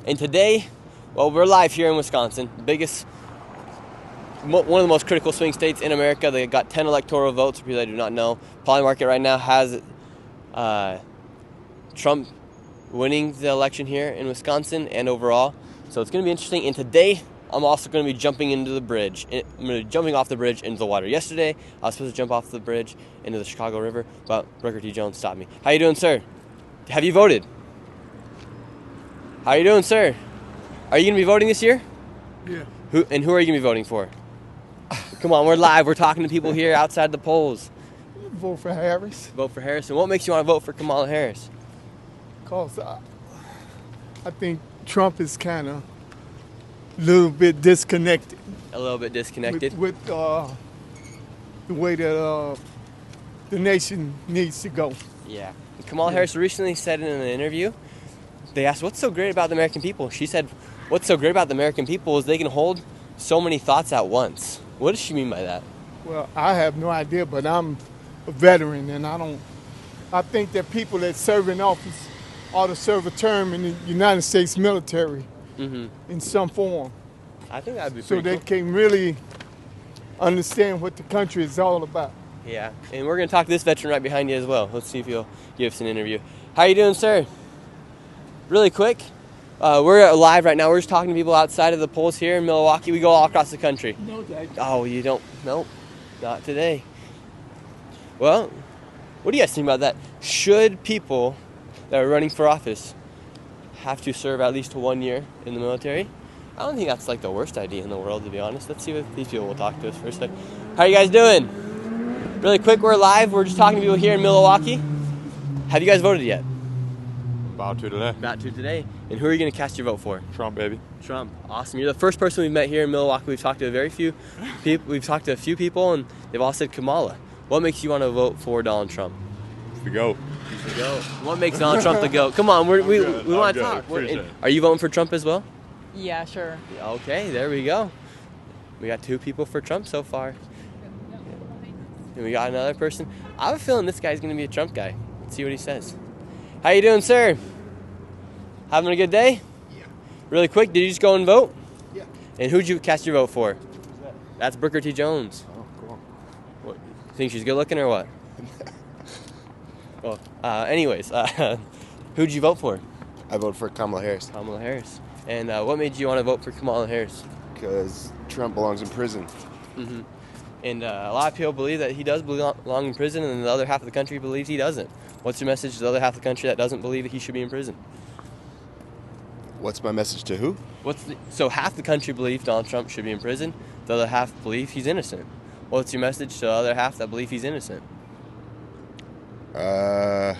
And today, well, we're live here in Wisconsin, one of the most critical swing states in America. They got 10 electoral votes. For people that do not know, Polymarket right now has Trump winning the election here in Wisconsin and overall. So it's going to be interesting. And today, I'm also going to be jumping into the bridge. I'm going to be jumping off the bridge into the water. Yesterday, I was supposed to jump off the bridge into the Chicago River, but Booker T. Jones stopped me. How you doing, sir? Have you voted? How you doing, sir? Are you going to be voting this year? Yeah. Who are you going to be voting for? Come on, we're live. We're talking to people here outside the polls. Vote for Harris. Vote for Harris. And what makes you want to vote for Kamala Harris? Because I think Trump is kind of a little bit disconnected. A little bit disconnected? With the way that the nation needs to go. Yeah. Kamala Harris recently said in an interview, they asked, what's so great about the American people? She said, what's so great about the American people is they can hold so many thoughts at once. What does she mean by that? Well, I have no idea, but I'm a veteran, and I think that people that serve in office ought to serve a term in the United States military in some form. I think that would be so pretty they can really understand what the country is all about. Yeah, and we're going to talk to this veteran right behind you as well. Let's see if he'll give us an interview. How you doing, sir? Really quick, we're live right now. We're just talking to people outside of the polls here in Milwaukee. We go all across the country. No, Dad. Oh, you don't? Nope, not today. Well, what do you guys think about that? Should people that are running for office have to serve at least 1 year in the military? I don't think that's like the worst idea in the world, to be honest. Let's see if these people will talk to us for a second. How you guys doing? Really quick, we're live. We're just talking to people here in Milwaukee. Have you guys voted yet? About to today. About to today. And who are you going to cast your vote for? Trump, baby. Trump. Awesome. You're the first person we've met here in Milwaukee. We've talked to a few people, and they've all said Kamala. What makes you want to vote for Donald Trump? The GOAT. He's the GOAT. What makes Donald Trump the GOAT? Come on, we want to talk. Are you voting for Trump as well? Yeah, sure. Okay, there we go. We got 2 people for Trump so far. And we got another person. I have a feeling this guy's going to be a Trump guy. Let's see what he says. How you doing, sir? Having a good day? Yeah. Really quick, did you just go and vote? Yeah. And who'd you cast your vote for? Who's that? That's Booker T. Jones. Oh, cool. What, think she's good looking or what? Well, anyways, who'd you vote for? I voted for Kamala Harris. Kamala Harris. And what made you want to vote for Kamala Harris? Because Trump belongs in prison. Mm-hmm. And a lot of people believe that he does belong in prison, and the other half of the country believes he doesn't. What's your message to the other half of the country that doesn't believe that he should be in prison? What's my message to who? So half the country believes Donald Trump should be in prison. The other half believe he's innocent. What's your message to the other half that believe he's innocent? Well,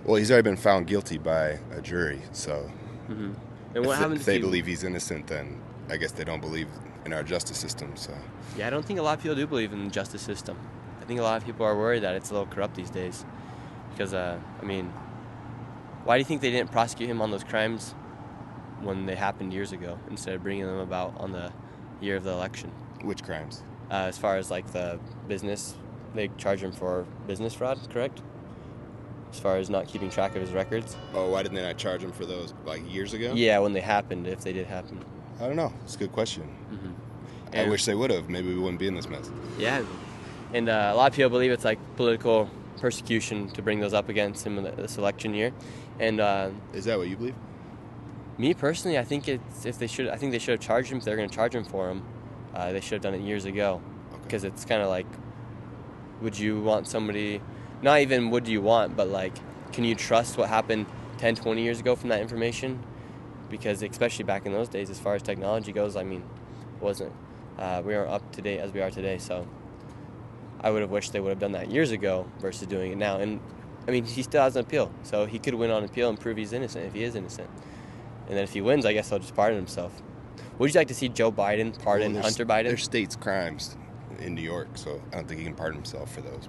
he's already been found guilty by a jury, so And what happens if they believe he's innocent, then I guess they don't believe in our justice system. So yeah, I don't think a lot of people do believe in the justice system. I think a lot of people are worried that it's a little corrupt these days. Because, why do you think they didn't prosecute him on those crimes when they happened years ago instead of bringing them about on the year of the election? which crimes? As far as like the business, they charge him for business fraud, correct? As far as not keeping track of his records. Oh, why didn't they not charge him for those like years ago? Yeah, when they happened, if they did happen. I don't know. It's a good question. I And- wish they would have. Maybe we wouldn't be in this mess. Yeah, and a lot of people believe it's like political persecution to bring those up against him in this election year. And Is that what you believe? me personally, I think they should have charged him if they're going to charge him for him. They should have done it years ago, because it's kind of like, would you want somebody? Not even would you want, but like, can you trust what happened 10, 20 years ago from that information? Because especially back in those days, as far as technology goes, we aren't up to date as we are today. So I would have wished they would have done that years ago versus doing it now. And he still has an appeal, so he could win on appeal and prove he's innocent if he is innocent. And then if he wins, I guess he'll just pardon himself. Would you like to see Joe Biden pardon Hunter Biden? There's states' crimes in New York, so I don't think he can pardon himself for those.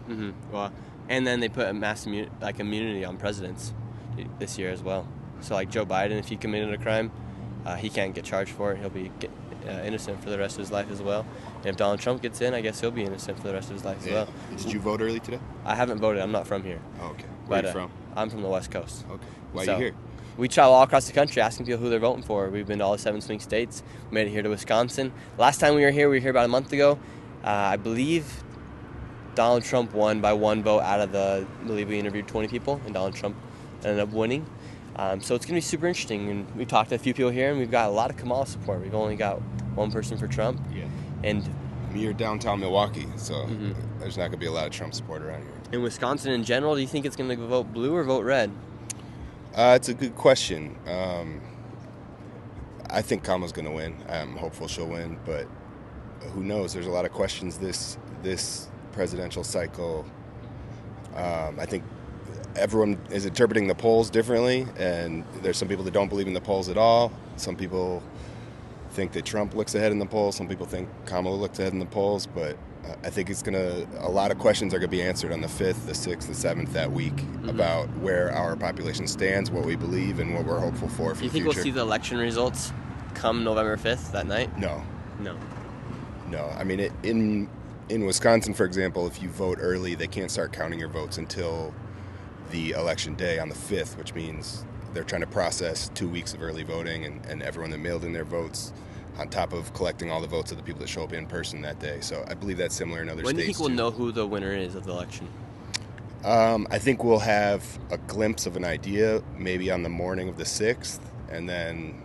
But Well, and then they put a mass immunity on presidents this year as well. So like Joe Biden, if he committed a crime, he can't get charged for it. He'll be innocent for the rest of his life as well. And if Donald Trump gets in, I guess he'll be innocent for the rest of his life as well. Did you vote early today? I haven't voted. I'm not from here. Oh, okay. Where But are you from? I'm from the West Coast. Okay. Why So, are you here? we travel all across the country asking people who they're voting for. We've been to all 7 swing states. We made it here to Wisconsin. Last time we were here about a month ago. I believe Donald Trump won by 1 vote out of I believe we interviewed 20 people, and Donald Trump ended up winning. So it's going to be super interesting. And we've talked to a few people here, and we've got a lot of Kamala support. We've only got one person for Trump. Yeah. And you're downtown Milwaukee, so there's not going to be a lot of Trump support around here. In Wisconsin in general, do you think it's going to vote blue or vote red? It's a good question. I think Kamala's going to win. I'm hopeful she'll win, but who knows? There's a lot of questions this presidential cycle. I think everyone is interpreting the polls differently, and there's some people that don't believe in the polls at all. Some people think that Trump looks ahead in the polls. Some people think Kamala looks ahead in the polls, but I think a lot of questions are going to be answered on the 5th, the 6th, the 7th that week about where our population stands, what we believe, and what we're hopeful for the future. Do you think we'll see the election results come November 5th that night? No. No. I mean, in Wisconsin, for example, if you vote early, they can't start counting your votes until the election day on the 5th, which means they're trying to process 2 weeks of early voting and everyone that mailed in their votes, on top of collecting all the votes of the people that show up in person that day. So I believe that's similar in other states. When do you think we'll know who the winner is of the election? I think we'll have a glimpse of an idea maybe on the morning of the 6th, and then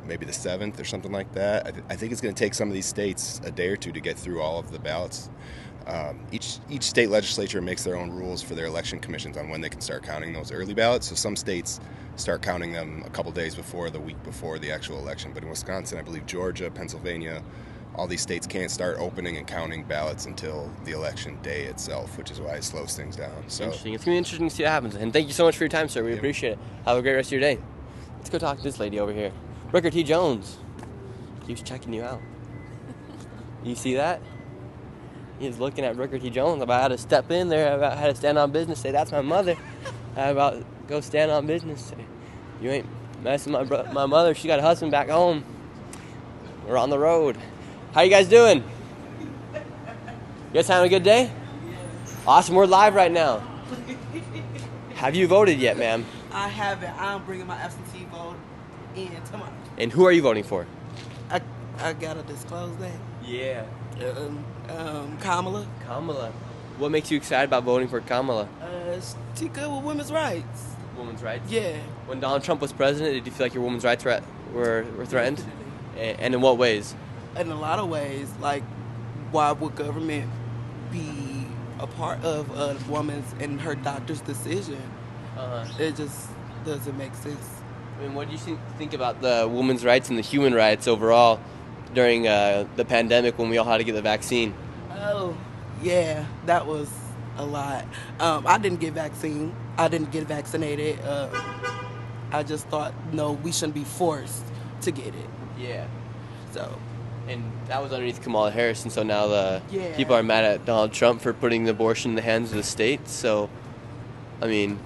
maybe the 7th or something like that. I think it's going to take some of these states a day or two to get through all of the ballots. Each state legislature makes their own rules for their election commissions on when they can start counting those early ballots. So some states start counting them a couple days before, the week before the actual election. But in Wisconsin, I believe Georgia, Pennsylvania, all these states can't start opening and counting ballots until the election day itself, which is why it slows things down. So interesting. It's going to be interesting to see what happens. And thank you so much for your time, sir. We appreciate it. Have a great rest of your day. Let's go talk to this lady over here. Ricker T. Jones keeps checking you out. You see that? He's looking at Ricker T. Jones about how to step in there, about how to stand on business, say, that's my mother. How about go stand on business, say, you ain't messing my mother. She got a husband back home. We're on the road. How you guys doing? You guys having a good day? Awesome. We're live right now. Have you voted yet, ma'am? I haven't. I'm bringing my absentee vote in tomorrow. And who are you voting for? I gotta disclose that. Yeah. Kamala. Kamala. What makes you excited about voting for Kamala? She good with women's rights. Women's rights? Yeah. When Donald Trump was president, did you feel like your women's rights were threatened? And in what ways? In a lot of ways. Like, why would government be a part of a woman's and her doctor's decision? It just doesn't make sense. I mean, what do you think about the women's rights and the human rights overall during the pandemic when we all had to get the vaccine? Oh, yeah, that was a lot. I didn't get vaccine. I didn't get vaccinated. I just thought, no, we shouldn't be forced to get it. Yeah. So. And that was underneath Kamala Harris, and so now people are mad at Donald Trump for putting the abortion in the hands of the states. So, I mean,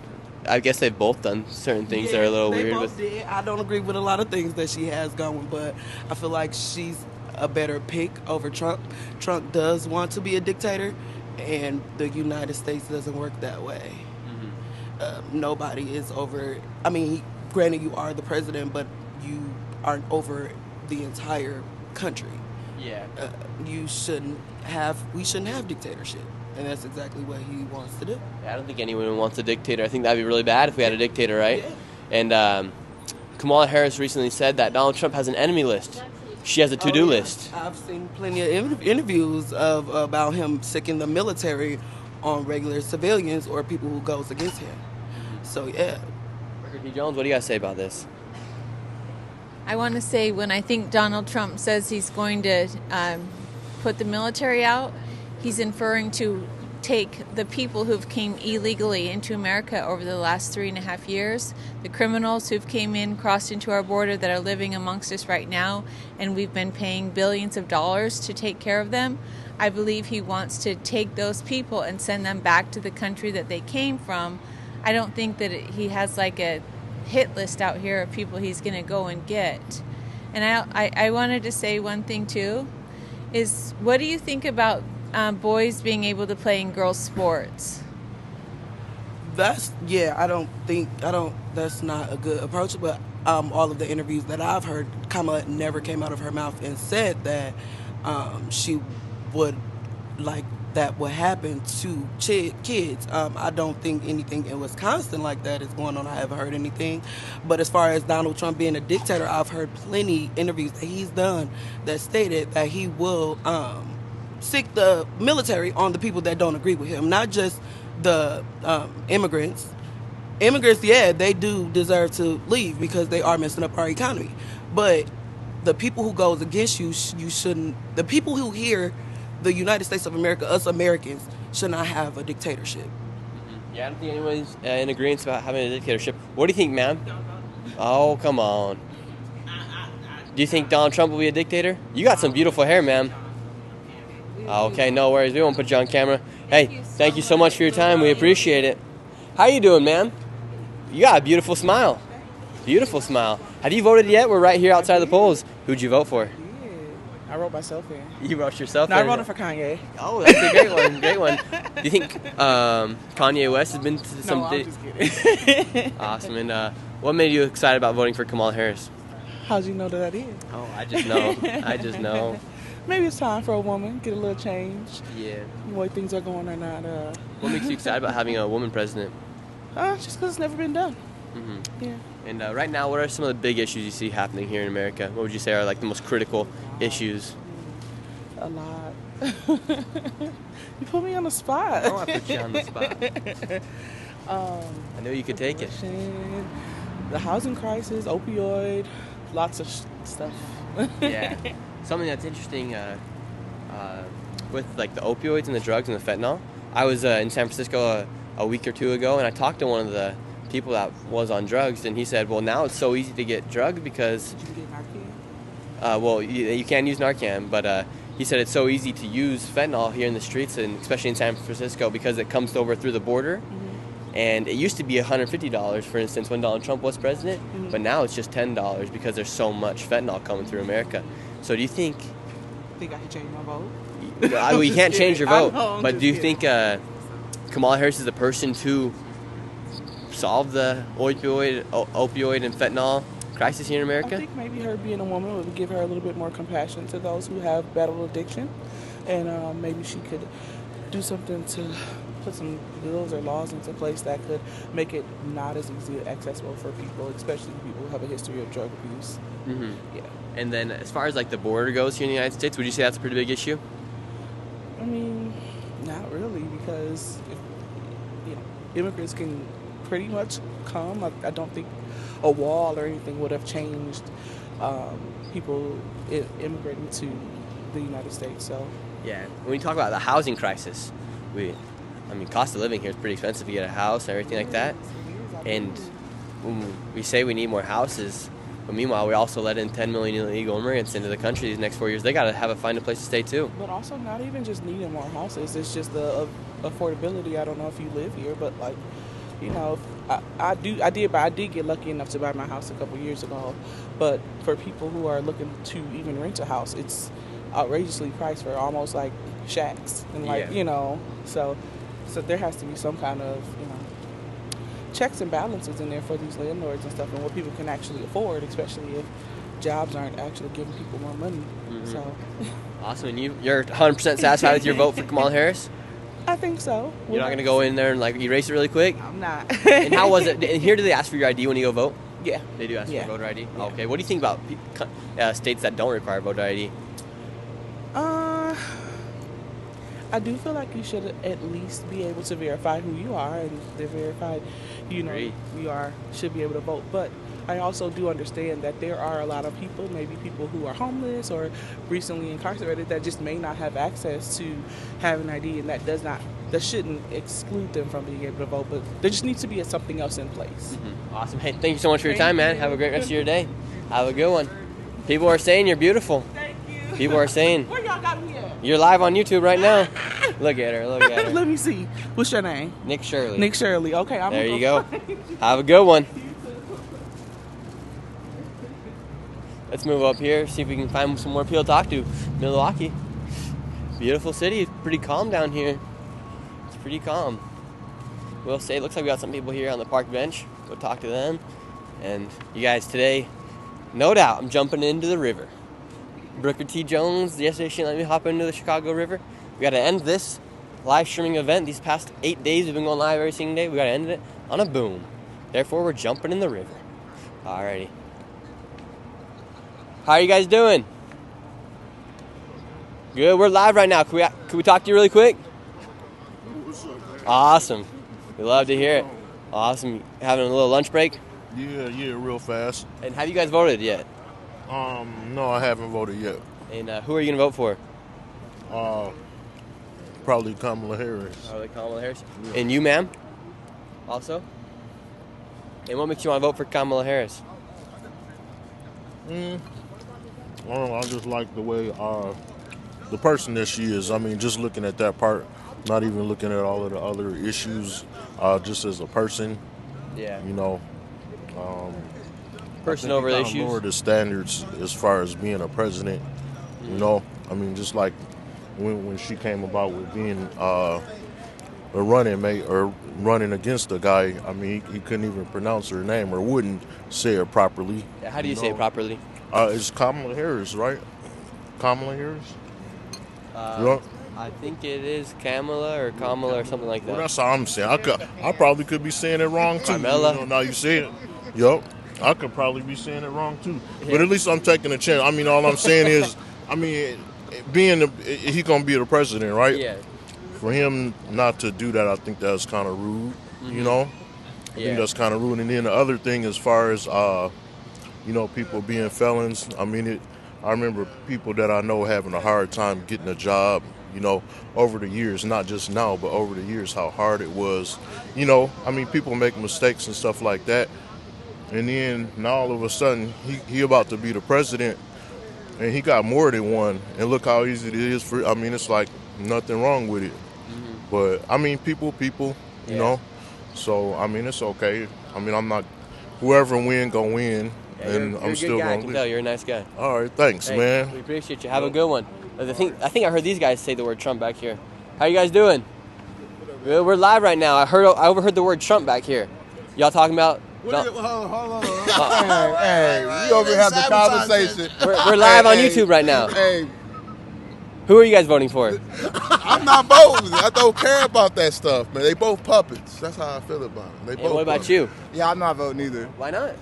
I guess they've both done certain things that are a little weird. Both did. I don't agree with a lot of things that she has going, but I feel like she's a better pick over Trump. Trump does want to be a dictator, and the United States doesn't work that way. Nobody is over. I mean, granted, you are the president, but you aren't over the entire country. Yeah. We shouldn't have dictatorship. And that's exactly what he wants to do. I don't think anyone wants a dictator. I think that'd be really bad if we had a dictator, right? Yeah. And Kamala Harris recently said that Donald Trump has an enemy list. She has a to-do list. I've seen plenty of interviews about him sicking the military on regular civilians or people who goes against him. So, yeah. Ricker T. Jones, what do you guys say about this? I want to say when I think Donald Trump says he's going to put the military out, he's inferring to take the people who've came illegally into America over the last 3.5 years, the criminals who've came in, crossed into our border that are living amongst us right now, and we've been paying billions of dollars to take care of them. I believe he wants to take those people and send them back to the country that they came from. I don't think that he has like a hit list out here of people he's going to go and get. And I wanted to say one thing too, is what do you think about boys being able to play in girls' sports? That's not a good approach. But all of the interviews that I've heard, Kamala never came out of her mouth and said that she would like that would happen to kids. I don't think anything in Wisconsin like that is going on. I haven't heard anything. But as far as Donald Trump being a dictator, I've heard plenty interviews that he's done that stated that he will sick the military on the people that don't agree with him, not just the immigrants. Immigrants, yeah, they do deserve to leave because they are messing up our economy. But the people who goes against you, you shouldn't. The people who hear the United States of America, us Americans, should not have a dictatorship. Yeah, I don't think anyone's in agreement about having a dictatorship. What do you think, ma'am? Oh, come on. Do you think Donald Trump will be a dictator? You got some beautiful hair, ma'am. Okay, no worries. We won't put you on camera. Hey, thank you so much for your time. We appreciate it. How you doing, ma'am? You got a beautiful smile. Beautiful smile. Have you voted yet? We're right here outside the polls. Who'd you vote for? I wrote myself in. You wrote yourself No, in? I voted for Kanye. Oh, that's a great one. Great one. Do you think Kanye West has been to some... No, I'm just kidding. Awesome. And what made you excited about voting for Kamala Harris? How'd you know that I did? Oh, I just know. I just know. Maybe it's time for a woman, get a little change. Yeah. The way things are going or not. What makes you excited about having a woman president? Just because it's never been done. Mm-hmm. Yeah. And right now, what are some of the big issues you see happening here in America? What would you say are like the most critical issues? A lot. You put me on the spot. Oh, I put you on the spot. I knew you could take it. The housing crisis, opioid, lots of stuff. Yeah. Something that's interesting with like the opioids and the drugs and the fentanyl. I was in San Francisco a week or two ago, and I talked to one of the people that was on drugs, and he said, well, now it's so easy to get drugs because... Did you get Narcan? Well, you can use Narcan, but he said it's so easy to use fentanyl here in the streets, and especially in San Francisco, because it comes over through the border. Mm-hmm. And it used to be $150, for instance, when Donald Trump was president, mm-hmm. but now it's just $10 because there's so much fentanyl coming through America. So do you think... I think I can change my vote? Well, you can't change your vote, but do you kidding. think Kamala Harris is the person to solve the opioid and fentanyl crisis here in America? I think maybe her being a woman would give her a little bit more compassion to those who have battled addiction, and maybe she could do something to put some bills or laws into place that could make it not as easily accessible for people, especially people who have a history of drug abuse. Mm-hmm. Yeah. And then as far as like the border goes here in the United States, would you say that's a pretty big issue? I mean, not really, because immigrants can pretty much come. I don't think a wall or anything would have changed people immigrating to the United States. So yeah, when you talk about the housing crisis, cost of living here is pretty expensive to get a house and everything like that. And when we say we need more houses, but meanwhile we also let in 10 million illegal immigrants into the country these next 4 years. They got to find a place to stay too. But also not even just needing more houses. It's just the affordability. I don't know if you live here, but like, I did get lucky enough to buy my house a couple years ago. But for people who are looking to even rent a house, it's outrageously priced for almost like shacks and so there has to be some kind of checks and balances in there for these landlords and stuff, and what people can actually afford, especially if jobs aren't actually giving people more money. Mm-hmm. So awesome. And you're 100% satisfied with your vote for Kamala Harris? I think so. You're not going to go in there and like erase it really quick? I'm not. And how was it? And here, do they ask for your ID when you go vote? Yeah. They do ask for voter ID? Yeah. Okay. What do you think about states that don't require voter ID? I do feel like you should at least be able to verify who you are, and they're verified, you should be able to vote. But I also do understand that there are a lot of people, maybe people who are homeless or recently incarcerated, that just may not have access to have an ID, and that shouldn't exclude them from being able to vote. But there just needs to be something else in place. Mm-hmm. Awesome. Hey, thank you so much for your time, man. Have a great rest of your day. Have a good one. People are saying you're beautiful. Thank you. People are saying. Where y'all got me at? You're live on YouTube right now. Look at her. Look at her. Let me see. What's your name? Nick Shirley. Nick Shirley. Okay, I'm there you go. Have a good one. Let's move up here, see if we can find some more people to talk to. Milwaukee. Beautiful city. It's pretty calm down here. It's pretty calm. we'll say, it looks like we got some people here on the park bench. We'll talk to them. And you guys, today, no doubt, I'm jumping into the river. Brooker T. Jones yesterday she let me hop into the Chicago River. We got to end this live streaming event. These past 8 days we've been going live every single day. We got to end it on a boom. Therefore, we're jumping in the river. Alrighty. How are you guys doing? Good. We're live right now. Can we talk to you really quick? Awesome. We love to hear it. Awesome. Having a little lunch break? Yeah, real fast. And have you guys voted yet? No, I haven't voted yet. And who are you going to vote for? Probably Kamala Harris. Probably Kamala Harris. Yeah. And you, ma'am? Also? And what makes you want to vote for Kamala Harris? I just like the way the person that she is. I mean, just looking at that part, not even looking at all of the other issues, just as a person. Yeah. You know. Person over issues. Lower the standards as far as being a president. Mm-hmm. You know, I mean, just like when she came about with being a running mate or running against a guy. I mean, he couldn't even pronounce her name or wouldn't say it properly. Yeah, how do you say it properly? It's Kamala Harris, right? Kamala Harris. I think it is Kamala or something like that. Well, that's how I'm saying. I probably could be saying it wrong too. Carmela. You know, now you say it. Yup. I could probably be saying it wrong too. Yeah. But at least I'm taking a chance. I mean, all I'm saying is, I mean, he gonna be the president, right? Yeah. For him not to do that, I think that's kind of rude. Mm-hmm. You know. I think that's kind of rude. And then the other thing, as far as you know, people being felons. I mean, I remember people that I know having a hard time getting a job. You know, over the years, not just now, but over the years, how hard it was. You know, I mean, people make mistakes and stuff like that. And then now all of a sudden, he about to be the president, and he got more than one. And look how easy it is for. I mean, it's like nothing wrong with it. Mm-hmm. But I mean, people, you know. So I mean, it's okay. I mean, I'm not. Whoever win, gonna win. Yeah, and you're I'm a still good guy. gonna I can tell you're a nice guy. All right, thanks, man. We appreciate you. Have a good one. I think I heard these guys say the word Trump back here. How you guys doing? Good. We're live right now. I overheard the word Trump back here. Y'all talking about? Hold on. Hey, we over here have the conversation. We're live on YouTube right now. Hey, who are you guys voting for? I'm not voting. I don't care about that stuff, man. They both puppets. That's how I feel about them. And what about you? Yeah, I'm not voting either. Why not?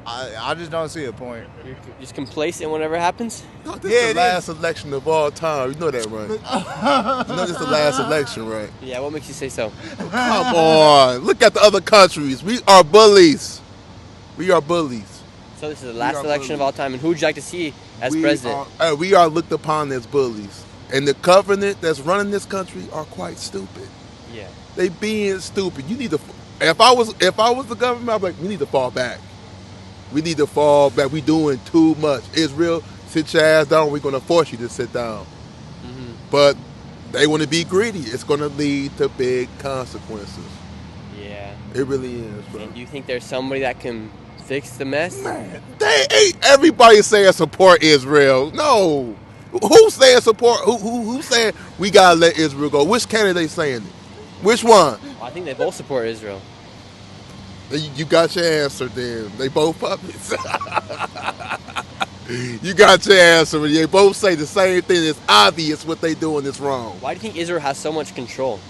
I just don't see a point. You're just complacent whenever happens? No, this is the last election of all time. You know that, right? You know this is the last election, right? Yeah, what makes you say so? Come on. Look at the other countries. We are bullies. We are bullies. So this is the last election of all time, and who would you like to see as president? We are looked upon as bullies. And the government that's running this country are quite stupid. Yeah. They being stupid. You need to. If I was the government, I'd be like, we need to fall back. We need to fall back. We doing too much. Israel, sit your ass down. We're going to force you to sit down. Mm-hmm. But they want to be greedy. It's going to lead to big consequences. Yeah. It really is, bro. And do you think there's somebody that can fix the mess? Man, they ain't everybody saying support Israel. No. Who's saying support? Who's saying we got to let Israel go? Which candidate saying it? Which one? Well, I think they both support Israel. You got your answer then. They both puppets. You got your answer. They both say the same thing. It's obvious what they doing is wrong. Why do you think Israel has so much control?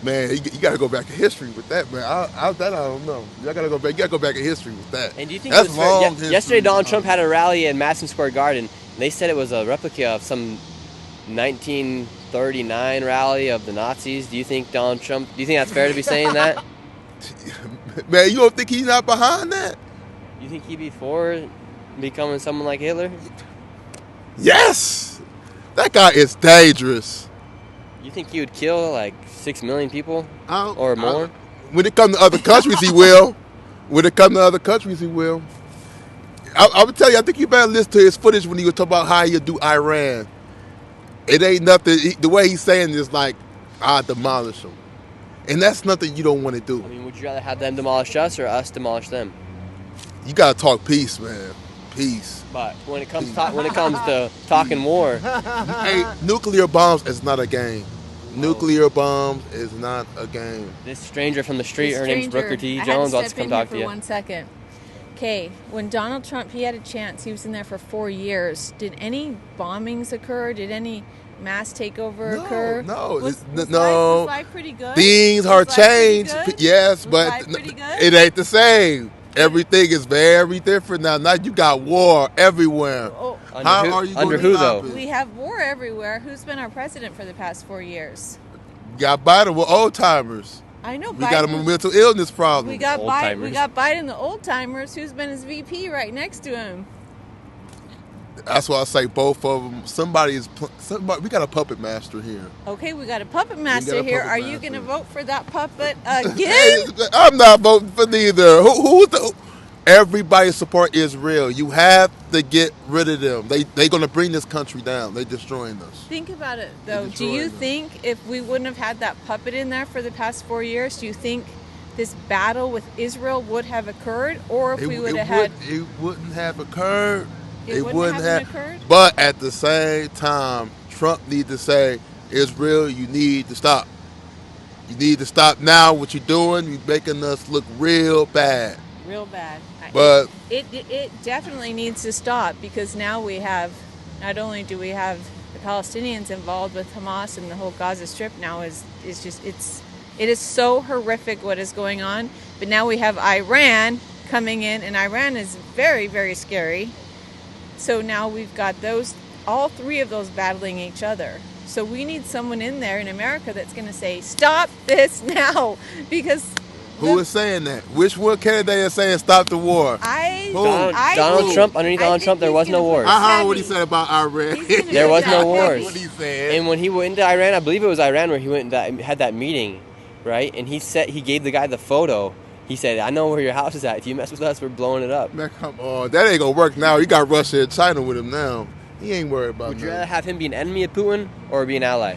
Man, you got to go back in history with that, man. I don't know. You got to go back. You got to go back in history with that. And do you think that's long? Yesterday, Donald Trump had a rally in Madison Square Garden. And they said it was a replica of some 1939 rally of the Nazis. Do you think Donald Trump? Do you think that's fair to be saying that? Man, you don't think he's not behind that? You think he'd be for becoming someone like Hitler? Yes! That guy is dangerous. You think he would kill like 6 million people or more? When it comes to other countries, he will. When it comes to other countries, he will. I would tell you, I think you better listen to his footage when he was talking about how he'll do Iran. It ain't nothing. The way he's saying is like, I'll demolish them. And that's nothing you don't want to do. I mean, would you rather have them demolish us or us demolish them? You gotta talk peace, man. Peace. But when it comes to talking war, hey, nuclear bombs is not a game. Nuclear bombs is not a game. This stranger from the street, her name's Stranger, Brooker T. I Jones, had wants to to step come in here talk to for you. 1 second. Okay, when Donald Trump, he had a chance. He was in there for 4 years. Did any bombings occur? Did any mass takeover occur? No, Was no. life pretty good? Things are Was life pretty changed. good? Yes, Was but life pretty good? it ain't the same. Everything is very different now. Now you got war everywhere. Oh, How are you under going to who, stop though? it? we have war everywhere. Who's been our president for the past 4 years? You got Biden with old timers. I know We got a mental illness problem. We got Biden. Old-timers. We got Biden, the old timers. Who's been his VP right next to him? That's why I say both of them. Somebody. We got a puppet master here. Okay, we got a puppet master puppet here. Are you master. going to vote for that puppet again? Hey, I'm not voting for neither. Everybody support Israel. You have to get rid of them. They gonna bring this country down. They destroying us. Think about it, though. Do destroying you them. think if we wouldn't have had that puppet in there for the past 4 years, do you think this battle with Israel would have occurred? Or if we would have had... It wouldn't have occurred. It wouldn't have occurred? But at the same time, Trump need to say, Israel, you need to stop. You need to stop now. What you're doing, you're making us look real bad. Real bad. But it definitely needs to stop, because now we have, not only do we have the Palestinians involved with Hamas, and the whole Gaza Strip now is just, it is so horrific what is going on. But now we have Iran coming in, and Iran is very, very scary. So now we've got all three of those battling each other. So we need someone in there in America that's going to say, stop this now, because... who is saying that? Which one candidate is saying stop the war? Donald Trump. Underneath Donald Trump, there was no wars. I heard what he said about Iran. There was no wars. What he said. And when he went into Iran, I believe it was Iran where he went and had that meeting, right? And he gave the guy the photo. He said, "I know where your house is at. If you mess with us, we're blowing it up." Man, come on. That ain't gonna work now. You got Russia and China with him now. He ain't worried about Would you that. rather have him be an enemy of Putin or be an ally?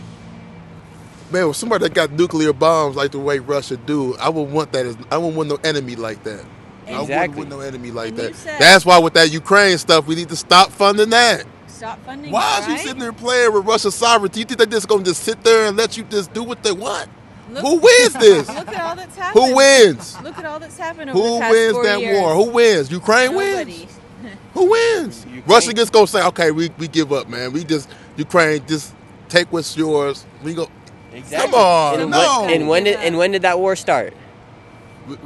Man, with somebody that got nuclear bombs like the way Russia do, I would want that. I wouldn't want no enemy like that. I wouldn't want no enemy like that. That's why with that Ukraine stuff, we need to stop funding that. Stop funding. Why is you sitting there playing with Russia's sovereignty? You think they just gonna just sit there and let you just do what they want? Who wins this? Look at all that's happened. Who wins? Look at all that's happened over the Who past wins 4 that years. war? Who wins? Ukraine wins. Who wins? Russia just gonna say, okay, we give up, man. We just Ukraine just take what's yours. We go. Exactly. Come on, And no. when did that war start?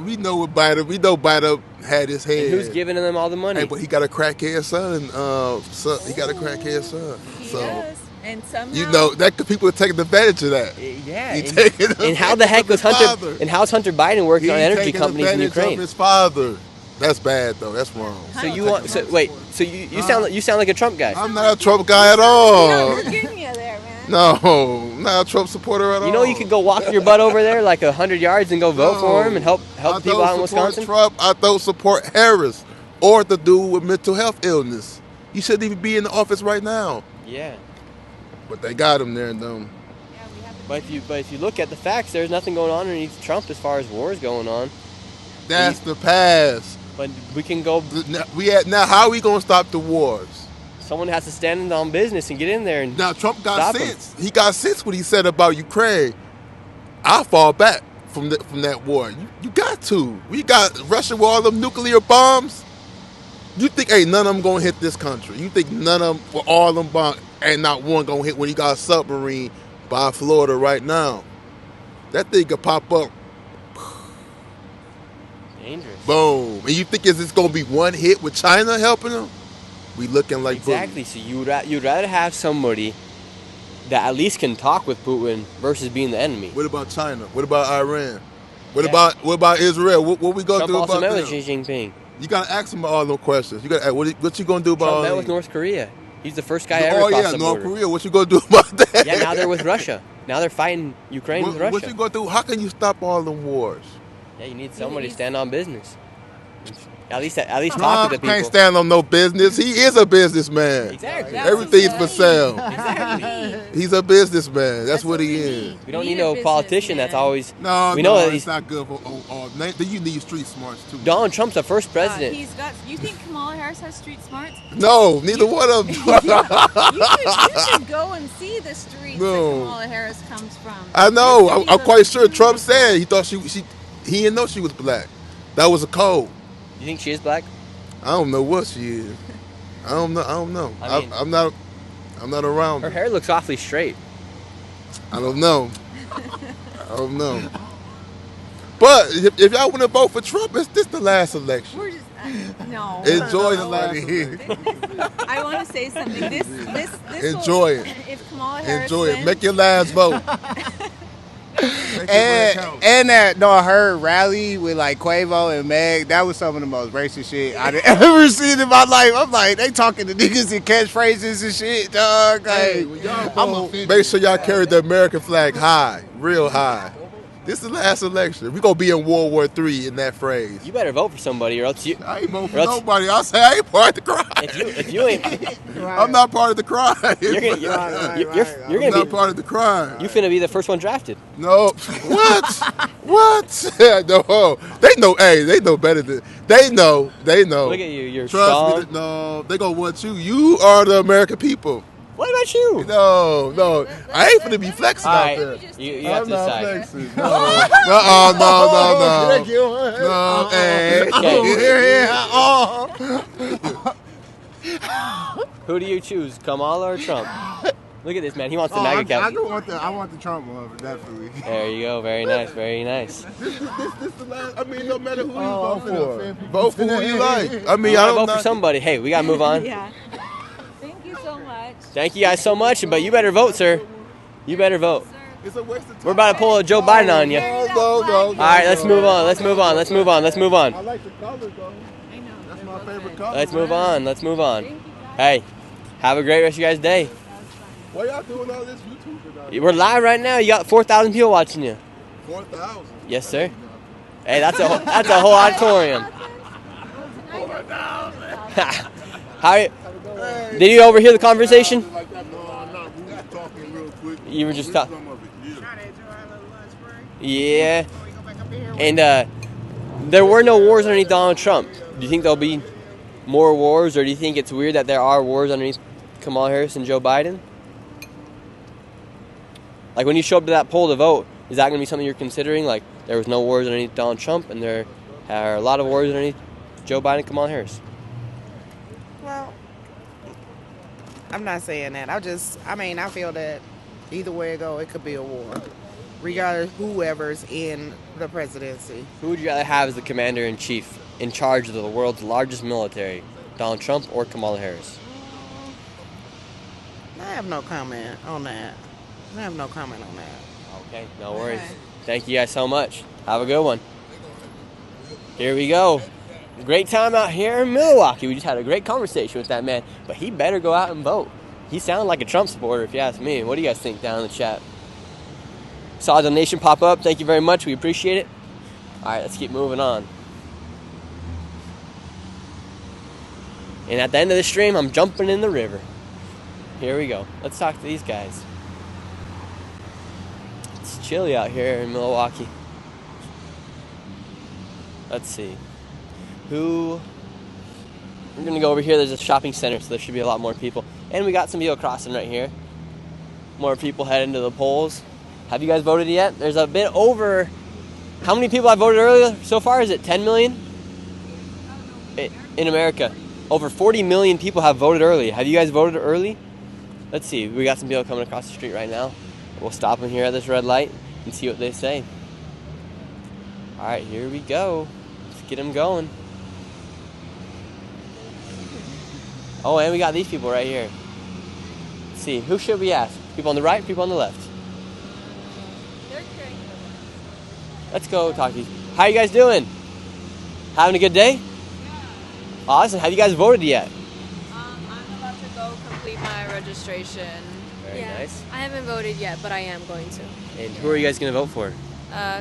We know what Biden. We know Biden had his head. And who's giving them all the money? Hey, but he got a crackhead son. He got a crackhead son. So does. And somehow, you know that people are taking advantage of that. Yeah. He taking And how the heck was Hunter? And how's Hunter Biden working on energy companies in Ukraine? Of his father. That's bad though. That's wrong. So you want? So wait. So you sound like a Trump guy. I'm not a Trump guy at all. we're getting you there, man. No, I'm not a Trump supporter at all. You know you could go walk your butt over there like 100 yards and go vote for him and help I people don't out in support Wisconsin. Trump. I don't support Harris or the dude with mental health illness. He shouldn't even be in the office right now. Yeah. But they got him there, though. But if you look at the facts, there's nothing going on underneath Trump as far as wars going on. That's the past. But we can go. Now. How are we gonna stop the wars? Someone has to stand on business and get in there and now. Trump got stop sense. He got sense what he said about Ukraine. I fall back from that war. You got to. We got Russia with all them nuclear bombs. You think ain't none of them gonna hit this country? You think none of them with all them bombs ain't not one gonna hit when you got a submarine by Florida right now? That thing could pop up. Dangerous. Boom. And you think is this gonna be one hit with China helping them? We looking like exactly. So you'd rather have somebody that at least can talk with Putin versus being the enemy. What about China? What about Iran? What about Israel? What we gonna Trump do also about met them? with Xi Jinping. You gotta ask him all those questions. You gotta what you gonna do about Trump all met these? with North Korea. He's the first guy ever across the North border. Korea. What you gonna do about that? Yeah, now they're with Russia. Now they're fighting Ukraine with Russia. What you gonna do? How can you stop all them wars? Yeah, you need somebody to stand on business. At least talk to Trump the people. can't stand on no business. He is a businessman. Exactly. Everything's for sale. Exactly. He's a businessman. That's what he is. We don't need no politician that's always. No, we know that it's not good for. You need street smarts too. Donald Trump's the first president. He's got. You think Kamala Harris has street smarts? No, neither one of them. you should go and see the streets that Kamala Harris comes from. I know. I'm quite sure Trump said he thought he didn't know she was black. That was a code. You think she is black? I don't know what she is. I don't know. I mean, I'm not around. Her hair looks awfully straight. I don't know. But if y'all want to vote for Trump, this the last election. We're just no. Enjoy the last. I want to say something. This Enjoy it. If Kamala Harris Enjoy wins, it. Make your last vote. And her rally with like Quavo and Meg, that was some of the most racist shit I've ever seen in my life. I'm like, they talking to niggas in catchphrases and shit, dog. Like, Make sure y'all carry the American flag high, real high. This is the last election. We're going to be in World War III in that phrase. You better vote for somebody or else you... I ain't vote for nobody. I say I ain't part of the crime. If you ain't... I'm not part of the crime. You're going to be part of the crime. You finna be the first one drafted. No. What? What? No. They know, they know better than... They know. Look at you. You're Trust strong. me. No. They going to want you. You are the American people. What about you? No. I ain't finna be flexing out there. You have to decide. Flexing. No. Who do you choose, Kamala or Trump? Look at this man. He wants the MAGA cap. I want the Trump one, definitely. There you go. Very nice. Very nice. This the last. I mean, no matter who you vote for, vote for who you like. I mean, I I don't vote for somebody. Hey, we gotta move on. Yeah. Thank you so much. Thank you guys so much, but you better vote, sir. You better vote. It's a waste of time. We're about to pull a Joe Biden on you. No. All right, let's move on. Let's move on. I like the color though. I know. That's my favorite color. Let's move on. Let's move on. Hey, have a great rest of your guys' day. Why y'all doing all this YouTube tonight? We're live right now. You got 4,000 people watching you. 4,000. Yes, sir. Hey, that's a whole auditorium. 4,000. How? Did you overhear the conversation? No, I'm not. We were talking real quick. You were just talking. Yeah. Yeah. And there were no wars underneath Donald Trump. Do you think there'll be more wars, or do you think it's weird that there are wars underneath Kamala Harris and Joe Biden? Like when you show up to that poll to vote, is that going to be something you're considering? Like there was no wars underneath Donald Trump, and there are a lot of wars underneath Joe Biden and Kamala Harris. Well, I'm not saying that. I feel that either way it go, it could be a war, regardless whoever's in the presidency. Who would you rather have as the commander-in-chief in charge of the world's largest military, Donald Trump or Kamala Harris? I have no comment on that. Okay, no worries. Thank you guys so much. Have a good one. Here we go. Great time out here in Milwaukee. We just had a great conversation with that man, but he better go out and vote. He sounded like a Trump supporter, if you ask me. What do you guys think down in the chat? Saw a donation pop up. Thank you very much. We appreciate it. All right, let's keep moving on. And at the end of the stream, I'm jumping in the river. Here we go. Let's talk to these guys. It's chilly out here in Milwaukee. Let's see. We're going to go over here. There's a shopping center, so there should be a lot more people. And we got some people crossing right here. More people heading to the polls. Have you guys voted yet? There's a bit over... How many people have voted earlier so far? Is it 10 million? In America. Over 40 million people have voted early. Have you guys voted early? Let's see. We got some people coming across the street right now. We'll stop them here at this red light and see what they say. All right, here we go. Let's get them going. Oh, and we got these people right here. Let's see. Who should we ask? People on the right, people on the left? Let's go talk to you. How you guys doing? Having a good day? Awesome. Have you guys voted yet? I'm about to go complete my registration. Very nice. I haven't voted yet, but I am going to. And who are you guys going to vote for?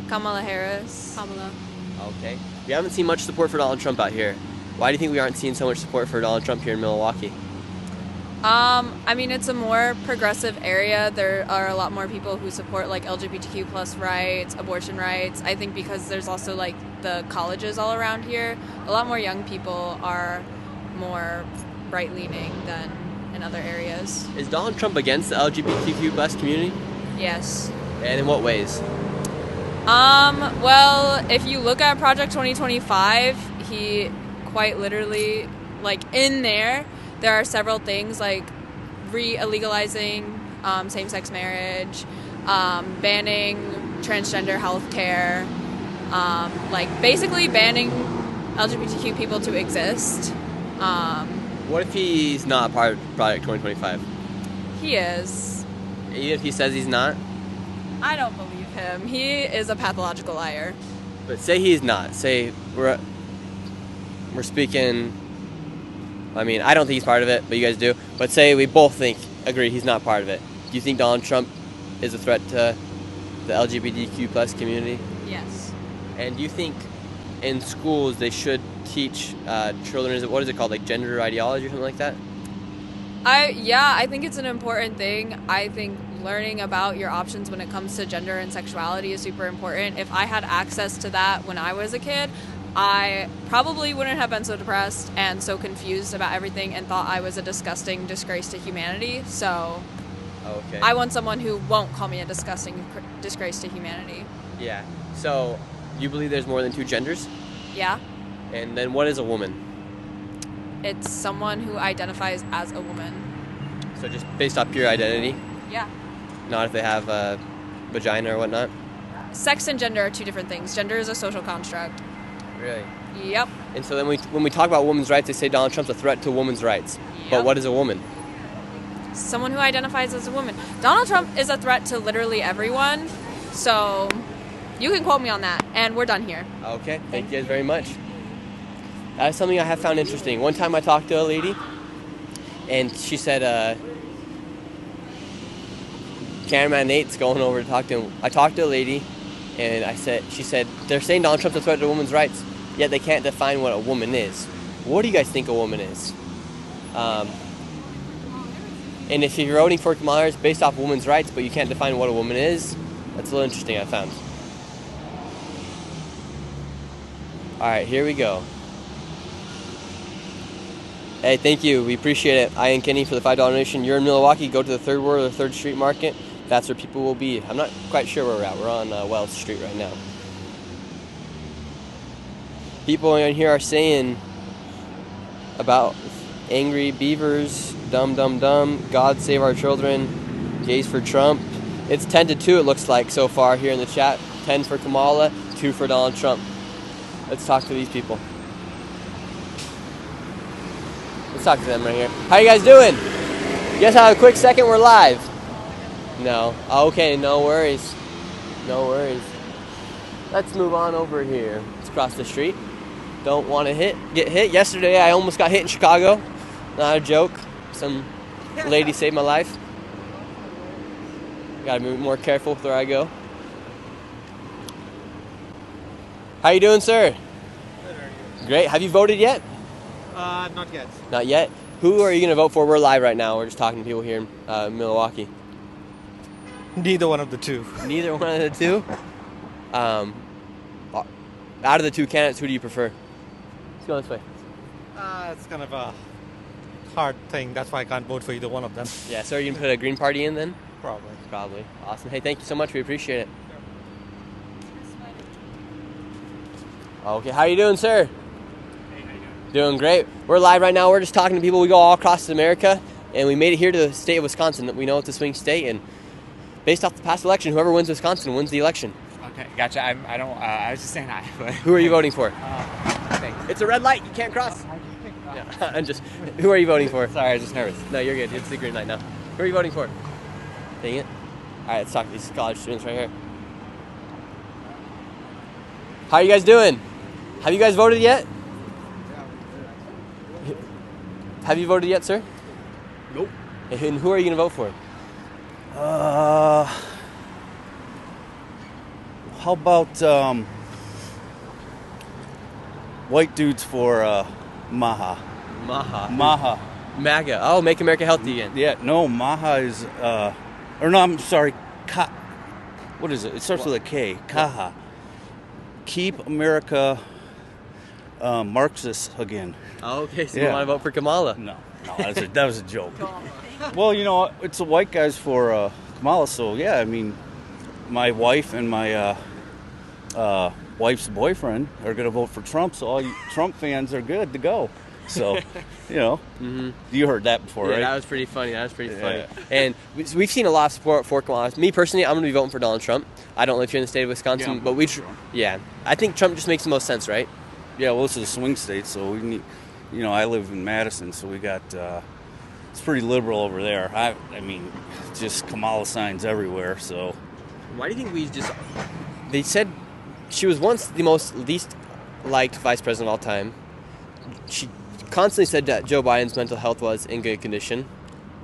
Kamala Harris. Kamala. Okay. We haven't seen much support for Donald Trump out here. Why do you think we aren't seeing so much support for Donald Trump here in Milwaukee? I mean, it's a more progressive area. There are a lot more people who support like LGBTQ plus rights, abortion rights. I think because there's also like the colleges all around here, a lot more young people are more right-leaning than in other areas. Is Donald Trump against the LGBTQ plus community? Yes. And in what ways? Well, if you look at Project 2025, he quite literally, like in there are several things like illegalizing same-sex marriage, banning transgender health care, like basically banning LGBTQ people to exist. What if he's not part of Project 2025? He is. Even if he says he's not? I don't believe him. He is a pathological liar. But say he's not. Say we're speaking... I mean, I don't think he's part of it, but you guys do. But say we both agree he's not part of it. Do you think Donald Trump is a threat to the LGBTQ plus community? Yes. And do you think in schools they should teach children, what is it called, like gender ideology or something like that? I think it's an important thing. I think learning about your options when it comes to gender and sexuality is super important. If I had access to that when I was a kid, I probably wouldn't have been so depressed and so confused about everything and thought I was a disgusting disgrace to humanity. So okay. I want someone who won't call me a disgusting disgrace to humanity. Yeah. So you believe there's more than two genders? Yeah. And then what is a woman? It's someone who identifies as a woman. So just based off pure identity? Yeah. Not if they have a vagina or whatnot? Sex and gender are two different things. Gender is a social construct. Really? Yep. And so then when we talk about women's rights, they say Donald Trump's a threat to women's rights. Yep. But what is a woman? Someone who identifies as a woman. Donald Trump is a threat to literally everyone. So you can quote me on that. And we're done here. Okay. Thank you guys very much. That's something I have found interesting. One time I talked to a lady, and she said, cameraman Nate's going over to talk to him. I talked to a lady, and she said, they're saying Donald Trump's a threat to women's rights, yet they can't define what a woman is. What do you guys think a woman is? And if you're voting for Kamala Harris based off women's rights, but you can't define what a woman is, that's a little interesting, I found. All right, here we go. Hey, thank you. We appreciate it. I and Kenny for the $5 donation. You're in Milwaukee. Go to the 3rd Ward or the 3rd Street Market. That's where people will be. I'm not quite sure where we're at. We're on Wells Street right now. People in here are saying about angry beavers, dumb, dumb, dumb, God save our children, gays for Trump. It's 10-2 it looks like so far here in the chat. 10 for Kamala, 2 for Donald Trump. Let's talk to these people. Let's talk to them right here. How you guys doing? You guys have a quick second? We're live. No. Okay, no worries. No worries. Let's move on over here. Let's cross the street. Don't want to get hit. Yesterday I almost got hit in Chicago. Not a joke. Some lady saved my life. Gotta be more careful where I go. How you doing, sir? Good, are you? Great. Have you voted yet? Not yet. Not yet? Who are you going to vote for? We're live right now. We're just talking to people here in Milwaukee. Neither one of the two. Neither one of the two? Out of the two candidates, who do you prefer? Let's go this way. It's kind of a hard thing. That's why I can't vote for either one of them. Yeah, so are you going to put a Green Party in then? Probably. Probably. Awesome. Hey, thank you so much. We appreciate it. Okay, how you doing, sir? Doing great. We're live right now. We're just talking to people. We go all across America, and we made it here to the state of Wisconsin. We know it's a swing state, and based off the past election, whoever wins Wisconsin wins the election. Okay, gotcha. I was just saying hi. But Who are you voting for? Thanks. It's a red light. You can't cross. I'm just. Who are you voting for? Sorry, I was just nervous. No, you're good. It's the green light now. Who are you voting for? Dang it. All right, let's talk to these college students right here. How are you guys doing? Have you guys voted yet? Have you voted yet, sir? Nope. And who are you going to vote for? How about white dudes for Maha. Maha. Maha. MAGA. Oh, Make America Healthy Again. Yeah, no, Maha is, or no, I'm sorry, what is it? It starts with a K. Kaha. Keep America Marxist again. Oh, okay, so you want to vote for Kamala? No, that was a joke. Well, you know, it's the white guys for Kamala, so yeah, I mean, my wife and my wife's boyfriend are going to vote for Trump, so all you Trump fans are good to go. So, you know, you heard that before, right? Yeah, that was pretty funny. Funny. And we've seen a lot of support for Kamala. Me personally, I'm going to be voting for Donald Trump. I don't live here in the state of Wisconsin, but I think Trump just makes the most sense, right? Yeah, well, this is a swing state, so we need, you know, I live in Madison, so we got, it's pretty liberal over there. I mean, just Kamala signs everywhere, so. Why do you think they said she was once the least liked vice president of all time. She constantly said that Joe Biden's mental health was in good condition,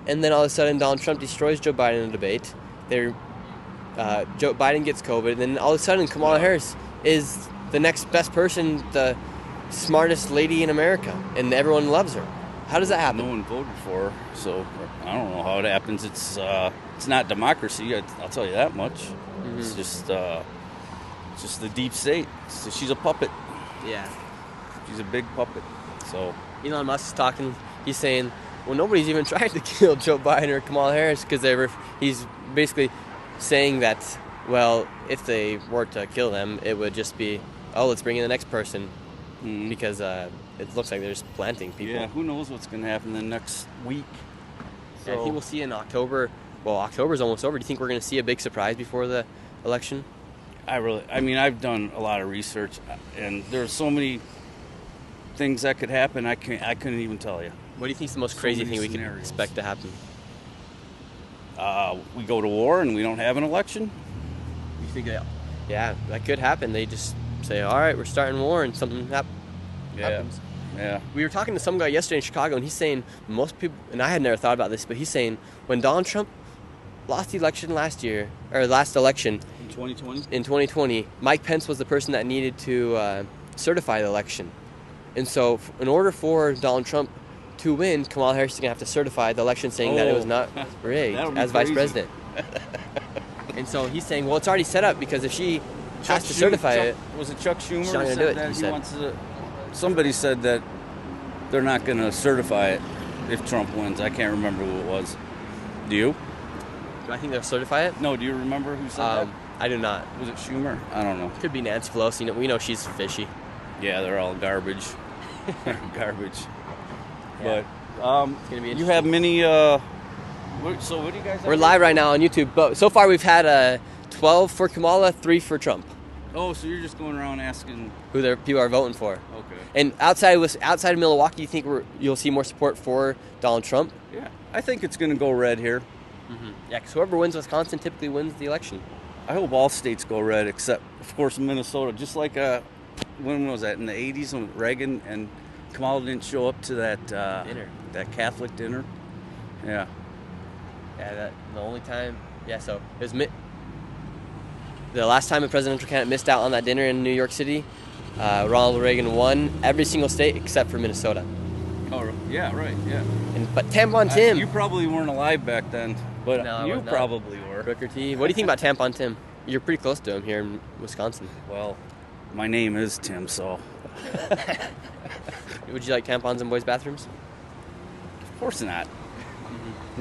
and then all of a sudden Donald Trump destroys Joe Biden in a debate. Joe Biden gets COVID, and then all of a sudden Kamala Harris is the next best person, the smartest lady in America, and everyone loves her. How does that happen? No one voted for her, so I don't know how it happens. It's not democracy, I'll tell you that much. It's just the deep state. So she's a puppet. Yeah. She's a big puppet. So Elon Musk is talking. He's saying, well, nobody's even tried to kill Joe Biden or Kamala Harris because he's basically saying that, well, if they were to kill them, it would just be, oh, let's bring in the next person because it looks like they're just planting people. Yeah, who knows what's going to happen the next week. So, I think we'll see in October. Well, October's almost over. Do you think we're going to see a big surprise before the election? I mean, I've done a lot of research, and there's so many things that could happen. I couldn't even tell you. What do you think is the most crazy thing we can expect to happen? We go to war and we don't have an election. You think that? Yeah, that could happen. They just say, "All right, we're starting war," and something happens. Yeah. We were talking to some guy yesterday in Chicago, and he's saying most people, and I had never thought about this, but he's saying when Donald Trump lost the election last election in 2020, Mike Pence was the person that needed to certify the election. And so in order for Donald Trump to win, Kamala Harris is going to have to certify the election saying that it was not rigged as vice president. And so he's saying, well, it's already set up because if she has to certify it. Was it Chuck Schumer? She's not going to do it, he said. Somebody said that they're not going to certify it if Trump wins. I can't remember who it was. Do you? Do I think they'll certify it? No, do you remember who said that? I do not. Was it Schumer? I don't know. Could be Nancy Pelosi. We know she's fishy. Yeah, they're all garbage. Garbage. Yeah. But it's gonna be you have many. So what do you guys have? We're live right now on YouTube, but so far we've had 12 for Kamala, 3 for Trump. Oh, so you're just going around asking who their people are voting for. Okay. And outside of Milwaukee, you think you'll see more support for Donald Trump? Yeah, I think it's going to go red here. Yeah, because whoever wins Wisconsin typically wins the election. I hope all states go red, except, of course, Minnesota. Just like, when was that, in the 80s when Reagan and Kamala didn't show up to that dinner, that Catholic dinner? Yeah. Yeah, the only time, so it was the last time a presidential candidate missed out on that dinner in New York City. Ronald Reagan won every single state except for Minnesota. Oh, yeah, right, yeah. But Tampon Tim. You probably weren't alive back then, but no, you probably were. Booker T. What do you think about Tampon Tim? You're pretty close to him here in Wisconsin. Well, my name is Tim, so. Would you like tampons in boys' bathrooms? Of course not.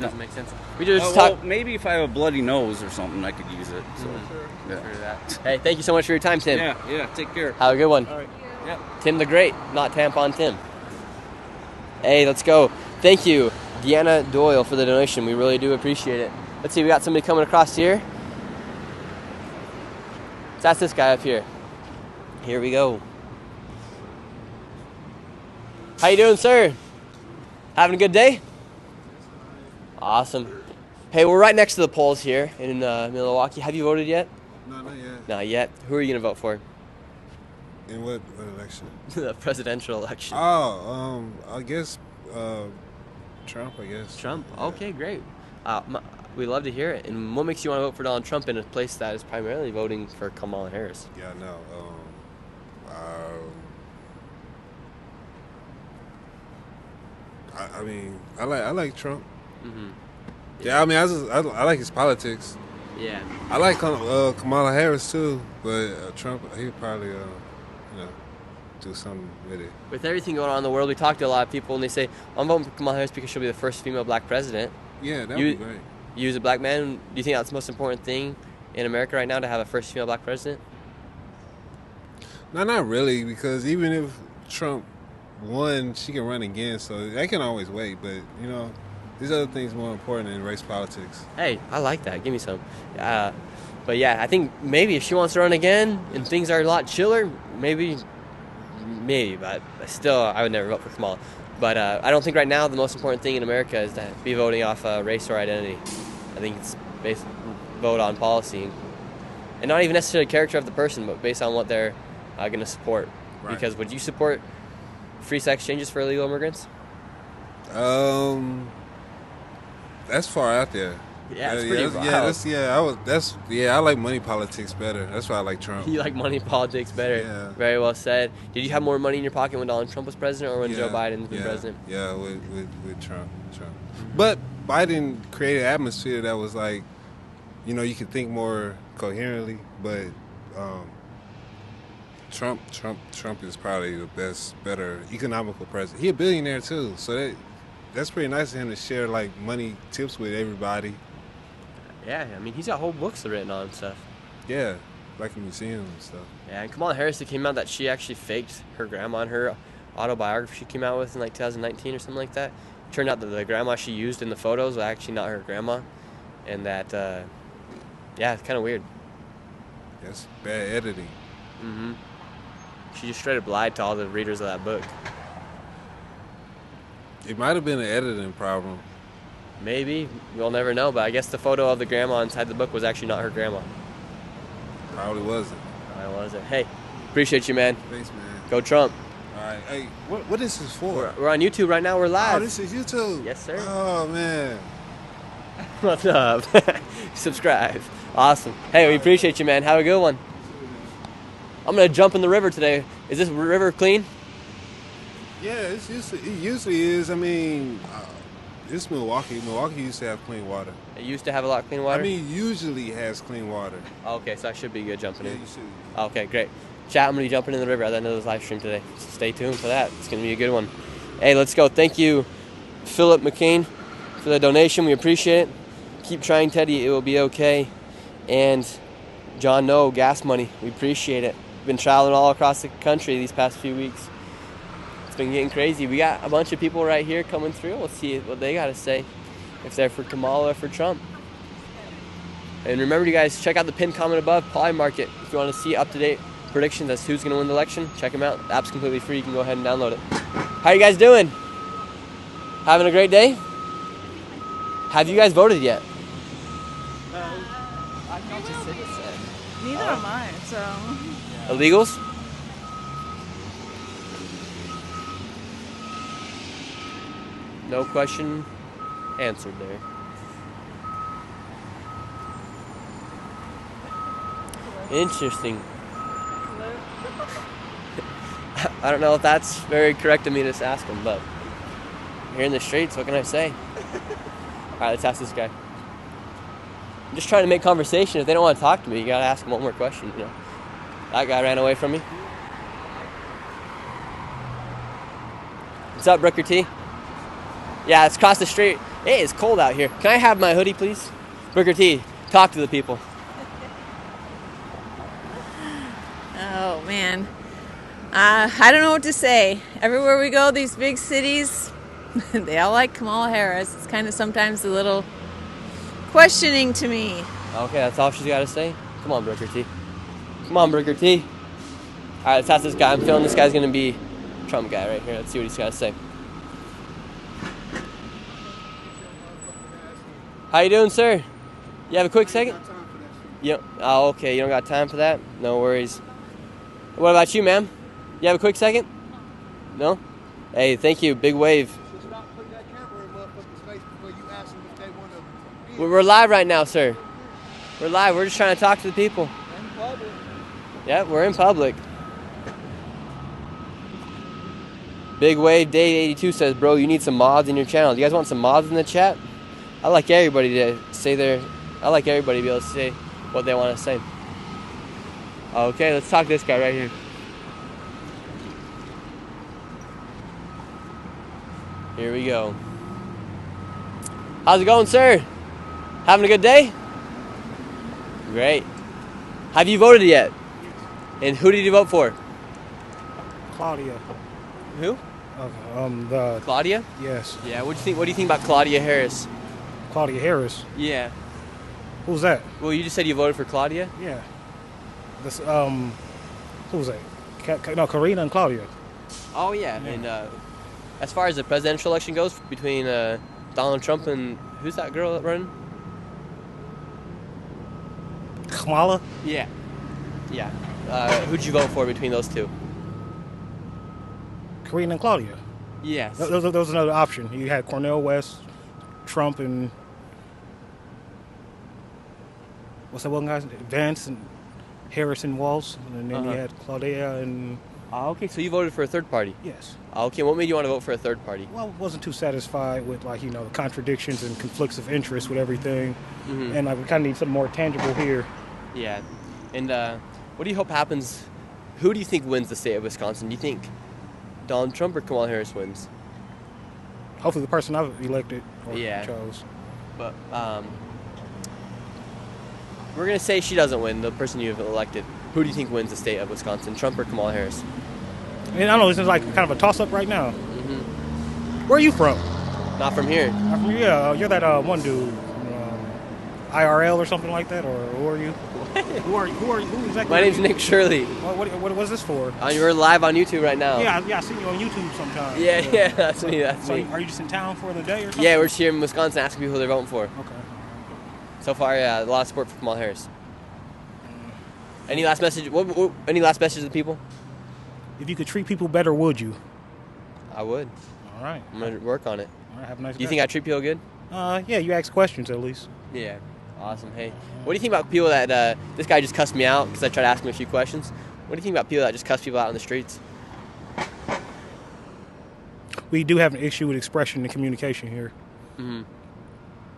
Doesn't make sense. We just well, maybe if I have a bloody nose or something, I could use it. So. Yeah. Hey, thank you so much for your time, Tim. Yeah, take care. Have a good one. All right. Yeah. Tim the Great, not Tampon Tim. Hey, let's go. Thank you, Deanna Doyle, for the donation. We really do appreciate it. Let's see, we got somebody coming across here. That's this guy up here. Here we go. How you doing, sir? Having a good day? Awesome. Hey, we're right next to the polls here in Milwaukee. Have you voted yet? No, not yet. Not yet. Who are you going to vote for? In what election? The presidential election. Oh, I guess Trump, I guess. Trump? Okay, great. We love to hear it. And what makes you want to vote for Donald Trump in a place that is primarily voting for Kamala Harris? Yeah, I know. I mean, I like Trump. Mm-hmm. Yeah, I mean, I like his politics. Yeah. I like Kamala Harris too, but Trump, he'd probably, do something with it. With everything going on in the world, we talked to a lot of people, and they say, I'm voting for Kamala Harris because she'll be the first female black president. Yeah, that would be great. You as a black man, do you think that's the most important thing in America right now, to have a first female black president? No, not really, because even if Trump won, she can run again, so that can always wait. But, these other things more important than race politics. Hey, I like that. Give me some. But yeah, I think maybe if she wants to run again and things are a lot chiller, maybe, but still, I would never vote for Kamala. But I don't think right now the most important thing in America is to be voting off race or identity. I think it's based vote on policy, and not even necessarily character of the person, but based on what they're going to support. Right. Because would you support free sex changes for illegal immigrants? That's far out there. Yeah, it's pretty wild. I like money politics better. That's why I like Trump. You like money politics better. Yeah. Very well said. Did you have more money in your pocket when Donald Trump was president or when Joe Biden was president? Yeah, with Trump. But Biden created an atmosphere that was like, you could think more coherently, but Trump is probably the better economical president. He a billionaire too, so that's pretty nice of him to share like money tips with everybody. Yeah, I mean, he's got whole books written on and stuff. Yeah, like a museum and stuff. Yeah, and Kamala Harris, it came out that she actually faked her grandma in her autobiography she came out with in like 2019 or something like that. It turned out that the grandma she used in the photos was actually not her grandma, and that, it's kind of weird. That's bad editing. Mm-hmm. She just straight up lied to all the readers of that book. It might have been an editing problem. Maybe. We'll never know, but I guess the photo of the grandma inside the book was actually not her grandma. Probably wasn't. Probably wasn't. Hey, appreciate you, man. Thanks, man. Go Trump. All right. Hey, what is this for? We're on YouTube right now. We're live. Oh, this is YouTube? Yes, sir. Oh, man. What's up? Subscribe. Awesome. Hey, we appreciate you, man. Have a good one. I'm going to jump in the river today. Is this river clean? Yeah, it usually is. I mean, it's Milwaukee. Milwaukee used to have clean water. It used to have a lot of clean water? I mean, usually has clean water. Okay, so I should be good jumping in. Yeah, you should. Okay, great. Chat, I'm going to be jumping in the river at the end of this live stream today. So stay tuned for that. It's going to be a good one. Hey, let's go. Thank you, Philip McCain, for the donation. We appreciate it. Keep trying, Teddy. It will be okay. And John No, gas money. We appreciate it. We've been traveling all across the country these past few weeks. It's been getting crazy. We got a bunch of people right here coming through. Let's see what they got to say, if they're for Kamala or for Trump. And remember, you guys, check out the pinned comment above, Poly Market. If you want to see up-to-date predictions as to who's going to win the election, check them out. The app's completely free. You can go ahead and download it. How you guys doing? Having a great day? Have you guys voted yet? I'm not a citizen. Neither am I, so... Illegals? No question answered there. Interesting. I don't know if that's very correct of me to just ask him, but here in the streets, what can I say? All right, let's ask this guy. I'm just trying to make conversation. If they don't want to talk to me, you gotta ask them one more question, you know. That guy ran away from me. What's up, Brooker T? Yeah, it's across the street. Hey, it's cold out here. Can I have my hoodie, please? Brooker T, talk to the people. Oh, man. I don't know what to say. Everywhere we go, these big cities, they all like Kamala Harris. It's kind of sometimes a little questioning to me. Okay, that's all she's got to say? Come on, Brooker T. Come on, Brooker T. All right, let's ask this guy. I'm feeling this guy's going to be Trump guy right here. Let's see what he's got to say. How you doing, sir? You have a quick second? Yep. Oh, okay. You don't got time for that? No worries. What about you, ma'am? You have a quick second? No? Hey, thank you. Big wave. We're live right now, sir. We're live. We're just trying to talk to the people. In public. Yeah, we're in public. Big Wave Day 82 says, bro, you need some mods in your channel. Do you guys want some mods in the chat? I like everybody to say I like everybody to be able to say what they want to say. Okay, let's talk to this guy right here. Here we go. How's it going, sir? Having a good day? Great. Have you voted yet? And who did you vote for? Claudia. Who? Claudia? Yes. Yeah. What do you think about Claudia Harris? Claudia Harris. Yeah. Who's that? Well, you just said you voted for Claudia. Yeah. This who's that? No, Karina and Claudia. Oh yeah. And as far as the presidential election goes, between Donald Trump and who's that girl that running? Kamala. Yeah. Yeah. Who'd you vote for between those two? Karina and Claudia. Yes. Those was another option. You had Cornel West, Trump, and what's that one guy? Vance and Harrison Walls, and then you had Claudia and. Okay, so you voted for a third party. Yes. Okay, what made you want to vote for a third party? Well, I wasn't too satisfied with the contradictions and conflicts of interest with everything, and we kind of need something more tangible here. Yeah, and what do you hope happens? Who do you think wins the state of Wisconsin? Do you think Donald Trump or Kamala Harris wins? Hopefully the person I've elected or chose. But we're going to say she doesn't win, the person you've elected. Who do you think wins the state of Wisconsin, Trump or Kamala Harris? I mean, I don't know, this is like kind of a toss-up right now. Where are you from? Not from here. Yeah, you're that one dude, IRL or something like that, or who are you? Who exactly? My name's Nick Shirley. What was this for? You're live on YouTube right now. Yeah, I see you on YouTube sometimes. Yeah, that's me. So are you just in town for the day or something? Yeah, we're just here in Wisconsin asking people who they're voting for. Okay. So far, yeah, a lot of support for Kamala Harris. Any last message? Any last message to the people? If you could treat people better, would you? I would. All right. I'm gonna work on it. All right. Have a nice day. Do you think I treat people good? Yeah, you ask questions at least. Yeah. Awesome. Hey, what do you think about people that this guy just cussed me out because I tried to ask him a few questions? What do you think about people that just cuss people out in the streets? We do have an issue with expression and communication here.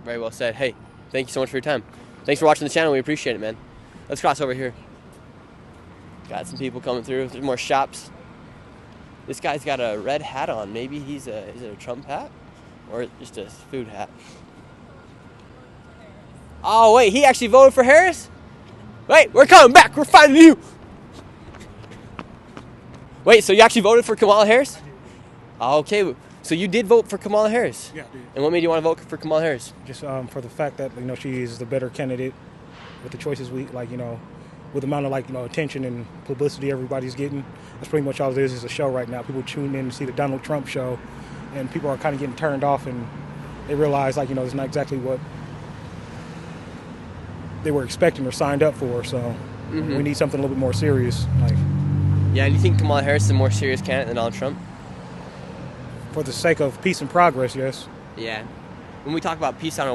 Very well said. Hey, thank you so much for your time. Thanks for watching the channel. We appreciate it, man. Let's cross over here. Got some people coming through. There's more shops. This guy's got a red hat on. Maybe is it a Trump hat? Or just a food hat? Oh, wait, he actually voted for Harris? Wait, we're coming back. We're finding you. Wait, so you actually voted for Kamala Harris? Okay, so you did vote for Kamala Harris? Yeah, I did. And what made you want to vote for Kamala Harris? Just for the fact that, she is the better candidate with the choices with the amount of attention and publicity everybody's getting. That's pretty much all it is a show right now. People tune in to see the Donald Trump show, and people are kind of getting turned off, and they realize it's not exactly what they were expecting or signed up for. So we need something a little bit more serious. Yeah, and you think Kamala Harris is a more serious candidate than Donald Trump? For the sake of peace and progress, yes. Yeah. When we talk about peace on a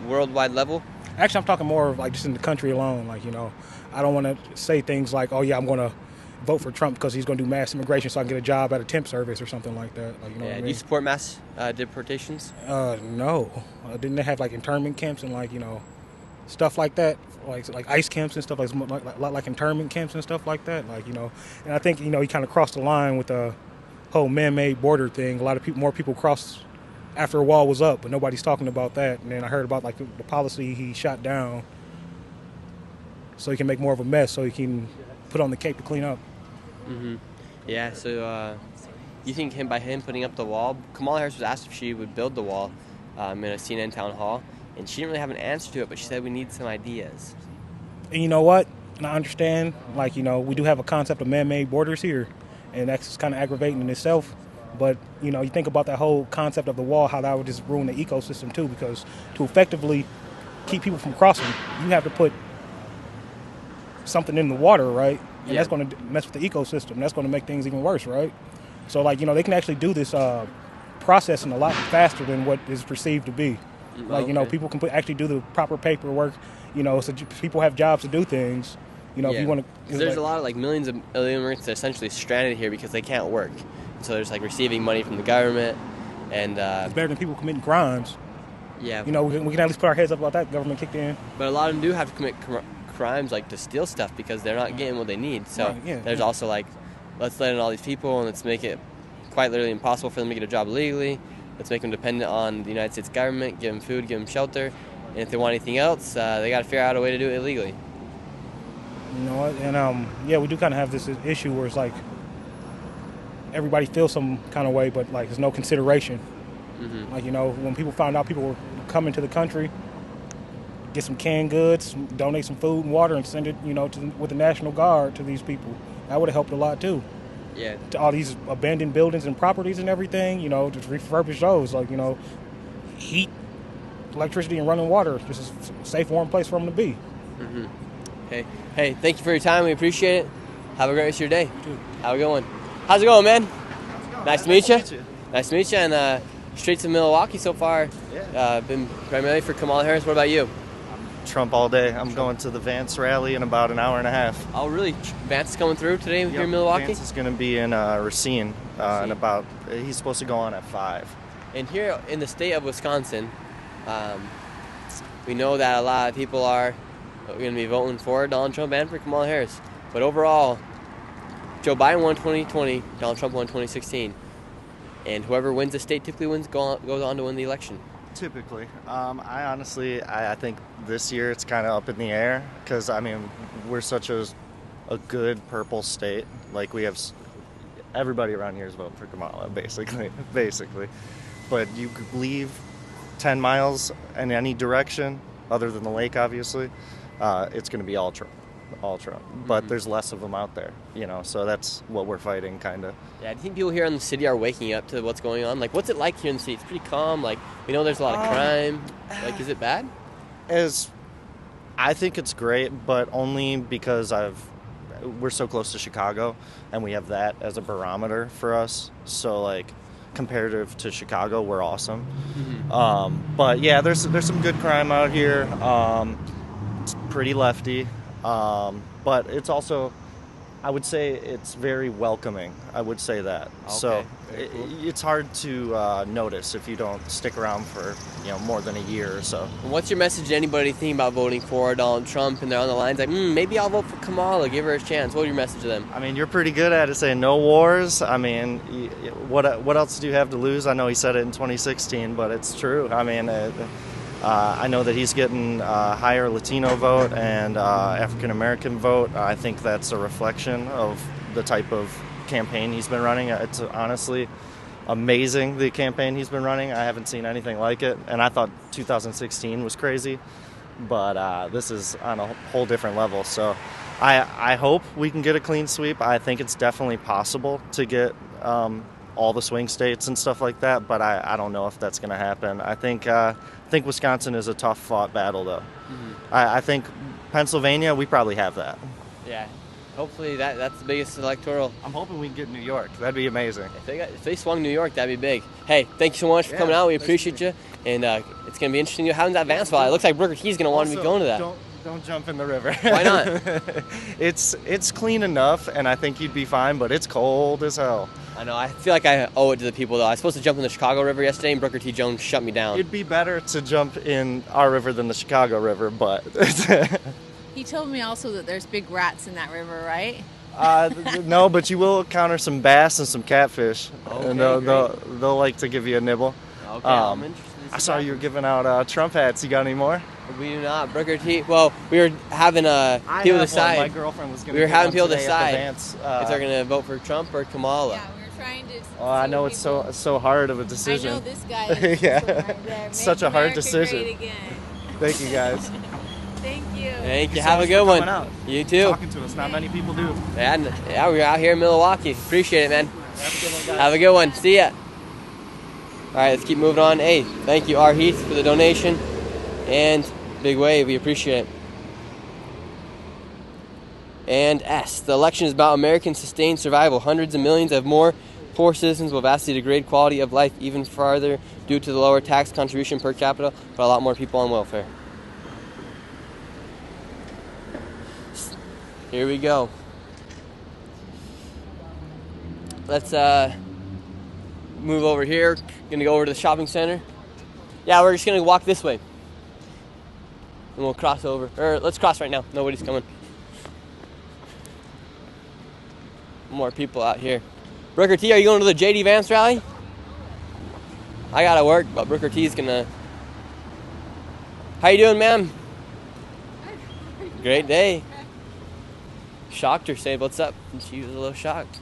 worldwide level? Actually, I'm talking more of just in the country alone. I don't want to say things like, oh, yeah, I'm going to vote for Trump because he's going to do mass immigration so I can get a job at a temp service or something like that. What I mean? Do you support mass deportations? No. Didn't they have internment camps and stuff like that, like ICE camps and stuff like internment camps and stuff like that, And I think he kind of crossed the line with the whole man-made border thing. A lot of more people crossed after a wall was up, but nobody's talking about that. And then I heard about the policy he shot down, so he can make more of a mess, so he can put on the cape to clean up. Yeah. So you think by him putting up the wall, Kamala Harris was asked if she would build the wall in a CNN town hall. And she didn't really have an answer to it, but she said we need some ideas. And you know what? And I understand, we do have a concept of man-made borders here, and that's kind of aggravating in itself. But, you think about that whole concept of the wall, how that would just ruin the ecosystem too, because to effectively keep people from crossing, you have to put something in the water, right? And that's going to mess with the ecosystem. That's going to make things even worse, right? So, they can actually do this processing a lot faster than what is perceived to be. People can actually do the proper paperwork, so people have jobs to do things. If you want to. There's a lot of millions of immigrants that are essentially stranded here because they can't work. so they're just like receiving money from the government, and It's better than people committing crimes. yeah. You know, we can at least put our heads up about that. Government kicked in. But a lot of them do have to commit crimes, like to steal stuff, because they're not getting what they need. So Right, yeah, there's yeah. also like, let's let in all these people and let's make it quite literally impossible for them to get a job legally. Let's make them dependent on the United States government, give them food, give them shelter, and if they want anything else, they got to figure out a way to do it illegally. You know what? And yeah, we do kind of have this issue where it's like everybody feels some kind of way, but like there's no consideration. Mm-hmm. Like, you know, when people found out people were coming to the country, get some canned goods, donate some food and water, and send it, you know, with the National Guard to these people. That would have helped a lot too. Yeah. To all these abandoned buildings and properties and everything, you know, just refurbish those. Like, you know, heat, electricity, and running water. This is a safe, warm place for them to be. Mm-hmm. Hey, thank you for your time. We appreciate it. Have a great rest of your day. Have a good one. How's it going, man? Nice to meet you. Nice to meet you. And straight to Milwaukee so far. Yeah. Been primarily for Kamala Harris. What about you? Trump all day. I'm going to the Vance rally in about an hour and a half. Oh, really? Vance is coming through today here in Milwaukee? Vance is going to be in Racine in about, he's supposed to go on at 5. And here in the state of Wisconsin, we know that a lot of people are going to be voting for Donald Trump and for Kamala Harris. But overall, Joe Biden won 2020, Donald Trump won 2016. And whoever wins the state typically goes on to win the election. Typically. I honestly think this year it's kind of up in the air because, I mean, we're such a good purple state. Like, we have everybody around here is voting for Kamala, basically. But you could leave 10 miles in any direction, other than the lake, obviously, it's going to be all Trump. But there's less of them out there, you know, so that's what we're fighting, kind of. Yeah, do you think people here in the city are waking up to what's going on? Like, what's it like here in the city? It's pretty calm. Like, we know there's a lot of crime. Like, is it bad? I think it's great, but only because we're so close to Chicago, and we have that as a barometer for us. So, like, comparative to Chicago, we're awesome. Mm-hmm. But yeah, there's some good crime out here. It's pretty lefty. But it's also, I would say it's very welcoming. I would say that. Okay. So Cool. it's hard to notice if you don't stick around for more than a year or so. And what's your message to anybody thinking about voting for Donald Trump and they're on the lines like, maybe I'll vote for Kamala, give her a chance? What would your message to them? I mean, you're pretty good at it, saying no wars. I mean, what else do you have to lose? I know he said it in 2016, but it's true. I mean, I know that he's getting a higher Latino vote and African-American vote. I think that's a reflection of the type of campaign he's been running. It's honestly amazing, the campaign he's been running. I haven't seen anything like it, and I thought 2016 was crazy, but this is on a whole different level. So I hope we can get a clean sweep. I think it's definitely possible to get all the swing states and stuff like that, but I don't know if that's going to happen. I think Wisconsin is a tough fought battle, though. Mm-hmm. I think Pennsylvania, we probably have that. Yeah, hopefully that's the biggest electoral. I'm hoping we can get New York. That'd be amazing. If they swung New York, that'd be big. Hey, thank you so much for coming out. We appreciate you, and it's going to be interesting. How does that Vance fly? It looks like Booker T's going to want to be going to that. Don't jump in the river. Why not? It's clean enough, and I think you'd be fine, but it's cold as hell. I know. I feel like I owe it to the people, though. I was supposed to jump in the Chicago River yesterday, and Booker T. Jones shut me down. It'd be better to jump in our river than the Chicago River, but... He told me also that there's big rats in that river, right? No, but you will encounter some bass and some catfish, Okay, and they'll like to give you a nibble. Okay, I'm interested. I saw you were giving out Trump hats. You got any more? We do not. Booker T. Well, we were having people decide. My girlfriend was going to. We were having people today decide at the Vance, if they're going to vote for Trump or Kamala. Yeah, we were trying to. Oh, I know it's so hard of a decision. I know this guy is yeah, such a hard decision. Great again. Thank you guys. Thank you. Thank you. Have a good one. Out. You too. Talking to us, not many people do. Yeah, we're out here in Milwaukee. Appreciate it, man. Have a good one, guys. Have a good one. See ya. All right, let's keep moving on. Hey, thank you, R. Heath, for the donation. And Big Wave, we appreciate it. And S, the election is about American sustained survival. Hundreds of millions of more poor citizens will vastly degrade quality of life even farther due to the lower tax contribution per capita, but a lot more people on welfare. Here we go. Let's move over here. Gonna go over to the shopping center. Yeah, we're just gonna walk this way. And we'll cross over. Or let's cross right now. Nobody's coming. More people out here. Brooker T, are you going to the JD Vance rally? I gotta work, but Brooker T's gonna. How you doing, ma'am? Great day. Shocked her, said what's up, and she was a little shocked.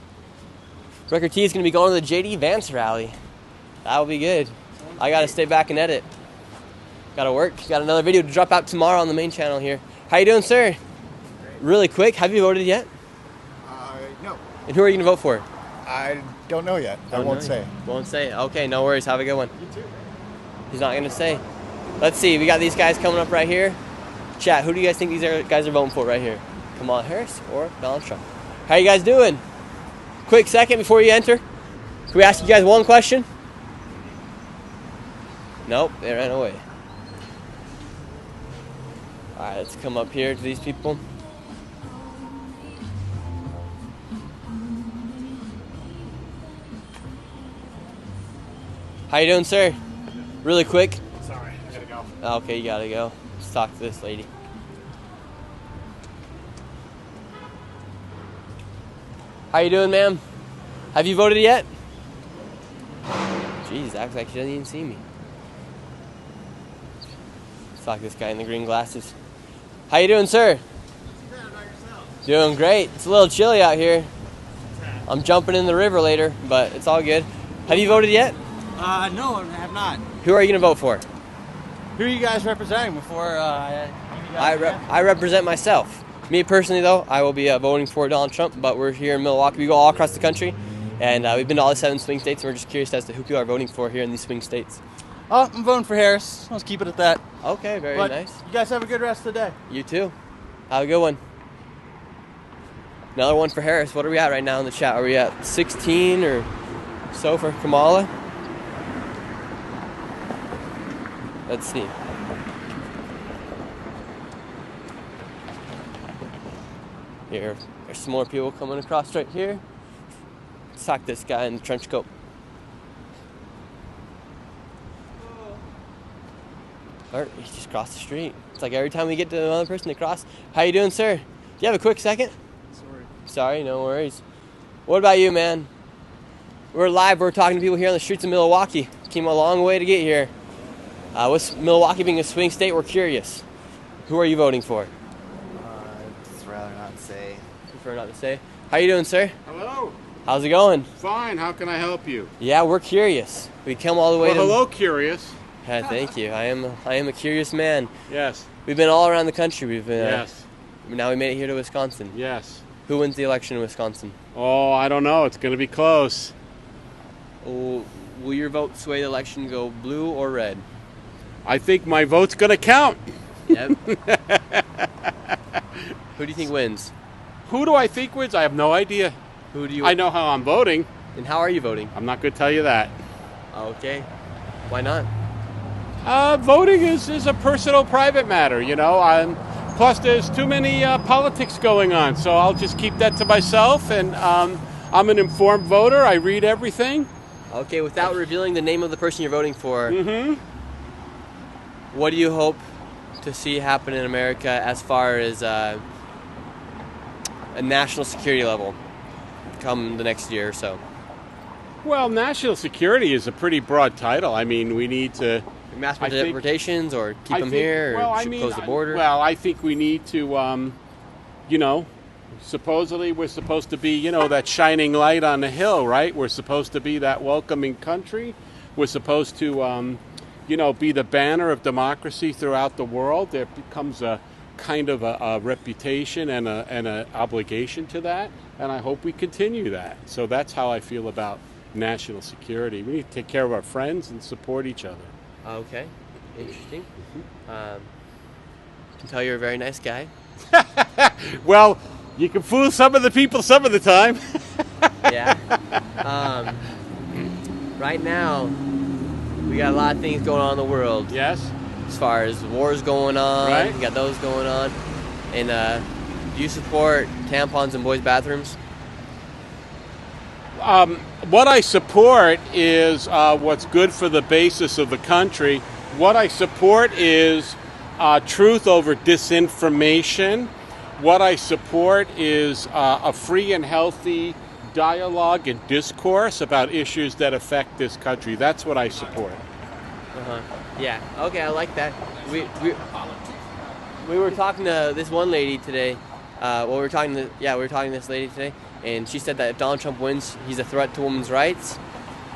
Brooker T is gonna be going to the JD Vance rally. That'll be good. I gotta stay back and edit. Gotta work. Got another video to drop out tomorrow on the main channel here. How you doing, sir? Really quick, have you voted yet? No. And who are you gonna vote for? I don't know yet. I won't say. Won't say. Okay, no worries. Have a good one. You too. He's not gonna say. Let's see. We got these guys coming up right here. Chat. Who do you guys think these guys are voting for right here? Kamala Harris or Donald Trump? How you guys doing? Quick second before you enter. Can we ask you guys one question? Nope, they ran away. All right, let's come up here to these people. How you doing, sir? Really quick. Sorry, I gotta go. Okay, you gotta go. Let's talk to this lady. How you doing, ma'am? Have you voted yet? Jeez, acts like she doesn't even see me. Let's talk to this guy in the green glasses. How you doing, sir? Doing great. It's a little chilly out here. I'm jumping in the river later, but it's all good. Have you voted yet? No, I have not. Who are you gonna vote for? Who are you guys representing before? I represent myself. Me personally, though, I will be voting for Donald Trump, but we're here in Milwaukee. We go all across the country, and we've been to all the 7 swing states, and we're just curious as to who people are voting for here in these swing states. I'm voting for Harris. Let's keep it at that. Okay, very But nice. You guys have a good rest of the day. You too. Have a good one. Another one for Harris. What are we at right now in the chat? Are we at 16 or so for Kamala? Let's see. Here, there's some more people coming across right here. Let's talk to this guy in the trench coat. Or he just crossed the street. It's like every time we get to another person to cross. How you doing, sir? Do you have a quick second? Sorry, no worries. What about you, man? We're live. We're talking to people here on the streets of Milwaukee. Came a long way to get here. With Milwaukee being a swing state, we're curious. Who are you voting for? I'd rather not say. Prefer not to say. How you doing, sir? Hello. How's it going? Fine. How can I help you? Yeah, we're curious. We come all the way Well, to... hello, curious. Yeah, thank you. I am a curious man. Yes. We've been all around the country. We've been. Yes. Now we made it here to Wisconsin. Yes. Who wins the election in Wisconsin? Oh, I don't know. It's going to be close. Oh, will your vote sway the election go blue or red? I think my vote's going to count. Yep. Who do you think wins? Who do I think wins? I have no idea. Who do you? I know how I'm voting. And how are you voting? I'm not going to tell you that. Okay. Why not? Voting is a personal, private matter, you know. Plus, there's too many politics going on, so I'll just keep that to myself. And I'm an informed voter. I read everything. Okay, without revealing the name of the person you're voting for, what do you hope to see happen in America as far as a national security level come the next year or so? Well, national security is a pretty broad title. I mean, we need to... Mass deportations or keep them here or close the border? Well, I think we need to, you know, supposedly we're supposed to be, you know, that shining light on the hill, right? We're supposed to be that welcoming country. We're supposed to, you know, be the banner of democracy throughout the world. There becomes a kind of a reputation and an obligation to that, and I hope we continue that. So that's how I feel about national security. We need to take care of our friends and support each other. Okay, interesting. I can tell you're a very nice guy. Well, you can fool some of the people some of the time. Yeah. Right now, we got a lot of things going on in the world. Yes. As far as wars going on, right. You got those going on. And do you support tampons in boys' bathrooms? What I support is what's good for the basis of the country. What I support is truth over disinformation. What I support is a free and healthy dialogue and discourse about issues that affect this country. That's what I support. Yeah. Okay, I like that. We were talking to this one lady today. We were talking to this lady today, and she said that if Donald Trump wins, he's a threat to women's rights,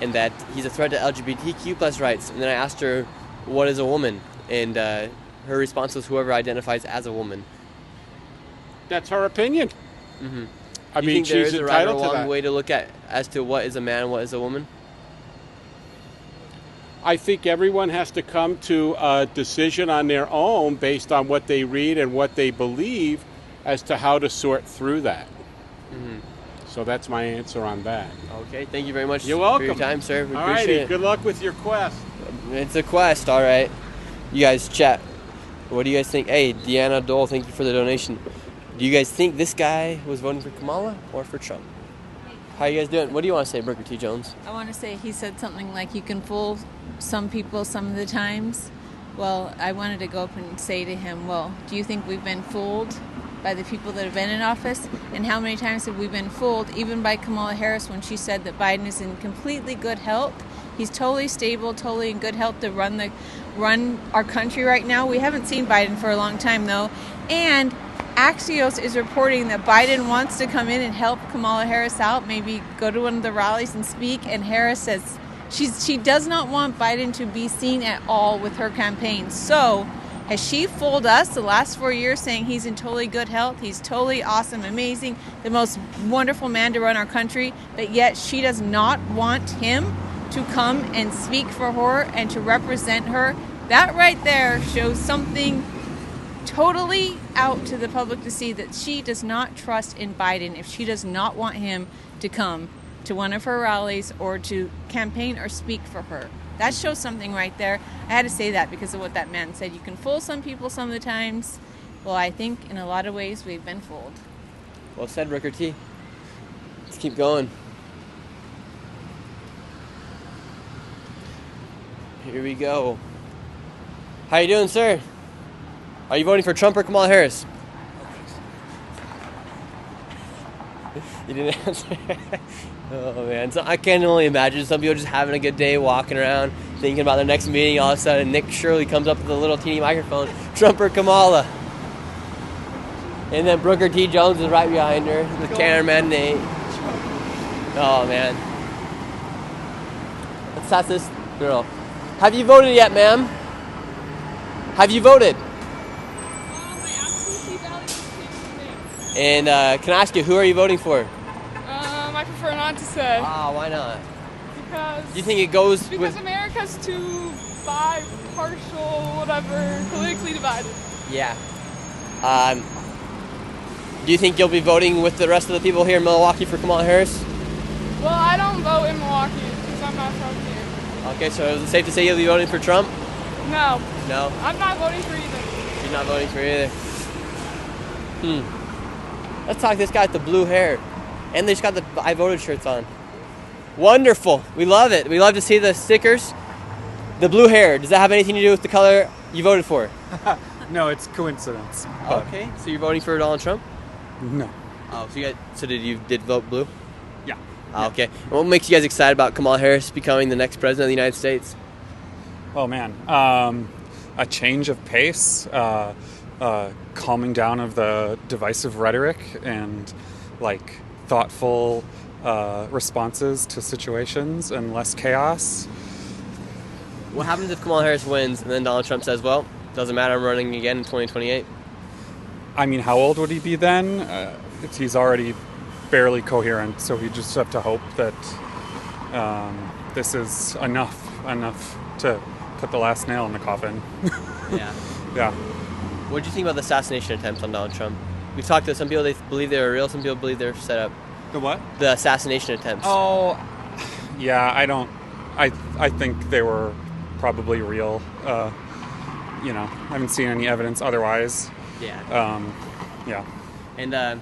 and that he's a threat to LGBTQ plus rights. And then I asked her, "What is a woman?" And her response was, "Whoever identifies as a woman." That's her opinion. Mm-hmm. I mean, there she's is a right or entitled to wrong that. way to look at as to what is a man and what is a woman? I think everyone has to come to a decision on their own based on what they read and what they believe as to how to sort through that. Mm-hmm. So that's my answer on that. Okay, thank you very much. You're welcome. For your time, sir. We All appreciate righty, it. good luck with your quest. It's a quest, all right. You guys chat. What do you guys think? Hey, Deanna Dole, thank you for the donation. Do you guys think this guy was voting for Kamala or for Trump? How you guys doing? What do you want to say, Booker T. Jones? I want to say he said something like you can fool some people some of the times. Well, I wanted to go up and say to him, well, do you think we've been fooled by the people that have been in office? And how many times have we been fooled, even by Kamala Harris when she said that Biden is in completely good health? He's totally stable, totally in good health to run our country right now. We haven't seen Biden for a long time, though. And Axios is reporting that Biden wants to come in and help Kamala Harris out, maybe go to one of the rallies and speak. And Harris says she does not want Biden to be seen at all with her campaign. So has she fooled us the last 4 years saying he's in totally good health, he's totally awesome, amazing, the most wonderful man to run our country, but yet she does not want him to come and speak for her and to represent her? That right there shows something totally out to the public to see that she does not trust in Biden if she does not want him to come to one of her rallies or to campaign or speak for her. That shows something right there. I had to say that because of what that man said. You can fool some people some of the times. Well, I think in a lot of ways we've been fooled. Well said, Booker T. Let's keep going. Here we go. How you doing, sir? Are you voting for Trump or Kamala Harris? You didn't answer. Oh man, so I can only imagine some people just having a good day, walking around, thinking about their next meeting. All of a sudden, Nick Shirley comes up with a little teeny microphone. Trump or Kamala? And then Booker T. Jones is right behind her, the cameraman Nate. Oh man, let's ask this girl. Have you voted yet, ma'am? Have you voted? And can I ask you, who are you voting for? I prefer not to say. Ah, why not? Because Do you think it goes because with... America's too partial, whatever, politically divided. Yeah. Do you think you'll be voting with the rest of the people here in Milwaukee for Kamala Harris? Well, I don't vote in Milwaukee because I'm not from here. Okay, so is it safe to say you'll be voting for Trump? No. No? I'm not voting for either. You're not voting for either. Let's talk to this guy with the blue hair. And they just got the I voted shirts on. Wonderful. We love it. We love to see the stickers. The blue hair, does that have anything to do with the color you voted for? No, it's coincidence. But Okay, so you're voting for Donald Trump? No. Oh, so did vote blue? Yeah. Okay. And what makes you guys excited about Kamala Harris becoming the next president of the United States? Oh man, a change of pace, calming down of the divisive rhetoric, and like thoughtful responses to situations and less chaos. What happens if Kamala Harris wins and then Donald Trump says, well, doesn't matter, I'm running again in 2028? I mean, how old would he be then? He's already barely coherent, so we just have to hope that this is enough to put the last nail in the coffin. Yeah. Yeah. What do you think about the assassination attempts on Donald Trump? We've talked to some people, they believe they were real, some people believe they're set up. The what? The assassination attempts. Oh, yeah, I think they were probably real. I haven't seen any evidence otherwise. Yeah. Yeah. And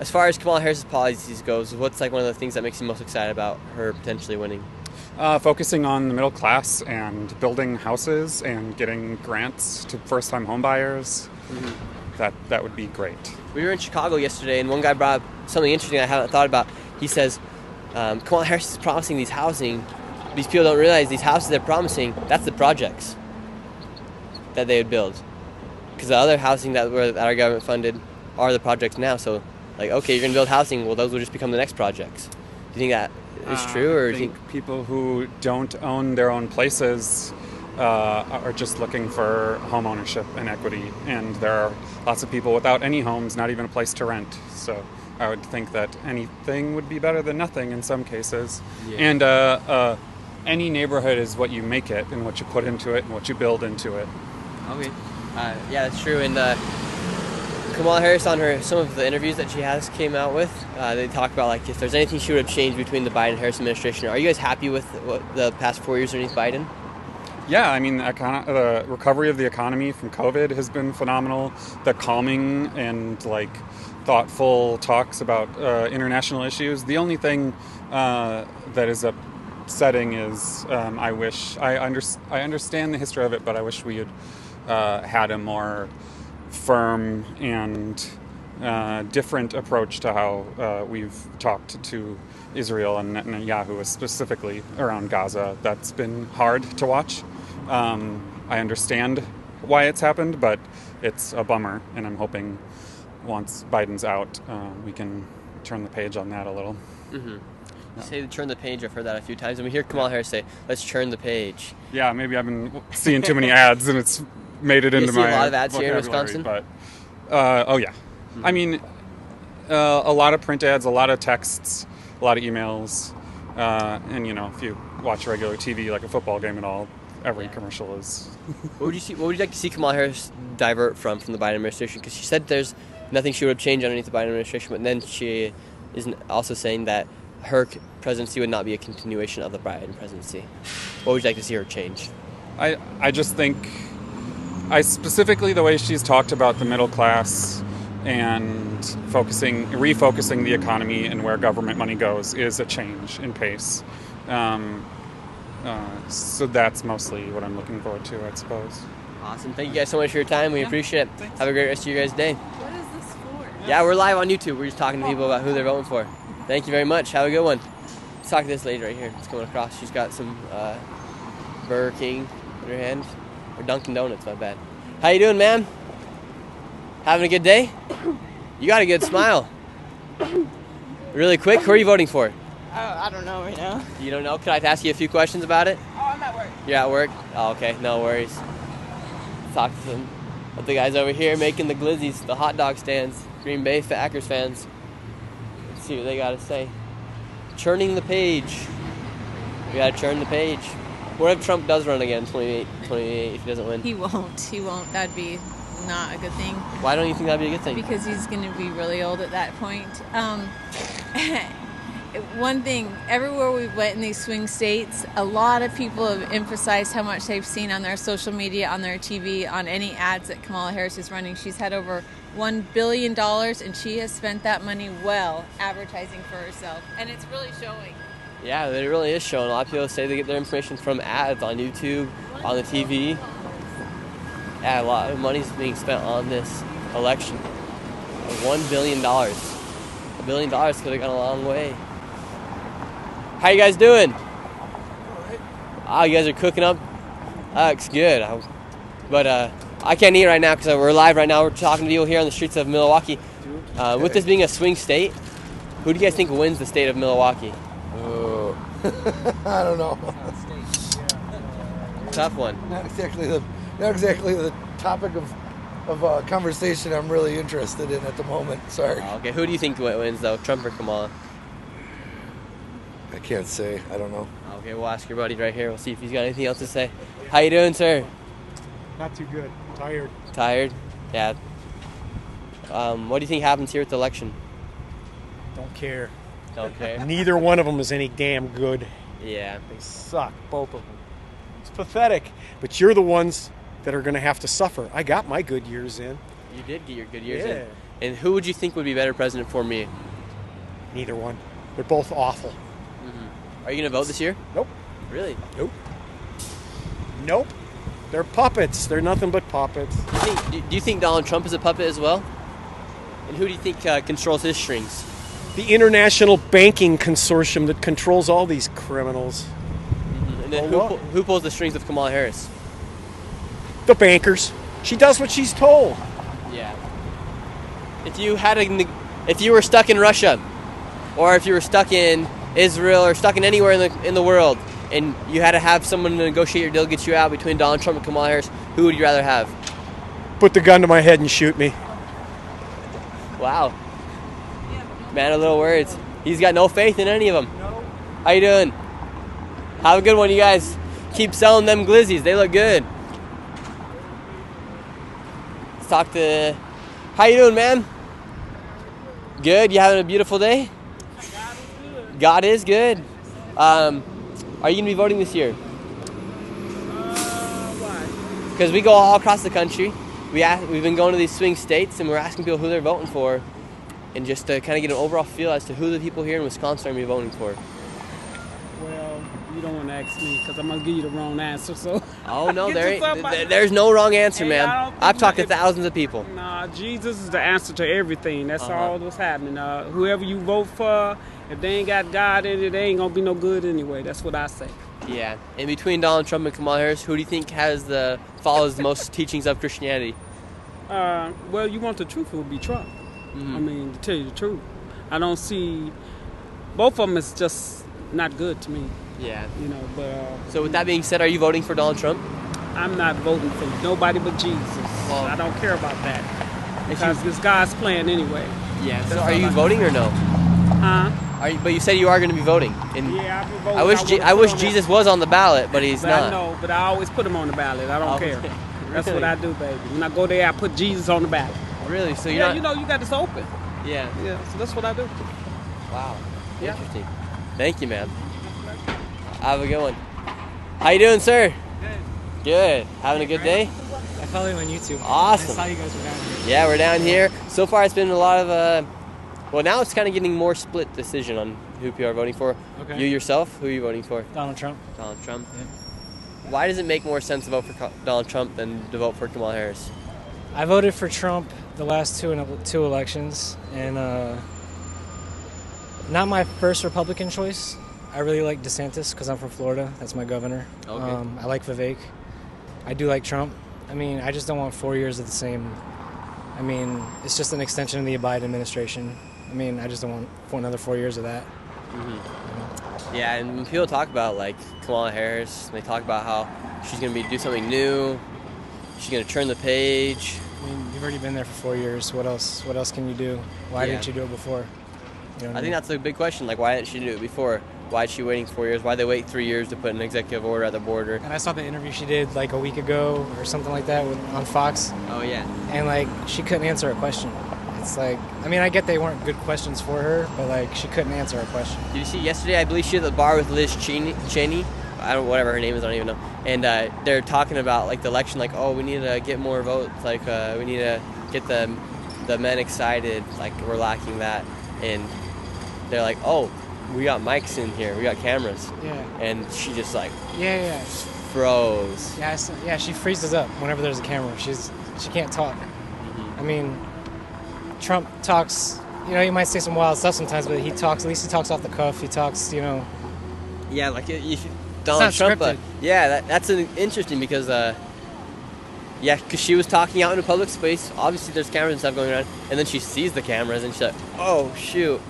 As far as Kamala Harris's policies goes, what's like one of the things that makes you most excited about her potentially winning? Focusing on the middle class and building houses and getting grants to first-time homebuyers. That would be great. We were in Chicago yesterday, and one guy brought up something interesting I haven't thought about. He says, Kamala Harris is promising these housing. These people don't realize these houses they're promising, that's the projects that they would build. Because the other housing that our government funded are the projects now. So, like, okay, you're going to build housing, well, those will just become the next projects. Do you think that is true? Or I think people who don't own their own places are just looking for home ownership and equity. And there are lots of people without any homes, not even a place to rent. So I would think that anything would be better than nothing in some cases. Yeah. And any neighborhood is what you make it and what you put into it and what you build into it. Okay. Yeah, that's true. And Kamala Harris, on some of the interviews that she has came out with, they talk about like if there's anything she would have changed between the Biden-Harris administration. Are you guys happy with the past 4 years underneath Biden? Yeah, I mean, the recovery of the economy from COVID has been phenomenal. The calming and like thoughtful talks about international issues. The only thing that is upsetting is I understand the history of it, but I wish we had had a more firm and different approach to how we've talked to Israel and Netanyahu, specifically around Gaza. That's been hard to watch. I understand why it's happened, but it's a bummer, and I'm hoping once Biden's out, we can turn the page on that a little. Mm-hmm. You say turn the page, I've heard that a few times, and we hear Kamala Harris say, let's turn the page. Yeah, maybe I've been seeing too many ads, and it's made it into my You see a lot of ads here in Wisconsin? But, oh, yeah. Mm-hmm. I mean, a lot of print ads, a lot of texts, a lot of emails, and, if you watch regular TV, like a football game and all, every commercial is... What would you like to see Kamala Harris divert from the Biden administration? Because she said there's nothing she would have changed underneath the Biden administration, but then she is also saying that her presidency would not be a continuation of the Biden presidency. What would you like to see her change? I just think... specifically the way she's talked about the middle class and refocusing the economy and where government money goes is a change in pace. So that's mostly what I'm looking forward to, I suppose. Awesome. Thank you guys so much for your time. We appreciate it. Thanks. Have a great rest of your guys' day. What is this for? Yeah, we're live on YouTube. We're just talking to people about who they're voting for. Thank you very much. Have a good one. Let's talk to this lady right here. It's coming across. She's got some Burger King in her hand. Or Dunkin' Donuts, my bad. How you doing, ma'am? Having a good day? You got a good smile. Really quick, who are you voting for? Oh, I don't know right now. You don't know? Could I ask you a few questions about it? Oh, I'm at work. You're at work? Oh, okay, no worries. Talk to some of the guys over here making the glizzies, the hot dog stands, Green Bay Packers fans. Let's see what they got to say. Churning the page. We got to churn the page. What if Trump does run again, 28 if he doesn't win? He won't. That'd be not a good thing. Why don't you think that'd be a good thing? Because he's going to be really old at that point. One thing, everywhere we went in these swing states, a lot of people have emphasized how much they've seen on their social media, on their TV, on any ads that Kamala Harris is running. She's had over $1 billion, and she has spent that money well advertising for herself. And it's really showing. Yeah, it really is showing. A lot of people say they get their information from ads on YouTube, on the TV. Yeah, a lot of money's being spent on this election. $1 billion. $1 billion could have gone a long way. How you guys doing? Oh, you guys are cooking up? That looks good. But I can't eat right now because we're live right now. We're talking to people here on the streets of Milwaukee. With this being a swing state, who do you guys think wins the state of Milwaukee? Oh, I don't know. Tough one. Not exactly the topic of conversation I'm really interested in at the moment. Sorry. Okay, who do you think wins though, Trump or Kamala? I can't say. I don't know. Okay, we'll ask your buddy right here. We'll see if he's got anything else to say. How you doing, sir? Not too good. Tired. Tired? Yeah. What do you think happens here with the election? Don't care. Don't care? Neither one of them is any damn good. Yeah. They suck, both of them. It's pathetic. But you're the ones that are going to have to suffer. I got my good years in. You did get your good years in. And who would you think would be better president for me? Neither one. They're both awful. Are you going to vote this year? Nope. Really? Nope. They're puppets. They're nothing but puppets. Do you think Donald Trump is a puppet as well? And who do you think controls his strings? The international banking consortium that controls all these criminals. And then who pulls the strings of Kamala Harris? The bankers. She does what she's told. Yeah. If you were stuck in Russia, or if you were stuck in Israel, or stuck in anywhere in the world, and you had to have someone to negotiate your deal, get you out between Donald Trump and Kamala Harris, who would you rather have? Put the gun to my head and shoot me. Wow. Man of little words. He's got no faith in any of them. How you doing? Have a good one, you guys. Keep selling them glizzies. They look good. Let's talk to... How you doing, man? Good? You having a beautiful day? God is good. Are you going to be voting this year? Why? Because we go all across the country. We've been going to these swing states, and we're asking people who they're voting for, and just to kind of get an overall feel as to who the people here in Wisconsin are going to be voting for. Well, you don't want to ask me because I'm going to give you the wrong answer. So. Oh, no, there's no wrong answer, man. I've talked to thousands of people. Nah, Jesus is the answer to everything. That's all that's happening. Whoever you vote for, if they ain't got God in it, they ain't going to be no good anyway. That's what I say. Yeah. And between Donald Trump and Kamala Harris, who do you think follows the most teachings of Christianity? Well, you want the truth, it would be Trump. I mean, to tell you the truth. I don't see... Both of them is just not good to me. Yeah. You know, but... So with that being said, are you voting for Donald Trump? I'm not voting for nobody but Jesus. Well, I don't care about that. Because it's God's plan anyway. Yeah. So are you voting or no? Huh? But you said you are going to be voting. And yeah, I've been voting. I wish Jesus was on the ballot, but he's not. I know, but I always put him on the ballot. I don't care. That's what I do, baby. When I go there, I put Jesus on the ballot. Really? So you know, you got this open. Yeah. Yeah. So that's what I do. Wow. Yeah. Interesting. Thank you, man. Have a good one. How you doing, sir? Good. Good. Having a good day? I follow you on YouTube. Awesome. I saw you guys were down here. Yeah, we're down here. So far, it's been a lot of. Well, now it's kind of getting more split decision on who people are voting for. Okay. You yourself, who are you voting for? Donald Trump. Donald Trump. Yeah. Why does it make more sense to vote for Donald Trump than to vote for Kamala Harris? I voted for Trump the last two elections, and not my first Republican choice. I really like DeSantis because I'm from Florida. That's my governor. Okay. I like Vivek. I do like Trump. I mean, I just don't want 4 years of the same. I mean, it's just an extension of the Biden administration. I mean, I just don't want another 4 years of that. Mm-hmm. Yeah, and when people talk about like Kamala Harris, they talk about how she's going to do something new. She's going to turn the page. I mean, you've already been there for 4 years. What else? What else can you do? Why didn't you do it before? You know I think that's a big question. Like, why didn't she do it before? Why is she waiting 4 years? Why did they wait 3 years to put an executive order at the border? And I saw the interview she did like a week ago or something like that on Fox. Oh, yeah. And like, she couldn't answer a question. It's like, I mean, I get they weren't good questions for her, but like, she couldn't answer a question. Did you see yesterday? I believe she was at the bar with Liz Cheney. Whatever her name is, I don't even know. And they're talking about like the election, like, oh, we need to get more votes. Like, we need to get the men excited. Like, we're lacking that. And they're like, oh, we got mics in here. We got cameras. Yeah. And she just like froze. froze. Yeah, she freezes up whenever there's a camera. She can't talk. Mm-hmm. I mean, Trump talks. You know, he might say some wild stuff sometimes, but he talks. At least he talks off the cuff. He talks. You know. Yeah, like Donald Trump. Scripted. That's interesting because because she was talking out in a public space. Obviously, there's cameras and stuff going on, and then she sees the cameras and she's like, "Oh shoot!"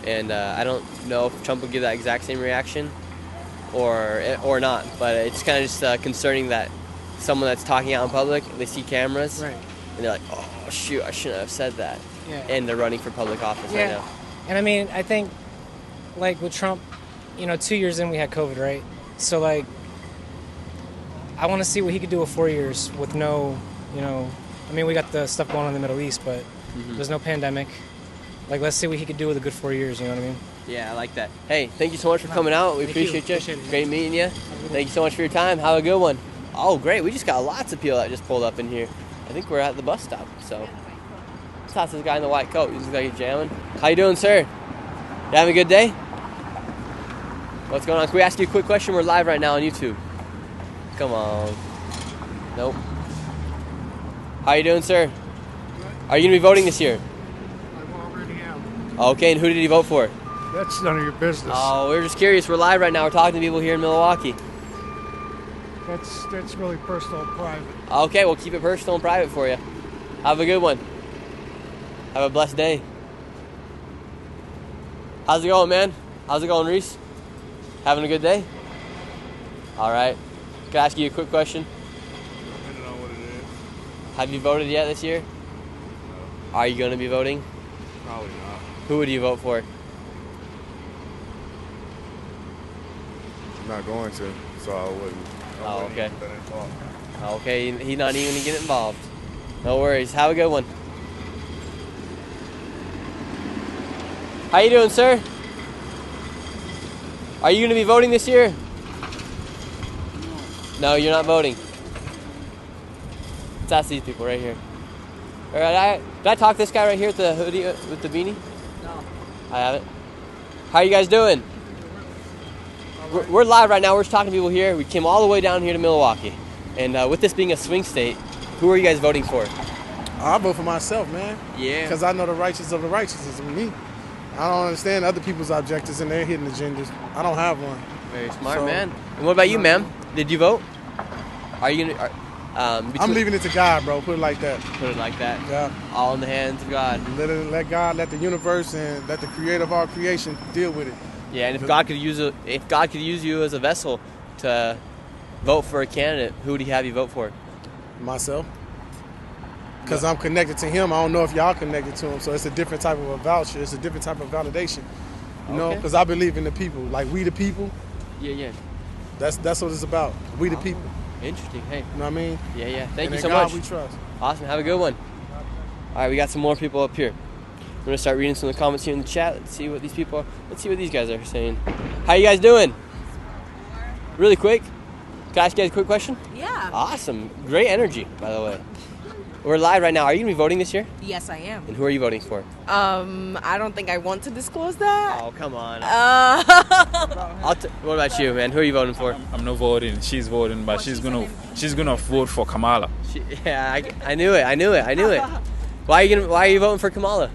And I don't know if Trump would give that exact same reaction, or not. But it's kind of just concerning that someone that's talking out in public, they see cameras, right, and they're like, "Oh shoot, I shouldn't have said that." Yeah. And they're running for public office right now. And I mean, I think, like with Trump, you know, 2 years in we had COVID, right? So like, I want to see what he could do with 4 years with no, you know, I mean, we got the stuff going on in the Middle East, but there's no pandemic. Like, let's see what he could do with a good 4 years, you know what I mean? Yeah, I like that. Hey, thank you so much for coming out. We appreciate you. Appreciate it. Great meeting you. Thank you so much for your time. Have a good one. Oh, great. We just got lots of people that just pulled up in here. I think we're at the bus stop, so Let's ask this guy in the white coat. He looks like he's jamming. How you doing, sir? You having a good day? What's going on? Can we ask you a quick question? We're live right now on YouTube. Come on. Nope. How you doing, sir? Are you going to be voting this year? I already am. Okay, and who did you vote for? That's none of your business. Oh, we're just curious. We're live right now. We're talking to people here in Milwaukee. That's really personal and private. Okay, we'll keep it personal and private for you. Have a good one. Have a blessed day. How's it going, man? How's it going, Reese? Having a good day? All right. Can I ask you a quick question? Depending on what it is. Have you voted yet this year? No. Are you going to be voting? Probably not. Who would you vote for? I'm not going to, so I wouldn't. Oh, okay. Okay, he's not even going to get involved. No worries. Have a good one. How you doing, sir? Are you going to be voting this year? No, you're not voting. Let's ask these people right here. All right, did I talk to this guy right here with the hoodie, with the beanie? No. I haven't. How you guys doing? We're live right now. We're just talking to people here. We came all the way down here to Milwaukee. And with this being a swing state, who are you guys voting for? I vote for myself, man. Yeah. Because I know the righteous of the righteous is me. I don't understand other people's objectives and their hidden agendas. I don't have one. Very smart, man. And what about you, ma'am? Did you vote? Are you gonna? I'm leaving it to God, bro. Put it like that. Put it like that. Yeah. All in the hands of God. Let God, let the universe, and let the Creator of all creation deal with it. Yeah, and if God could use you as a vessel to vote for a candidate, who would He have you vote for? Myself. Because I'm connected to Him. I don't know if y'all connected to Him, so it's a different type of a voucher. It's a different type of validation. You know, because I believe in the people. Like, we the people. Yeah. That's what it's about. We the people. Interesting. Hey. You know what I mean? Yeah. Thank you in so God much. we trust. Awesome. Have a good one. All right, we got some more people up here. We're gonna start reading some of the comments here in the chat. Let's see what these people are. Let's see what these guys are saying. How you guys doing? Really quick. Can I ask you guys a quick question? Yeah. Awesome. Great energy, by the way. We're live right now. Are you gonna be voting this year? Yes, I am. And who are you voting for? I don't think I want to disclose that. Oh, come on. What about you, man? Who are you voting for? I'm not voting. She's voting, but she's gonna vote for Kamala. I knew it. Why are you voting for Kamala?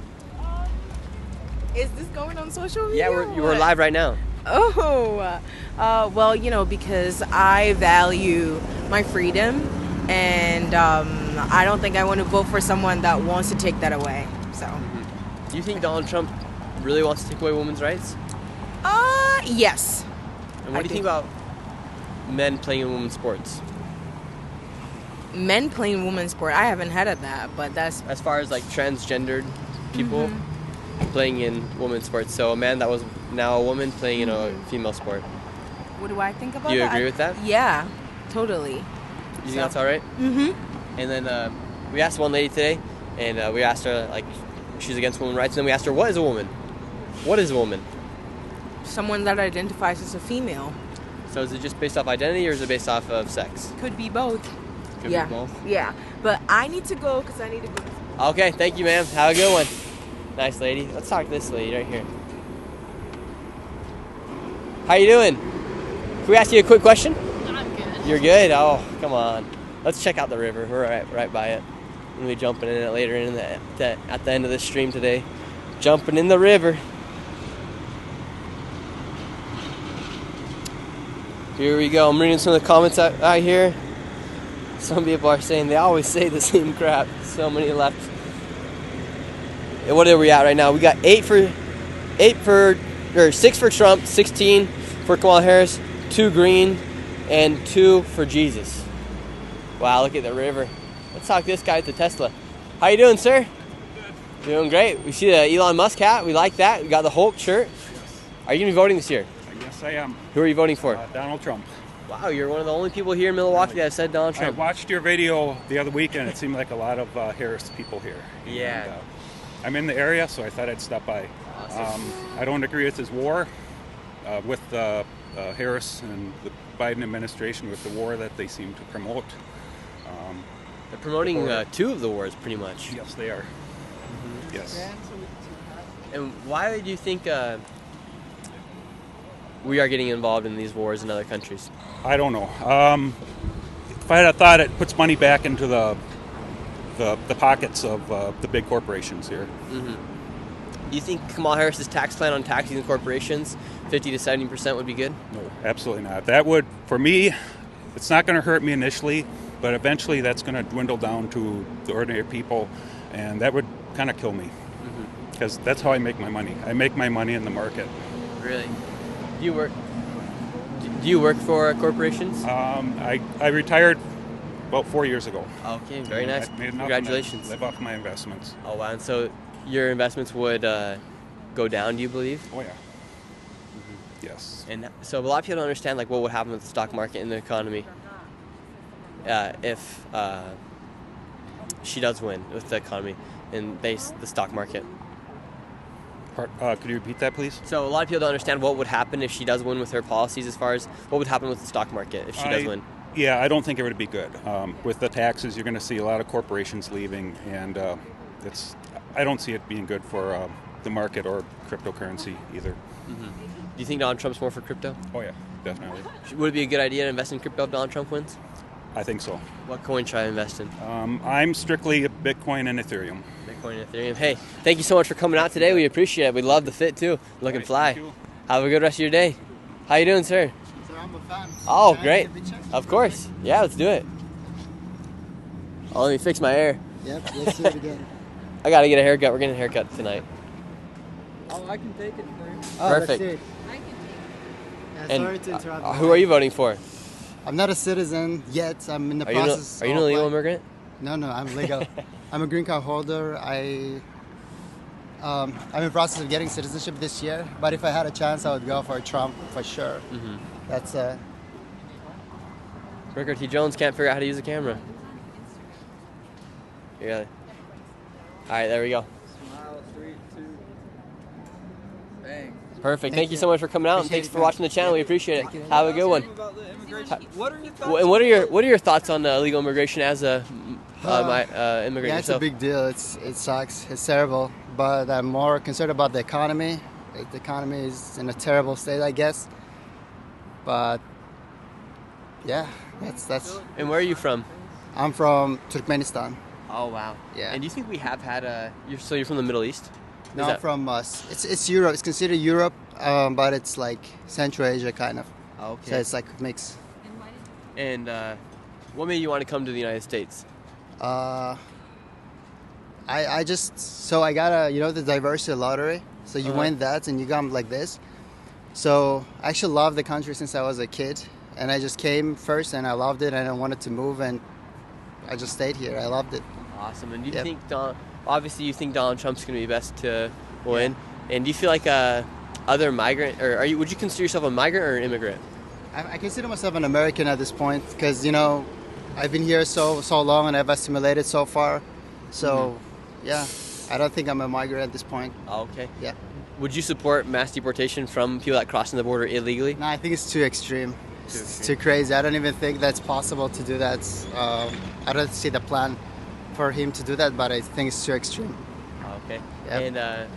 Is this going on social media? Yeah, we're live right now. Oh, well, because I value my freedom, and I don't think I want to vote for someone that wants to take that away. So. Do you think Donald Trump really wants to take away women's rights? Yes. And what do you think about men playing in women's sports? Men playing women's sport, I haven't heard of that, but that's... As far as, like, transgendered people playing in women's sports. So a man that was now a woman playing in a female sport. What do I think about that? Do you agree with that? Yeah, totally. You think that's all right? Mm-hmm. And then we asked one lady today, and we asked her, like, she's against women's rights, and then we asked her, what is a woman? What is a woman? Someone that identifies as a female. So is it just based off identity, or is it based off of sex? Could be both. Could be both? Yeah, but I need to go because I need to go to school. Okay, thank you, ma'am. Have a good one. Nice lady. Let's talk to this lady right here. How you doing? Can we ask you a quick question? I'm good. You're good? Oh, come on. Let's check out the river. We're right by it. We'll be jumping in it later at the end of the stream today. Jumping in the river. Here we go. I'm reading some of the comments out here. Some people are saying they always say the same crap. So many left. And what are we at right now? We got 6 for Trump, 16 for Kamala Harris, 2 green, and 2 for Jesus. Wow, look at the river. Let's talk to this guy at the Tesla. How you doing, sir? Good. Doing great. We see the Elon Musk hat. We like that. We got the Hulk shirt. Yes. Are you going to be voting this year? Yes, I am. Who are you voting for? Donald Trump. Wow, you're one of the only people here in Milwaukee that said Donald Trump. I watched your video the other week, and it seemed like a lot of Harris people here. Yeah. And, I'm in the area, so I thought I'd stop by. Awesome. I don't agree with his war with Harris and the Biden administration with the war that they seem to promote. They're promoting 2 of the wars, pretty much. Yes, they are. Yes. And why do you think we are getting involved in these wars in other countries? I don't know. If I had thought it puts money back into the pockets of the big corporations here. Mm-hmm. Do you think Kamala Harris's tax plan on taxing corporations, 50 to 70%, would be good? No, absolutely not. That would, for me, it's not going to hurt me initially, but eventually that's going to dwindle down to the ordinary people, and that would kind of kill me. Because that's how I make my money. I make my money in the market. Really? Do you work for corporations? I retired about 4 years ago. Okay, very nice. I made enough Congratulations. to live off my investments. Oh wow! And so your investments would go down, do you believe? Oh yeah. Yes. And so a lot of people don't understand like what would happen with the stock market and the economy if she does win with the economy and the stock market. Could you repeat that, please? So a lot of people don't understand what would happen if she does win with her policies as far as what would happen with the stock market if she does win. Yeah, I don't think it would be good. With the taxes, you're going to see a lot of corporations leaving, and I don't see it being good for the market or cryptocurrency either. Mm-hmm. Do you think Donald Trump's more for crypto? Oh yeah, definitely. Would it be a good idea to invest in crypto if Donald Trump wins? I think so. What coin should I invest in? I'm strictly Bitcoin and Ethereum. Bitcoin and Ethereum. Hey, thank you so much for coming out today. We appreciate it. We love the fit too. Looking fly. Have a good rest of your day. How you doing, sir? Sir, I'm a fan. Oh, great. Of course. Yeah, let's do it. Oh, let me fix my hair. Yep, let's do it again. I gotta get a haircut. We're getting a haircut tonight. Oh, I can take it for you. Perfect. That's it. Yeah, And sorry to interrupt. who are you voting for? I'm not a citizen yet. I'm in the process. Are you an illegal immigrant? No, I'm legal. I'm a green card holder. I'm in the process of getting citizenship this year. But if I had a chance, I would go for Trump for sure. Mm-hmm. That's Booker T. Jones can't figure out how to use a camera. Really? All right, there we go. Smile, 3, 2. Bang. Perfect. Thank you so much for coming out, and thanks for watching the channel. We appreciate it. Have a good one. What are your thoughts? And what are your thoughts on illegal immigration as a immigrant yeah, it's yourself? a big deal. It sucks. It's terrible. But I'm more concerned about the economy. The economy is in a terrible state, I guess. But yeah, that's. And where are you from? I'm from Turkmenistan. Oh wow. Yeah. And do you think we have had so you're from the Middle East? No, I'm from it's Europe. It's considered Europe, but it's like Central Asia kind of. Okay. So it's like a mix. And what made you want to come to the United States? I got the diversity lottery. So you win that and you come like this. So I actually love the country since I was a kid, and I just came first and I loved it and I wanted to move and I just stayed here. I loved it. Awesome. And do you think obviously you think Donald Trump's going to be best to win? Yeah. And do you feel like other migrant, or would you consider yourself a migrant or an immigrant? I consider myself an American at this point because I've been here so long and I've assimilated so far. So yeah, I don't think I'm a migrant at this point. Oh, okay. Yeah. Would you support mass deportation from people that crossing the border illegally? No, I think it's too extreme. It's too crazy. I don't even think that's possible to do that. I don't see the plan for him to do that, but I think it's too extreme. Okay. Yep. And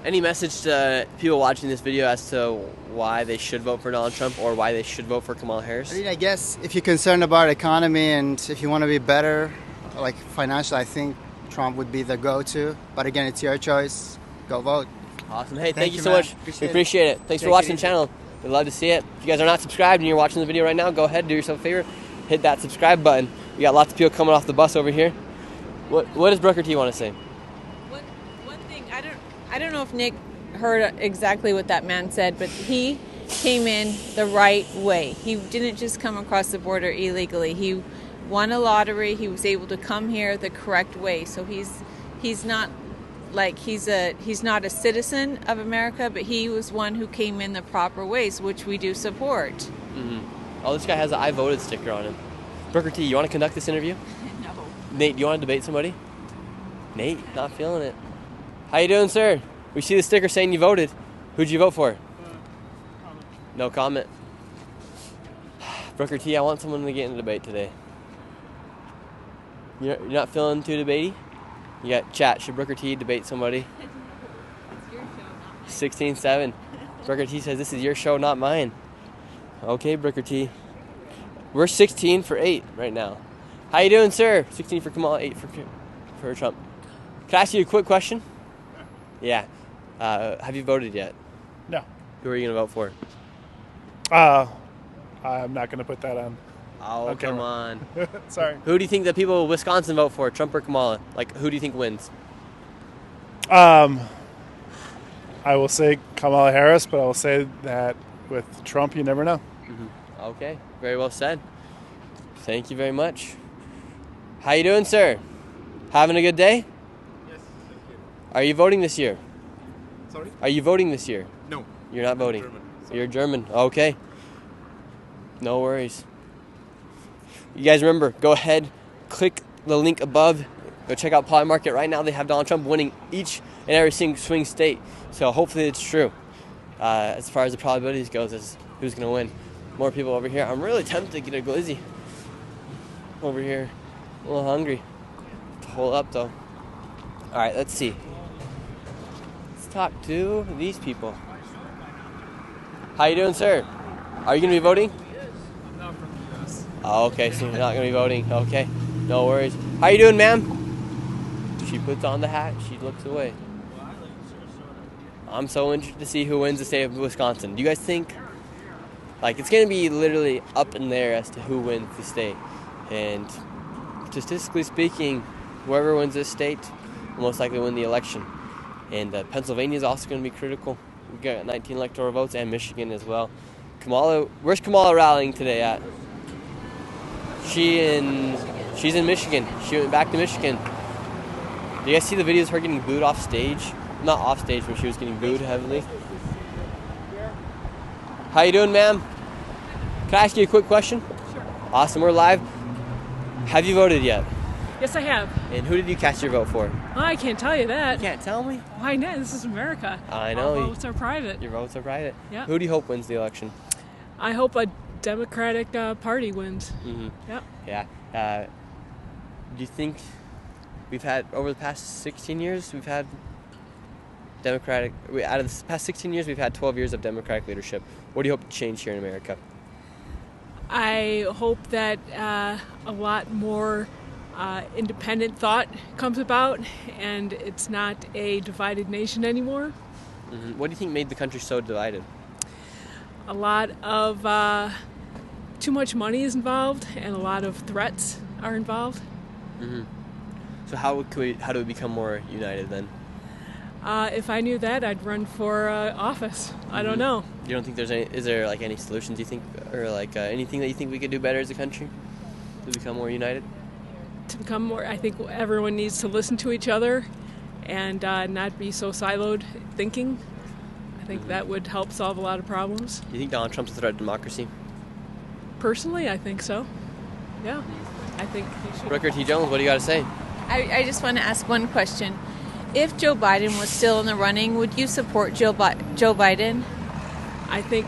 any message to people watching this video as to why they should vote for Donald Trump or why they should vote for Kamala Harris? I guess if you're concerned about economy and if you want to be better, like financially, I think Trump would be the go-to. But again, it's your choice. Go vote. Awesome. Hey, thank you so much. Appreciate we appreciate it. Thanks for watching the it channel. We'd love to see it. If you guys are not subscribed and you're watching the video right now, go ahead, do yourself a favor, hit that subscribe button. We got lots of people coming off the bus over here. What does Brooker T want to say? One thing, I don't know if Nick heard exactly what that man said, but he came in the right way. He didn't just come across the border illegally. He won a lottery. He was able to come here the correct way. So he's not like he's not a citizen of America, but he was one who came in the proper ways, which we do support. Mm-hmm. Oh, this guy has an I voted sticker on him. Brooker T, you want to conduct this interview? No. Nate, do you want to debate somebody? Nate, not feeling it. How you doing, sir? We see the sticker saying you voted. Who'd you vote for? No comment. Brooker T, I want someone to get in a debate today. You're not feeling too debatey? You got chat. Should Booker T debate somebody? 16-7. Booker T says this is your show, not mine. Okay, Booker T. We're 16 for 8 right now. How you doing, sir? 16 for Kamala, 8 for Trump. Can I ask you a quick question? Yeah. Have you voted yet? No. Who are you going to vote for? I'm not going to put that on. Oh, Okay, come well. on. Sorry. Who do you think the people of Wisconsin vote for, Trump or Kamala? Like, who do you think wins? I will say Kamala Harris, but I will say that with Trump, you never know. Okay, very well said. Thank you very much. How you doing, sir? Having a good day? Yes, thank you. Are you voting this year? Sorry? Are you voting this year? No. You're not voting? German. You're German. Okay. No worries. You guys remember, go ahead, click the link above. Go check out Poly Market right now. They have Donald Trump winning each and every single swing state. So hopefully it's true. As far as the probabilities goes, as who's going to win. More people over here. I'm really tempted to get a glizzy over here. A little hungry. Hold up, though. All right, let's see. Let's talk to these people. How you doing, sir? Are you going to be voting? I'm not from the U.S. Oh, okay, so you're not going to be voting. Okay, no worries. How you doing, ma'am? She puts on the hat. She looks away. I'm so interested to see who wins the state of Wisconsin. Do you guys think, like, it's going to be literally up in there as to who wins the state? And statistically speaking, whoever wins this state will most likely win the election. And Pennsylvania is also going to be critical. We've got 19 electoral votes, and Michigan as well. Where's Kamala rallying today at? She's in Michigan. She went back to Michigan. Do you guys see the videos of her getting booed off stage? Not off stage, but she was getting booed heavily. How you doing, ma'am? Can I ask you a quick question? Sure. Awesome, we're live. Have you voted yet? Yes, I have. And who did you cast your vote for? Well, I can't tell you that. You can't tell me? Why not? This is America. I know. All votes are private. Your votes are private. Yeah. Who do you hope wins the election? I hope a Democratic Party wins. Mm-hmm. Yep. Yeah. Do you think we've had, over the past 16 years, we've had out of the past 16 years, we've had 12 years of Democratic leadership. What do you hope to change here in America? I hope that a lot more independent thought comes about, and it's not a divided nation anymore. Mm-hmm. What do you think made the country so divided? A lot of too much money is involved, and a lot of threats are involved. Mm-hmm. So how do we become more united then? If I knew that, I'd run for office. I don't know. You don't think is there like any solutions you think, or like anything that you think we could do better as a country to become more united? To become more, I think everyone needs to listen to each other and not be so siloed thinking. I think that would help solve a lot of problems. Do you think Donald Trump's a threat to democracy? Personally, I think so. Yeah, I think he should. Booker T. Jones, what do you got to say? I just want to ask one question. If Joe Biden was still in the running, would you support Joe Biden? I think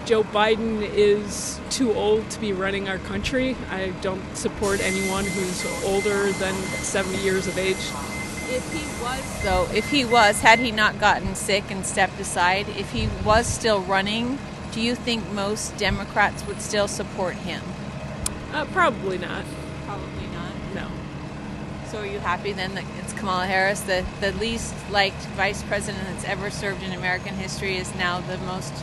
Joe Biden is too old to be running our country. I don't support anyone who's older than 70 years of age. If he was, had he not gotten sick and stepped aside, if he was still running, do you think most Democrats would still support him? Probably not. Probably not? No. So are you happy then that it's Kamala Harris, the least liked vice president that's ever served in American history, is now the most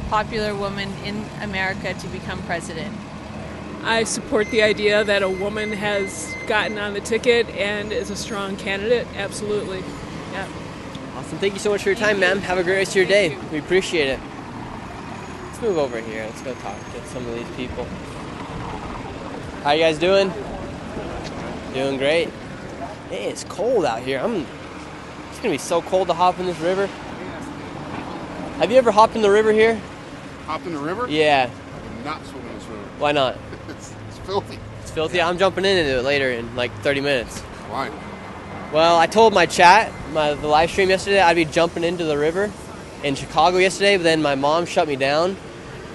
popular woman in America to become president? I support the idea that a woman has gotten on the ticket and is a strong candidate. Absolutely. Yeah. Awesome. Thank you so much for your time, ma'am. Have a great rest of your day. We appreciate it. Let's move over here. Let's go talk to some of these people. How you guys doing? Doing great. It's cold out here. It's gonna be so cold to hop in this river. Have you ever hopped in the river here? Hopped in the river? Yeah. I would not swim in this river. Why not? It's filthy. It's filthy. I'm jumping into it later in like 30 minutes. Why? Well, I told my chat, the live stream yesterday, I'd be jumping into the river in Chicago yesterday, but then my mom shut me down.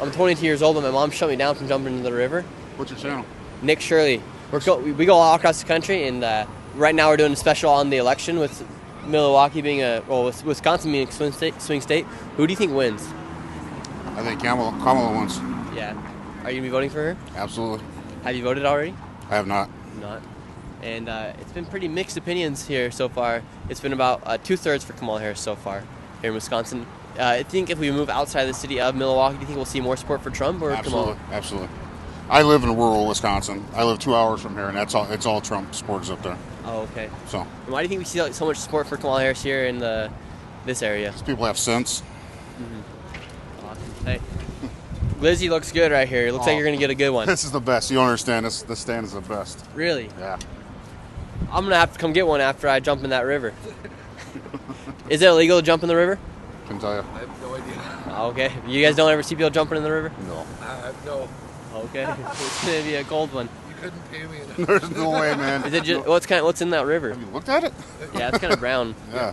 I'm 22 years old, but my mom shut me down from jumping into the river. What's your channel? Nick Shirley. We go all across the country, and right now we're doing a special on the election with Milwaukee being with Wisconsin being a swing state. Who do you think wins? I think Kamala wins. Yeah. Are you going to be voting for her? Absolutely. Have you voted already? I have not. Not. And it's been pretty mixed opinions here so far. It's been about 2/3 for Kamala Harris so far here in Wisconsin. I think if we move outside the city of Milwaukee, do you think we'll see more support for Trump or Absolutely. Kamala? Absolutely. I live in rural Wisconsin. I live 2 hours from here, and it's all Trump supporters up there. Oh, okay. So. And why do you think we see so much support for Kamala Harris here in this area? Because people have sense. Mm-hmm. Awesome. Hey. Lizzie looks good right here. It looks like you're going to get a good one. This is the best. You don't understand. This stand is the best. Really? Yeah. I'm going to have to come get one after I jump in that river. Is it illegal to jump in the river? Can tell you. I have no idea. Okay. You guys don't ever see people jumping in the river? No. I have no. Okay. It's going to be a cold one. You couldn't pay me enough. There's no way, man. Is it just, what's in that river? Have you looked at it? Yeah, it's kind of brown. Yeah.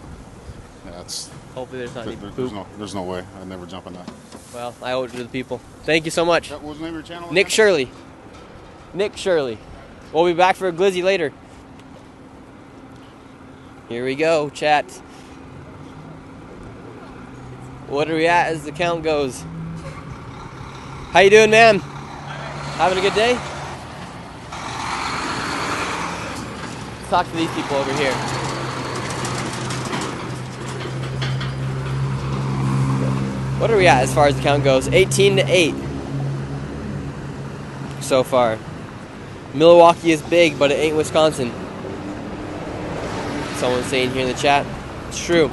Yeah, it's. Hopefully there's not any poop. There's no way. I'd never jump in that. Well, I owe it to the people. Thank you so much. What was the name of your channel? Nick Shirley. Nick Shirley. We'll be back for a glizzy later. Here we go, chat. What are we at as the count goes? How you doing, man? Having a good day? Let's talk to these people over here. What are we at as far as the count goes? 18-8 so far. Milwaukee is big, but it ain't Wisconsin. Someone's saying here in the chat. It's true.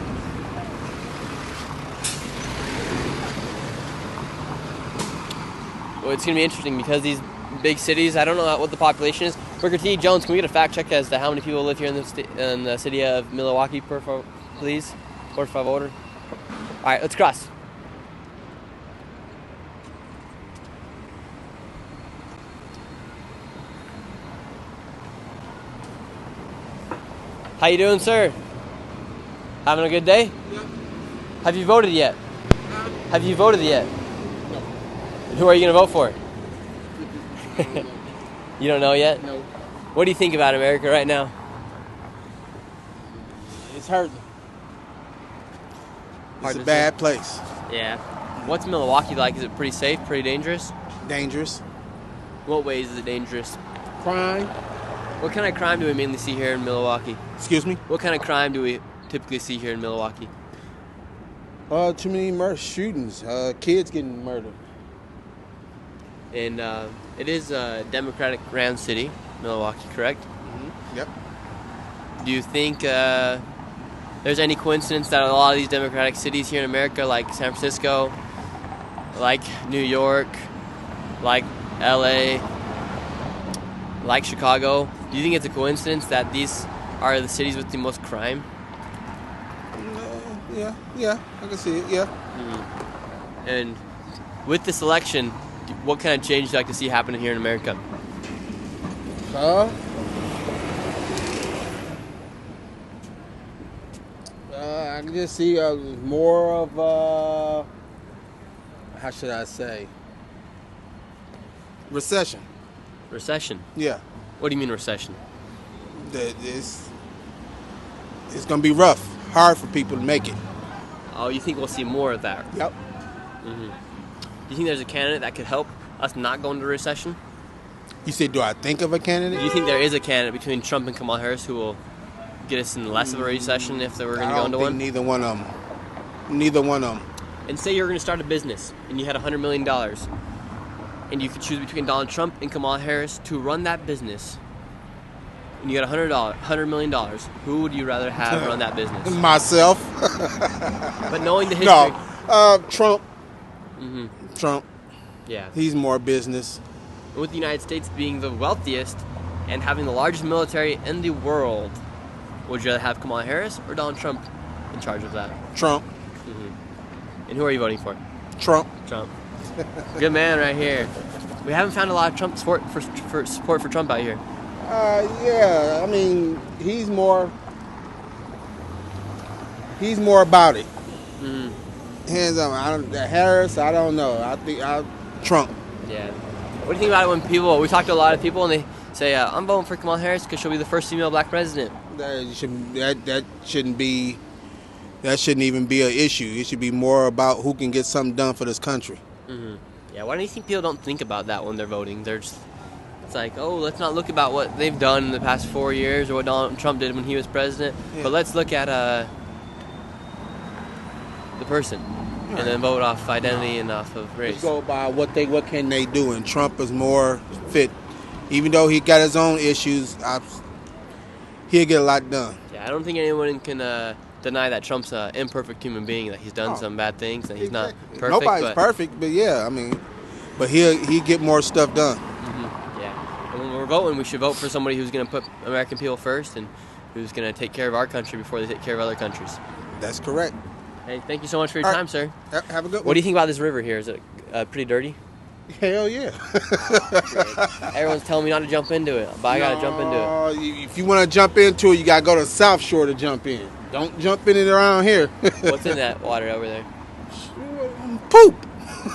Well, it's going to be interesting because these big cities, I don't know what the population is. Booker T. Jones, can we get a fact check as to how many people live here in the city of Milwaukee, please? Por favor. All right, let's cross. How you doing, sir? Having a good day? Yeah. Have you voted yet? Have you voted yet? No. Who are you going to vote for? You don't know yet? No. What do you think about America right now? It's hurting. Hard It's a to bad say. place. Yeah. What's Milwaukee like? Is it pretty safe, pretty dangerous? Dangerous. What ways is it dangerous? Crime. What kind of crime do we mainly see here in Milwaukee? Excuse me? What kind of crime do we typically see here in Milwaukee? Too many shootings. Kids getting murdered. And it is a Democratic ran city, Milwaukee, correct? Mm-hmm. Yep. Do you think there's any coincidence that a lot of these Democratic cities here in America, like San Francisco, like New York, like LA, like Chicago, do you think it's a coincidence that these are the cities with the most crime? Yeah, I can see it, yeah. Mm-hmm. And with this election, what kind of change do you like to see happening here in America? I can just see more of, how should I say, recession. Recession? Yeah. What do you mean recession? It's going to be rough, hard for people to make it. Oh, you think we'll see more of that? Yep. Mm-hmm. Do you think there's a candidate that could help us not go into recession? You said, do I think of a candidate? Do you think there is a candidate between Trump and Kamala Harris who will get us in less of a recession if they were going to go into one? Neither one of them. Neither one of them. And say you're going to start a business and you had $100 million and you could choose between Donald Trump and Kamala Harris to run that business. And you got $100 million. Who would you rather have run that business? Myself. But knowing the history. No, Trump. Mm-hmm. Trump. Yeah. He's more business. With the United States being the wealthiest and having the largest military in the world, would you rather have Kamala Harris or Donald Trump in charge of that? Trump. Mm-hmm. And who are you voting for? Trump. Trump. Good man right here. We haven't found a lot of Trump support for Trump out here. Yeah, I mean, he's more about it. Mm. Hands on. Harris, I don't know. I think Trump. Yeah. What do you think about it when we talk to a lot of people and Say, I'm voting for Kamala Harris because she'll be the first female black president. That shouldn't even be an issue. It should be more about who can get something done for this country. Mm-hmm. Yeah, why do you think people don't think about that when they're voting? It's like, oh, let's not look about what they've done in the past 4 years or what Donald Trump did when he was president, but let's look at the person and then vote off identity and off of race. Just go by what can they do, and Trump is more fit. Even though he got his own issues, he'll get a lot done. Yeah, I don't think anyone can deny that Trump's an imperfect human being, that he's done some bad things, and he's not perfect. Nobody's perfect, but yeah, I mean, but he'll get more stuff done. Mm-hmm. Yeah, and when we're voting, we should vote for somebody who's going to put American people first and who's going to take care of our country before they take care of other countries. That's correct. Hey, thank you so much for your time, sir. Have a good one. What do you think about this river here? Is it pretty dirty? Hell yeah. Everyone's telling me not to jump into it, but I got to jump into it. If you want to jump into it, you got to go to the South Shore to jump in. Don't jump in it around here. What's in that water over there? Poop.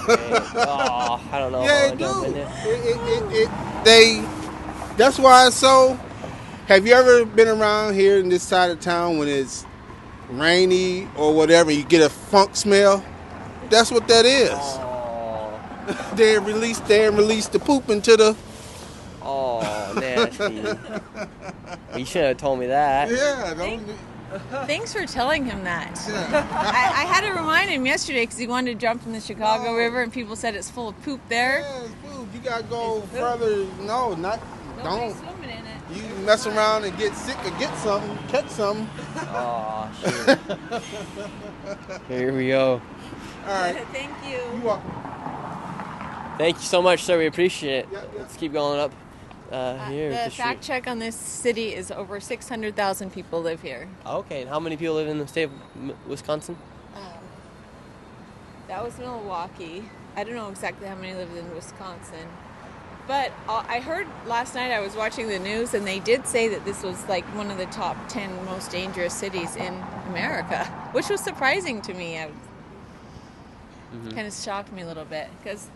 Oh, I don't know. Yeah, if I wanna jump in there. That's why it's so. Have you ever been around here in this side of town when it's rainy or whatever, you get a funk smell? That's what that is. Oh. They release the poop into the. Oh, nasty. You should have told me that. Yeah, Thanks for telling him that. I had to remind him yesterday because he wanted to jump in the Chicago River and people said it's full of poop there. Yeah, it's poop. You gotta go further. No, don't. Swimming in it. You mess around and get sick or get something, catch something. Oh, shit. Here we go. All right. Thank you. You're welcome. Thank you so much, sir. We appreciate it. Let's keep going up here. The fact check on this city is over 600,000 people live here. Okay, and how many people live in the state of Wisconsin? That was Milwaukee. I don't know exactly how many live in Wisconsin. But I heard last night, I was watching the news, and they did say that this was like one of the top 10 most dangerous cities in America, which was surprising to me. Kind of shocked me a little bit because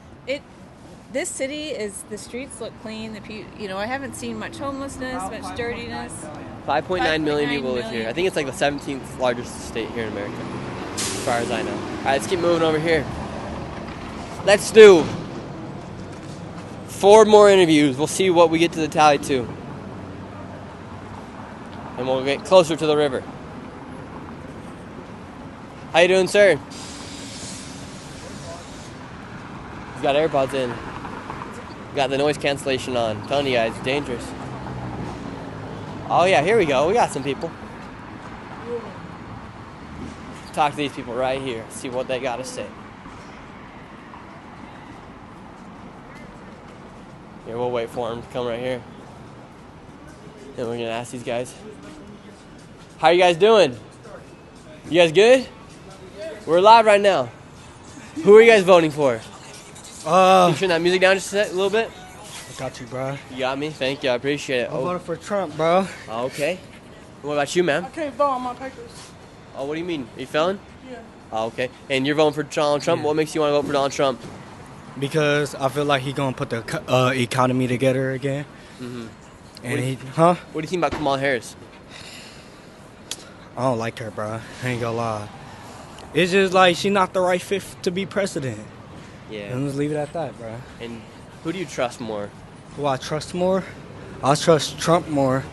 this city the streets look clean. I haven't seen much homelessness, much dirtiness. 5.9 million people live here. I think it's like the 17th largest state here in America, as far as I know. All right, let's keep moving over here. Let's do 4 more interviews. We'll see what we get to the tally to. And we'll get closer to the river. How you doing, sir? He's got AirPods in. Got the noise cancellation on. I'm telling you guys, it's dangerous. Oh yeah, here we go. We got some people. Talk to these people right here. See what they got to say. Here, we'll wait for them to come right here. And we're going to ask these guys. How you guys doing? You guys good? We're live right now. Who are you guys voting for? Can you turn that music down just a little bit? I got you, bro. You got me? Thank you. I appreciate it. I'm voting for Trump, bro. Okay. What about you, ma'am? I can't vote on my papers. Oh, what do you mean? Are you felon? Yeah. Oh, okay. And you're voting for Donald Trump? Yeah. What makes you want to vote for Donald Trump? Because I feel like he's going to put the economy together again. Mm-hmm. And What do you think about Kamala Harris? I don't like her, bro. I ain't gonna lie. It's just like she's not the right fit to be president. Yeah. And let's leave it at that, bro. And who do you trust more? Who I trust more? I trust Trump more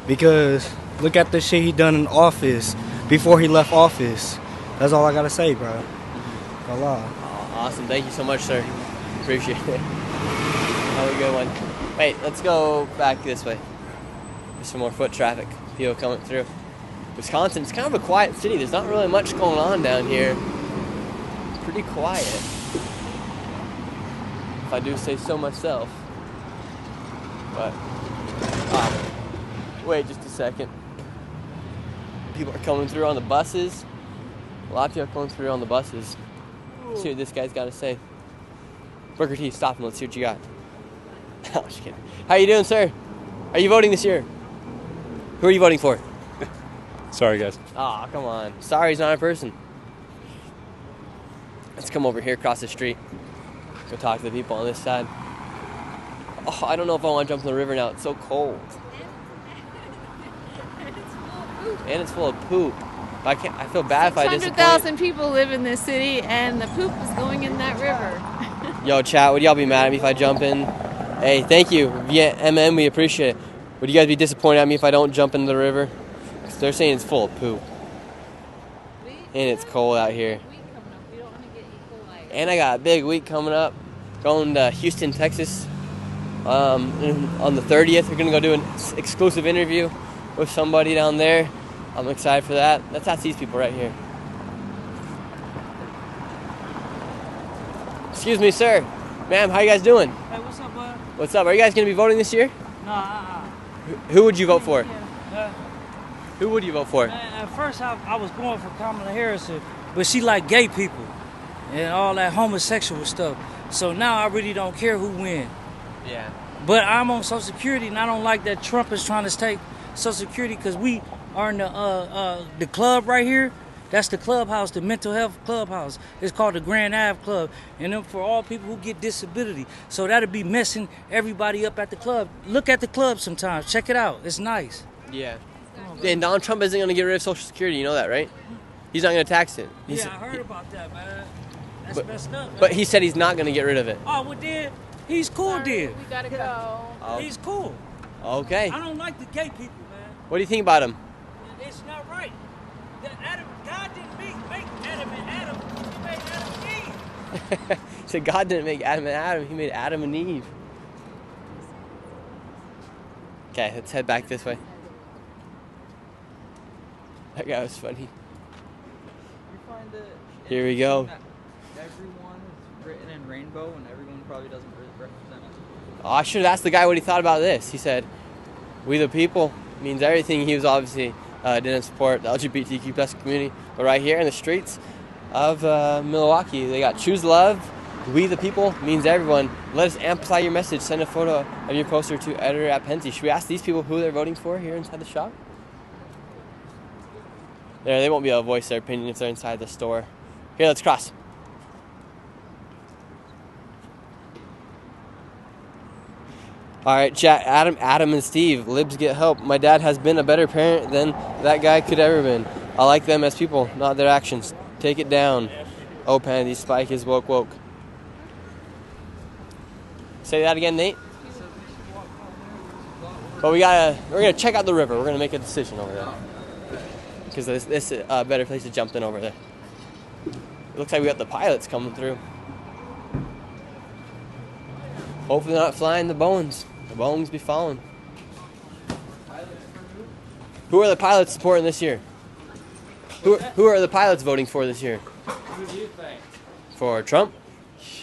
because look at the shit he done in office before he left office. That's all I gotta say, bro. Gonna lie. Oh, awesome. Thank you so much, sir. Appreciate it. Have a good one. Wait, let's go back this way. There's some more foot traffic. People coming through. Wisconsin, it's kind of a quiet city. There's not really much going on down here. Pretty quiet. If I do say so myself. But, wait just a second. People are coming through on the buses. A lot of people are coming through on the buses. Let's see what this guy's got to say. Booker T, stop him. Let's see what you got. Oh, just kidding. How you doing, sir? Are you voting this year? Who are you voting for? Sorry, guys. Aw, come on. Sorry's not a person. Let's come over here across the street. Go talk to the people on this side. Oh, I don't know if I want to jump in the river now. It's so cold. And it's full of poop. I feel bad if I disappoint. 600,000 people live in this city, and the poop is going in that river. Yo, chat, would y'all be mad at me if I jump in? Hey, thank you. Via MM, we appreciate it. Would you guys be disappointed at me if I don't jump in the river? 'Cause they're saying it's full of poop. And it's cold out here. And I got a big week coming up. Going to Houston, Texas. On the 30th, we're going to go do an exclusive interview with somebody down there. I'm excited for that. That's these people right here. Excuse me, sir. Ma'am, how you guys doing? Hey, what's up, bud? What's up? Are you guys going to be voting this year? Nah, Who would you vote for? Who would you vote for? Man, at first, I was going for Kamala Harris, but she like gay people and all that homosexual stuff. So now I really don't care who wins. Yeah. But I'm on Social Security, and I don't like that Trump is trying to take Social Security because we are in the club right here. That's the clubhouse, the mental health clubhouse. It's called the Grand Ave Club. And then for all people who get disability. So that'll be messing everybody up at the club. Look at the club sometimes. Check it out. It's nice. Yeah. And Donald Trump isn't going to get rid of Social Security. You know that, right? He's not going to tax it. I heard about that, man. That's messed up, man. But he said he's not going to get rid of it. Oh, well, then, he's cool, then. We gotta go. Oh. He's cool. Okay. I don't like the gay people, man. What do you think about him? It's not right. God didn't make Adam and Adam. He made Adam and Eve. He said God didn't make Adam and Adam. He made Adam and Eve. Okay, let's head back this way. That guy was funny. You find that Here we go. that everyone is written in rainbow and everyone probably doesn't represent it. Oh, I should have asked the guy what he thought about this. He said, "We the people" means everything. He was obviously didn't support the LGBTQ plus community, but right here in the streets of Milwaukee, they got "Choose Love." We the people means everyone. Let us amplify your message. Send a photo of your poster to editor at Penty. Should we ask these people who they're voting for here inside the shop? There, they won't be able to voice their opinion if they're inside the store. Here, let's cross. All right, chat. Adam and Steve. Libs get help. My dad has been a better parent than that guy could ever been. I like them as people, not their actions. Take it down. Oh, Pandy, Spike is woke. Say that again, Nate. But we're gonna check out the river. We're gonna make a decision over there because this is a better place to jump than over there. It looks like we got the pilots coming through. Hopefully they're not flying the Boeings. The Boeings be falling. Who are the pilots supporting this year? Who are the pilots voting for this year? Who do you think? For Trump?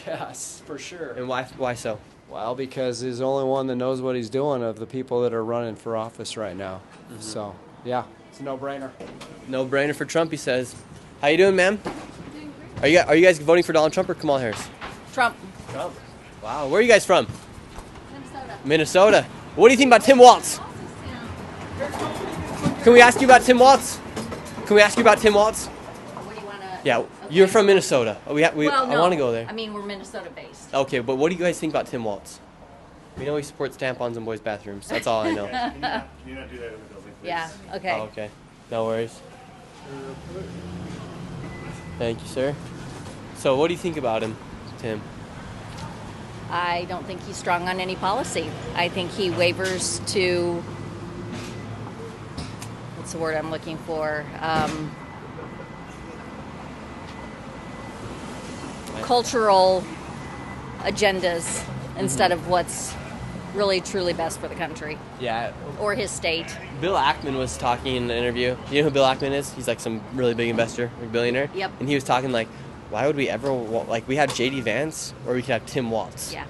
Yes, for sure. And why so? Well, because he's the only one that knows what he's doing of the people that are running for office right now. Mm-hmm. So, yeah, it's a no-brainer. No brainer for Trump, he says. How you doing, ma'am? Are you guys voting for Donald Trump or Kamala Harris? Trump. Trump. Wow, where are you guys from? Minnesota. What do you think about Tim Walz? Can we ask you about Tim Walz? What do you want to... Yeah, you're from Minnesota. I want to go there. I mean, we're Minnesota-based. Okay, but what do you guys think about Tim Walz? We know he supports tampons in boys' bathrooms. That's all I know. Can you not do that in the building, please? Yeah, okay. Oh, okay. No worries. Thank you, sir. So what do you think about him, Tim? I don't think he's strong on any policy. I think he wavers to... What's the word I'm looking for? Cultural agendas instead of what's really truly best for the country. Yeah. Or his state. Bill Ackman was talking in an interview. You know who Bill Ackman is? He's like some really big investor, like billionaire. Yep. And he was talking like, why would we ever we have J.D. Vance or we could have Tim Walz. Yeah.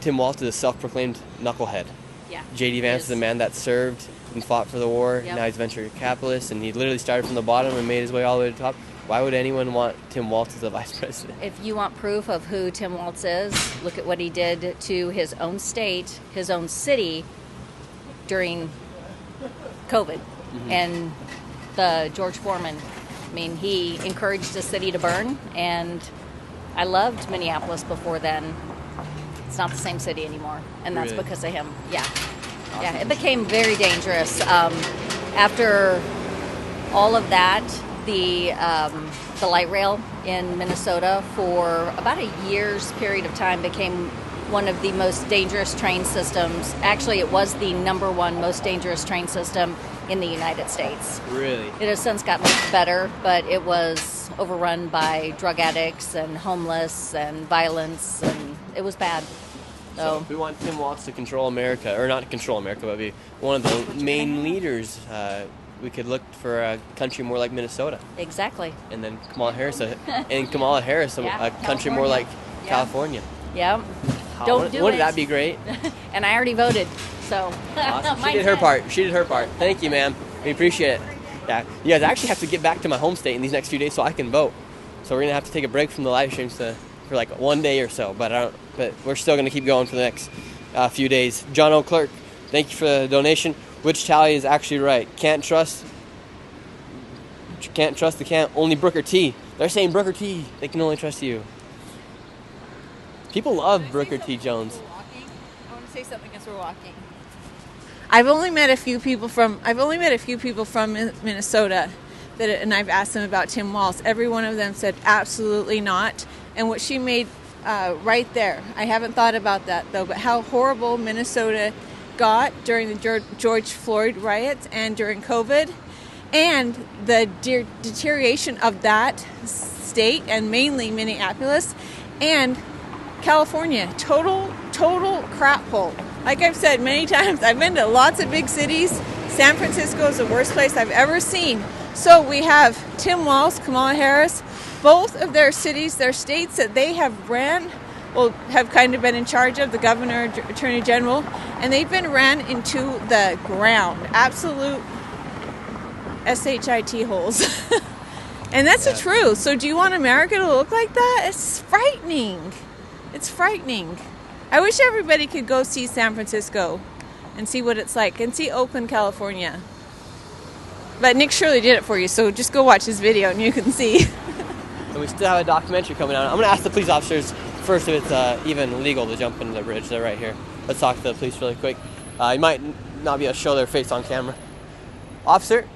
Tim Walz is a self-proclaimed knucklehead. Yeah. J.D. Vance is a man that served and fought for the war. Yep. Now he's a venture capitalist, and he literally started from the bottom and made his way all the way to the top. Why would anyone want Tim Walz as the vice president? If you want proof of who Tim Walz is, look at what he did to his own state, his own city during COVID and the George Foreman. I mean, he encouraged the city to burn, and I loved Minneapolis before then. It's not the same city anymore, and that's Really? because of him. Yeah, yeah. It became very dangerous after all of that. The light rail in Minnesota for about a year's period of time became one of the most dangerous train systems. Actually, it was the number one most dangerous train system in the United States. Really? It has since gotten better, but it was overrun by drug addicts and homeless and violence, and it was bad. So if we want Tim Walz to control America, or not to control America, but be one of the main leaders, we could look for a country more like Minnesota. Exactly. And then Kamala Harris, a country more like California. Yeah. Don't do it. Wouldn't that be great? And I already voted, so. Awesome. She did her part. She did her part. Thank you, ma'am. We appreciate it. Yeah, you guys actually have to get back to my home state in these next few days so I can vote. So we're gonna have to take a break from the live streams for like 1 day or so. But we're still gonna keep going for the next few days. John O'Clerc, thank you for the donation. Which tally is actually right? Can't trust the can't. Only Brooker T. They're saying Brooker T. They can only trust you. People love Brooker T. Jones. I want to say something as we're walking. I've only met a few people from Minnesota and I've asked them about Tim Walz. Every one of them said absolutely not. And what she made right there, I haven't thought about that though, but how horrible Minnesota got during the George Floyd riots and during COVID, and the deterioration of that state, and mainly Minneapolis and California. Total crap hole. Like I've said many times, I've been to lots of big cities. San Francisco is the worst place I've ever seen. So we have Tim Walz, Kamala Harris, both of their cities, their states that they have ran, have kind of been in charge of, the governor, attorney general, and they've been ran into the ground. Absolute SHIT holes. And that's the truth. So do you want America to look like that? It's frightening. It's frightening. I wish everybody could go see San Francisco and see what it's like, and see Oakland, California. But Nick Shirley did it for you, so just go watch his video and you can see. And we still have a documentary coming out. I'm going to ask the police officers first if it's even legal to jump into the bridge. They're right here. Let's talk to the police really quick. You might not be able to show their face on camera. Officer,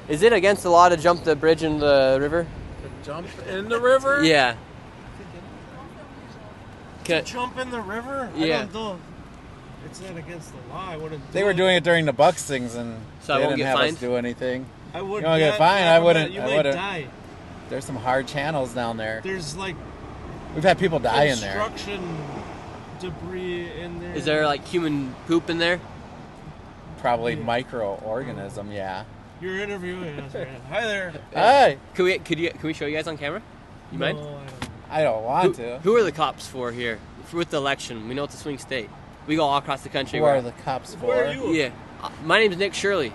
is it against the law to jump the bridge in the river? To jump in the river? Yeah. To jump in the river? Yeah. I don't know. It's not against the law. I wouldn't do They were doing it during the Bucks things, and so they I won't didn't get have fined? us do anything. I wouldn't. You don't get fined. I wouldn't. You I might wouldn't. die. There's some hard channels down there. There's like We've had people die in there. construction debris in there. Is there like human poop in there? Probably microorganism. Yeah. You're interviewing us right now. Hi there. Hi. Can we show you guys on camera? You No, mind? I don't want to. Who are the cops for here? With the election, we know it's a swing state. We go all across the country. Who are the cops for? Where are you? Yeah, my name's Nick Shirley.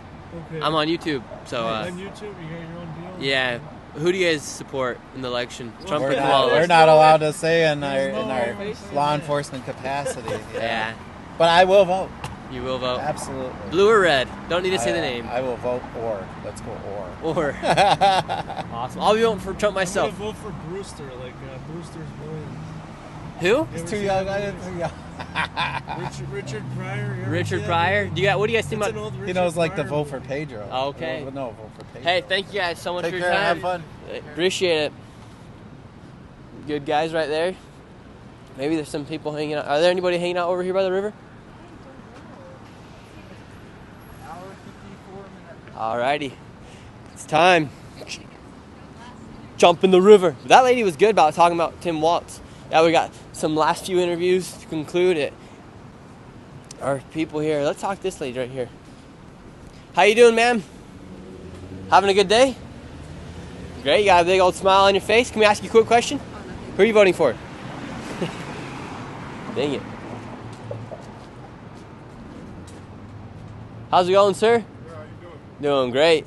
Okay. I'm on YouTube. So on YouTube, you got your own deal. yeah. Who do you guys support in the election? Trump or We're Kamala? not allowed to say in our law enforcement capacity. Yeah. But I will vote. You will vote. Absolutely. Blue or red? Don't need to say the name. I will vote or. Let's go or. Or. Awesome. I'll be voting for Trump myself. I'm gonna vote for Brewster, like Brewster's Millions. Who? It's too young. It's too young. Richard Pryor. Richard Pryor. What do you guys think about? He knows like the vote for Pedro. Okay. No, vote for Pedro. Hey, thank you guys so much Take for your care, time. have fun. Appreciate it. Good guys right there. Maybe there's some people hanging out. Are there anybody hanging out over here by the river? Alrighty. It's time. Jump in the river. That lady was good about talking about Tim Walz. Yeah, we got some last few interviews to conclude it. Our people here. Let's talk to this lady right here. How you doing, ma'am? Having a good day? Great. You got a big old smile on your face. Can we ask you a quick question? Who are you voting for? Dang it. How's it going, sir? How you doing? Doing great.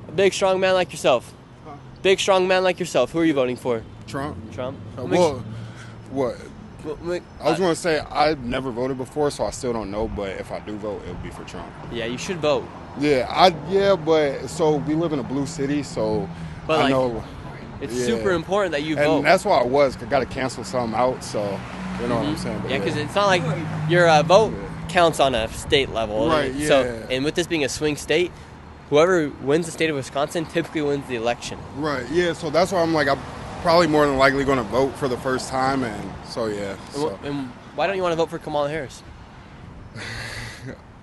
A big, strong man like yourself. Huh? Big, strong man like yourself. Who are you voting for? Trump. Trump? What? I was going to say I've never voted before, so I still don't know. But if I do vote, it would be for Trump. Yeah, you should vote. Yeah, but so we live in a blue city, so But I like, know. It's super important that you and vote. And that's why I got to cancel some out, so you know what I'm saying? But because it's not like your vote counts on a state level. Right, So, and with this being a swing state, whoever wins the state of Wisconsin typically wins the election. Right, yeah, so that's why I'm like, I'm probably more than likely going to vote for the first time, and so, yeah. And why don't you want to vote for Kamala Harris?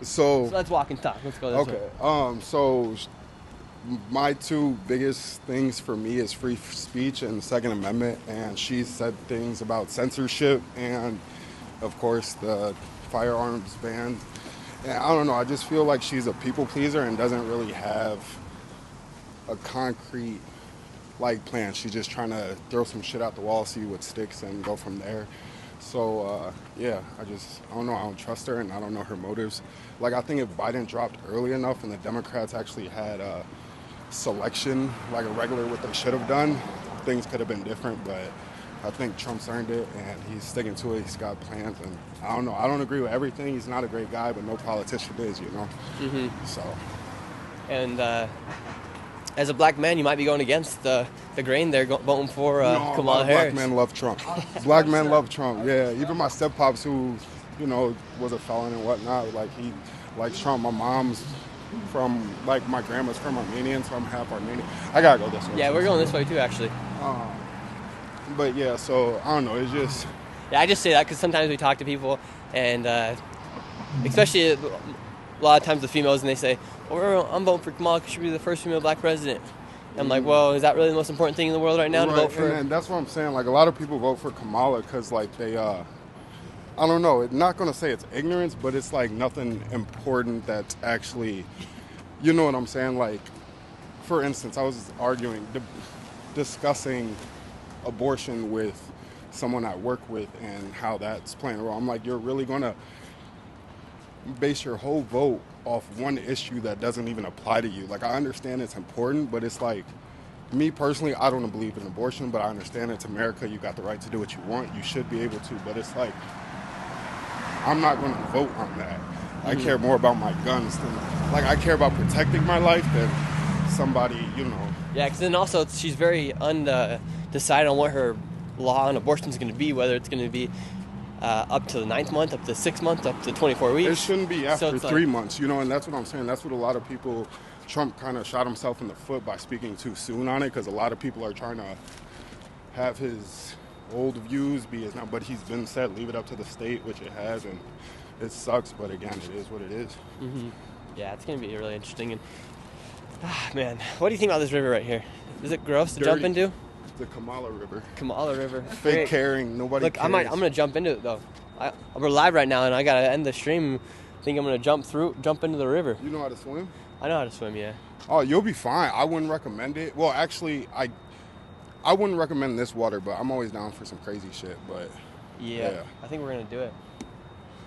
So let's walk and talk. Let's go this way. So my two biggest things for me is free speech and the Second Amendment, and she said things about censorship and, of course, the firearms ban. And I don't know, I just feel like she's a people pleaser and doesn't really have a concrete plan. She's just trying to throw some shit out the wall, see what sticks, and go from there. So, yeah, I don't know. I don't trust her, and I don't know her motives. I think if Biden dropped early enough and the Democrats actually had a selection, a regular what they should have done, things could have been different. But I think Trump's earned it, and he's sticking to it. He's got plans, and I don't know. I don't agree with everything. He's not a great guy, but no politician is, you know? Mm-hmm. So. And as a black man, you might be going against the grain there, voting for Kamala Harris. Black men love Trump. Black men love Trump, yeah. Even my step-pops who, was a felon and whatnot, he likes Trump. My mom's from, my grandma's from Armenian, so I'm half Armenian. I gotta go this way. Yeah, we're going this way too, actually. But yeah, so, I don't know, it's just... Yeah, I just say that because sometimes we talk to people, and especially a lot of times the females, and they say, well, I'm voting for Kamala because she should be the first female black president. And I'm like, well, is that really the most important thing in the world right now to vote for? And that's what I'm saying. A lot of people vote for Kamala because, they, I don't know, I'm not going to say it's ignorance, but it's, nothing important that's actually, you know what I'm saying? For instance, I was discussing abortion with someone I work with and how that's playing a role. I'm like, you're really going to base your whole vote off one issue that doesn't even apply to you. I understand it's important, but it's me personally, I don't believe in abortion, but I understand it's America. You got the right to do what you want. You should be able to, but it's I'm not going to vote on that. Mm-hmm. I care more about my guns than, I care about protecting my life than somebody, Yeah, because then also she's very undecided on what her law on abortion is going to be, whether it's going to be up to the 9th month, up to the 6th month, up to 24 weeks. It shouldn't be after 3 months, and that's what I'm saying. That's what a lot of people, Trump kind of shot himself in the foot by speaking too soon on it, because a lot of people are trying to have his old views be his now, but he's been said, leave it up to the state, which it has, and it sucks, but again, it is what it is. Mm-hmm. Yeah, it's going to be really interesting. And man, what do you think about this river right here? Is it gross to jump into? The Kamala River. Kamala River. Fake caring. Nobody cares. I'm going to jump into it, though. We're live right now, and I got to end the stream. I think I'm going to jump into the river. You know how to swim? I know how to swim, yeah. Oh, you'll be fine. I wouldn't recommend it. Well, actually, I wouldn't recommend this water, but I'm always down for some crazy shit. But yeah. I think we're going to do it.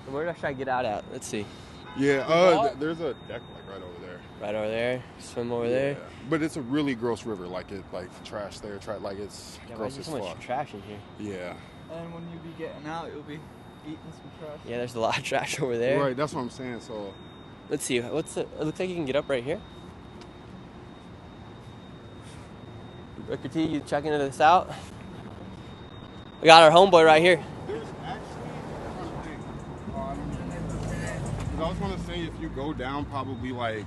Where should I get out at? Let's see. Yeah, there's a deck right over there. Right over there? Swim over there? But it's a really gross river. Trash there. It's gross as so much fuck. trash in here. Yeah. And when you be getting out, you'll be eating some trash. Yeah, there's a lot of trash over there. Right, that's what I'm saying. So, let's see. It looks like you can get up right here. Rooker T, you checking this out? We got our homeboy right here. There's actually I was going to say, if you go down probably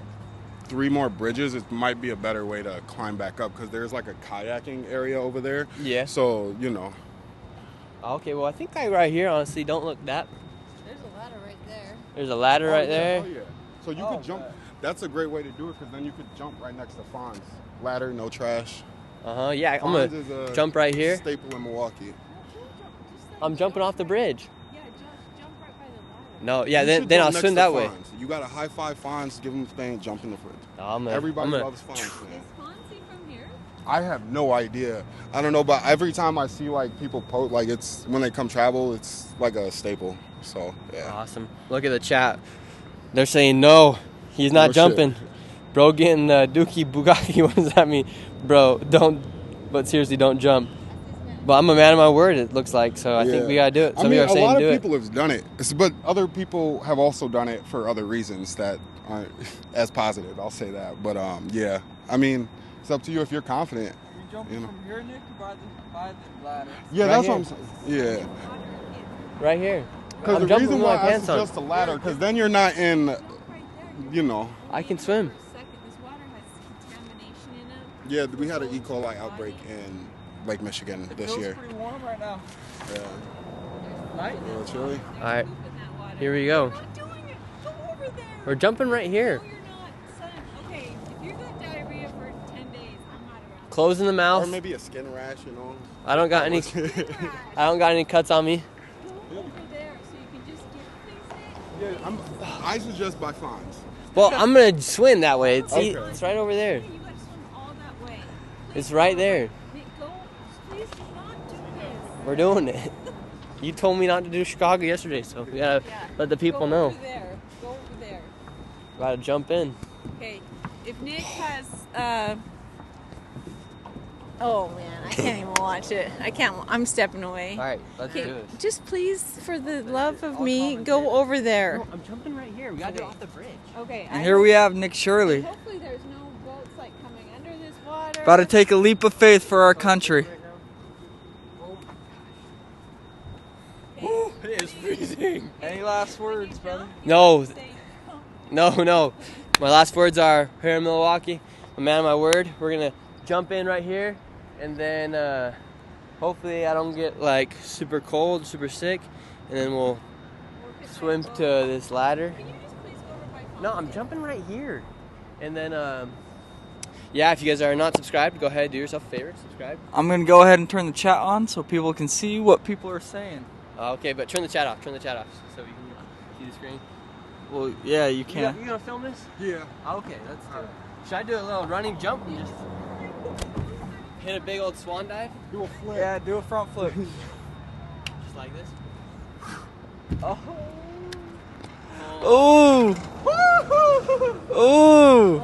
3 more bridges, it might be a better way to climb back up, because there's a kayaking area over there. Yeah. So, Okay, well, I think right here, honestly, don't look that. There's a ladder right there. There's a ladder right there? Oh, yeah. So you could jump. That's a great way to do it, because then you could jump right next to Fonz. Ladder, no trash. Yeah, I'm going to jump right here. Staple in Milwaukee. I'm jumping off the bridge. Yeah, just jump right by the ladder. No, yeah, then I'll swim that way. You got to high five Fonz, give him the thing, jump in the fridge. Everybody loves Fonz. Is Fonzie from here? I have no idea. I don't know, but every time I see people post, it's when they come travel, it's a staple. So yeah. Awesome. Look at the chat. They're saying no, he's not jumping. Shit. Bro, getting Dookie Bugatti. What does that mean, bro? But seriously, don't jump. But I'm a man of my word, it looks like, so I think we gotta do it. Some people are saying a lot of people have done it, but other people have also done it for other reasons that aren't as positive. I'll say that. But yeah, I mean, it's up to you if you're confident. jumping You know. from here, Nick, by the ladder? Yeah, Right that's here. what I'm saying. Yeah. Right here. Because I'm the jumping reason with my why I pants on. suggest a ladder, because then you're not in, you know. I can swim. Yeah, we had an E. coli outbreak in Lake Michigan this year. It's pretty warm right now. Yeah. Right? A little chilly. All right, here we go. We're jumping right here. Okay, if you got diarrhea for 10 days, I'm not around. Closing the mouth. Or maybe a skin rash, you know. I don't got any. I don't got any cuts on me. Yeah, I suggest by Fonz. Well, I'm gonna swim that way. It's Okay. it's right over there. It's right there. We're doing it. You told me not to do Chicago yesterday, so we gotta let the people know. Go over there. Gotta jump in. Okay, if Nick has, oh man, I can't even watch it. I can't. I'm stepping away. All right, let's Okay, do it. just please, for the love of me, go over there. No, I'm jumping right here. We gotta do it off the bridge. Okay. And here we have Nick Shirley. Hopefully, there's no boats like coming under this water. About to take a leap of faith for our country. It is freezing. Any last words, brother? No. My last words are here in Milwaukee. A man of my word. We're gonna jump in right here, and then hopefully I don't get like super cold, super sick, and then we'll swim to this ladder. No, I'm jumping right here, and then yeah. If you guys are not subscribed, go ahead, do yourself a favor, subscribe. I'm going to go ahead and turn the chat on so people can see what people are saying. Okay, but turn the chat off. Turn the chat off so we can see the screen. Well, yeah, you can. You gonna film this? Yeah. Okay, let's do it. Should I do a little running jump and just hit a big old swan dive? Do a flip. Yeah, do a front flip. Just like this? Oh. Ooh. Ooh.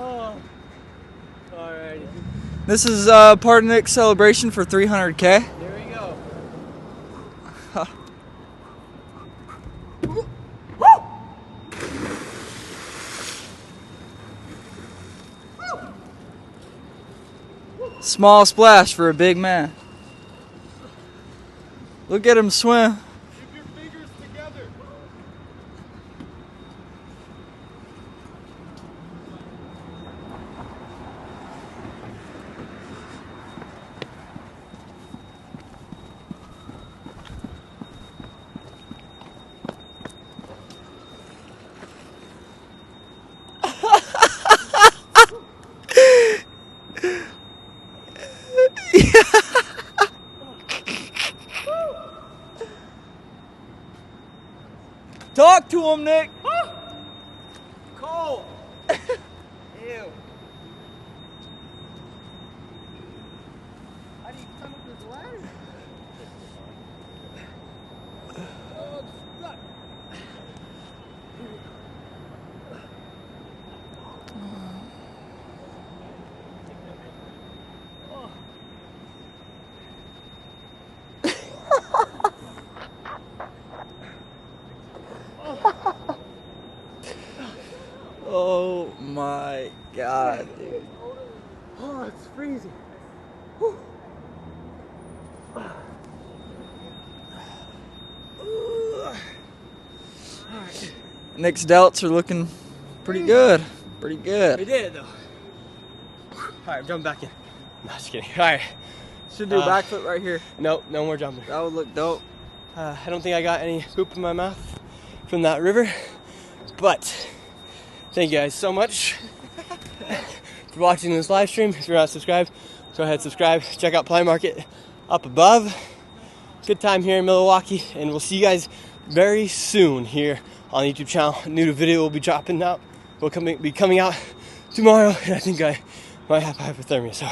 Alrighty. This is part of Nick's celebration for 300K. Here we go. Small splash for a big man. Look at him swim. Keep your fingers together. Talk to him, Nick. Cold. Ew. How do you climb up this ladder? Oh, it's stuck. Oh my god, dude. Oh, it's freezing. Nick's delts are looking pretty good. Pretty We good. did it though. Alright, jump back in. No, just kidding. Alright. Should do a backflip right here. Nope, no more jumping. That would look dope. I don't think I got any poop in my mouth from that river, but thank you guys so much for watching this live stream. If you're not subscribed, go ahead, subscribe. Check out Play Market up above. Good time here in Milwaukee, and we'll see you guys very soon here on the YouTube channel. A new video will be dropping out. Will be coming out tomorrow, and I think I might have hypothermia, so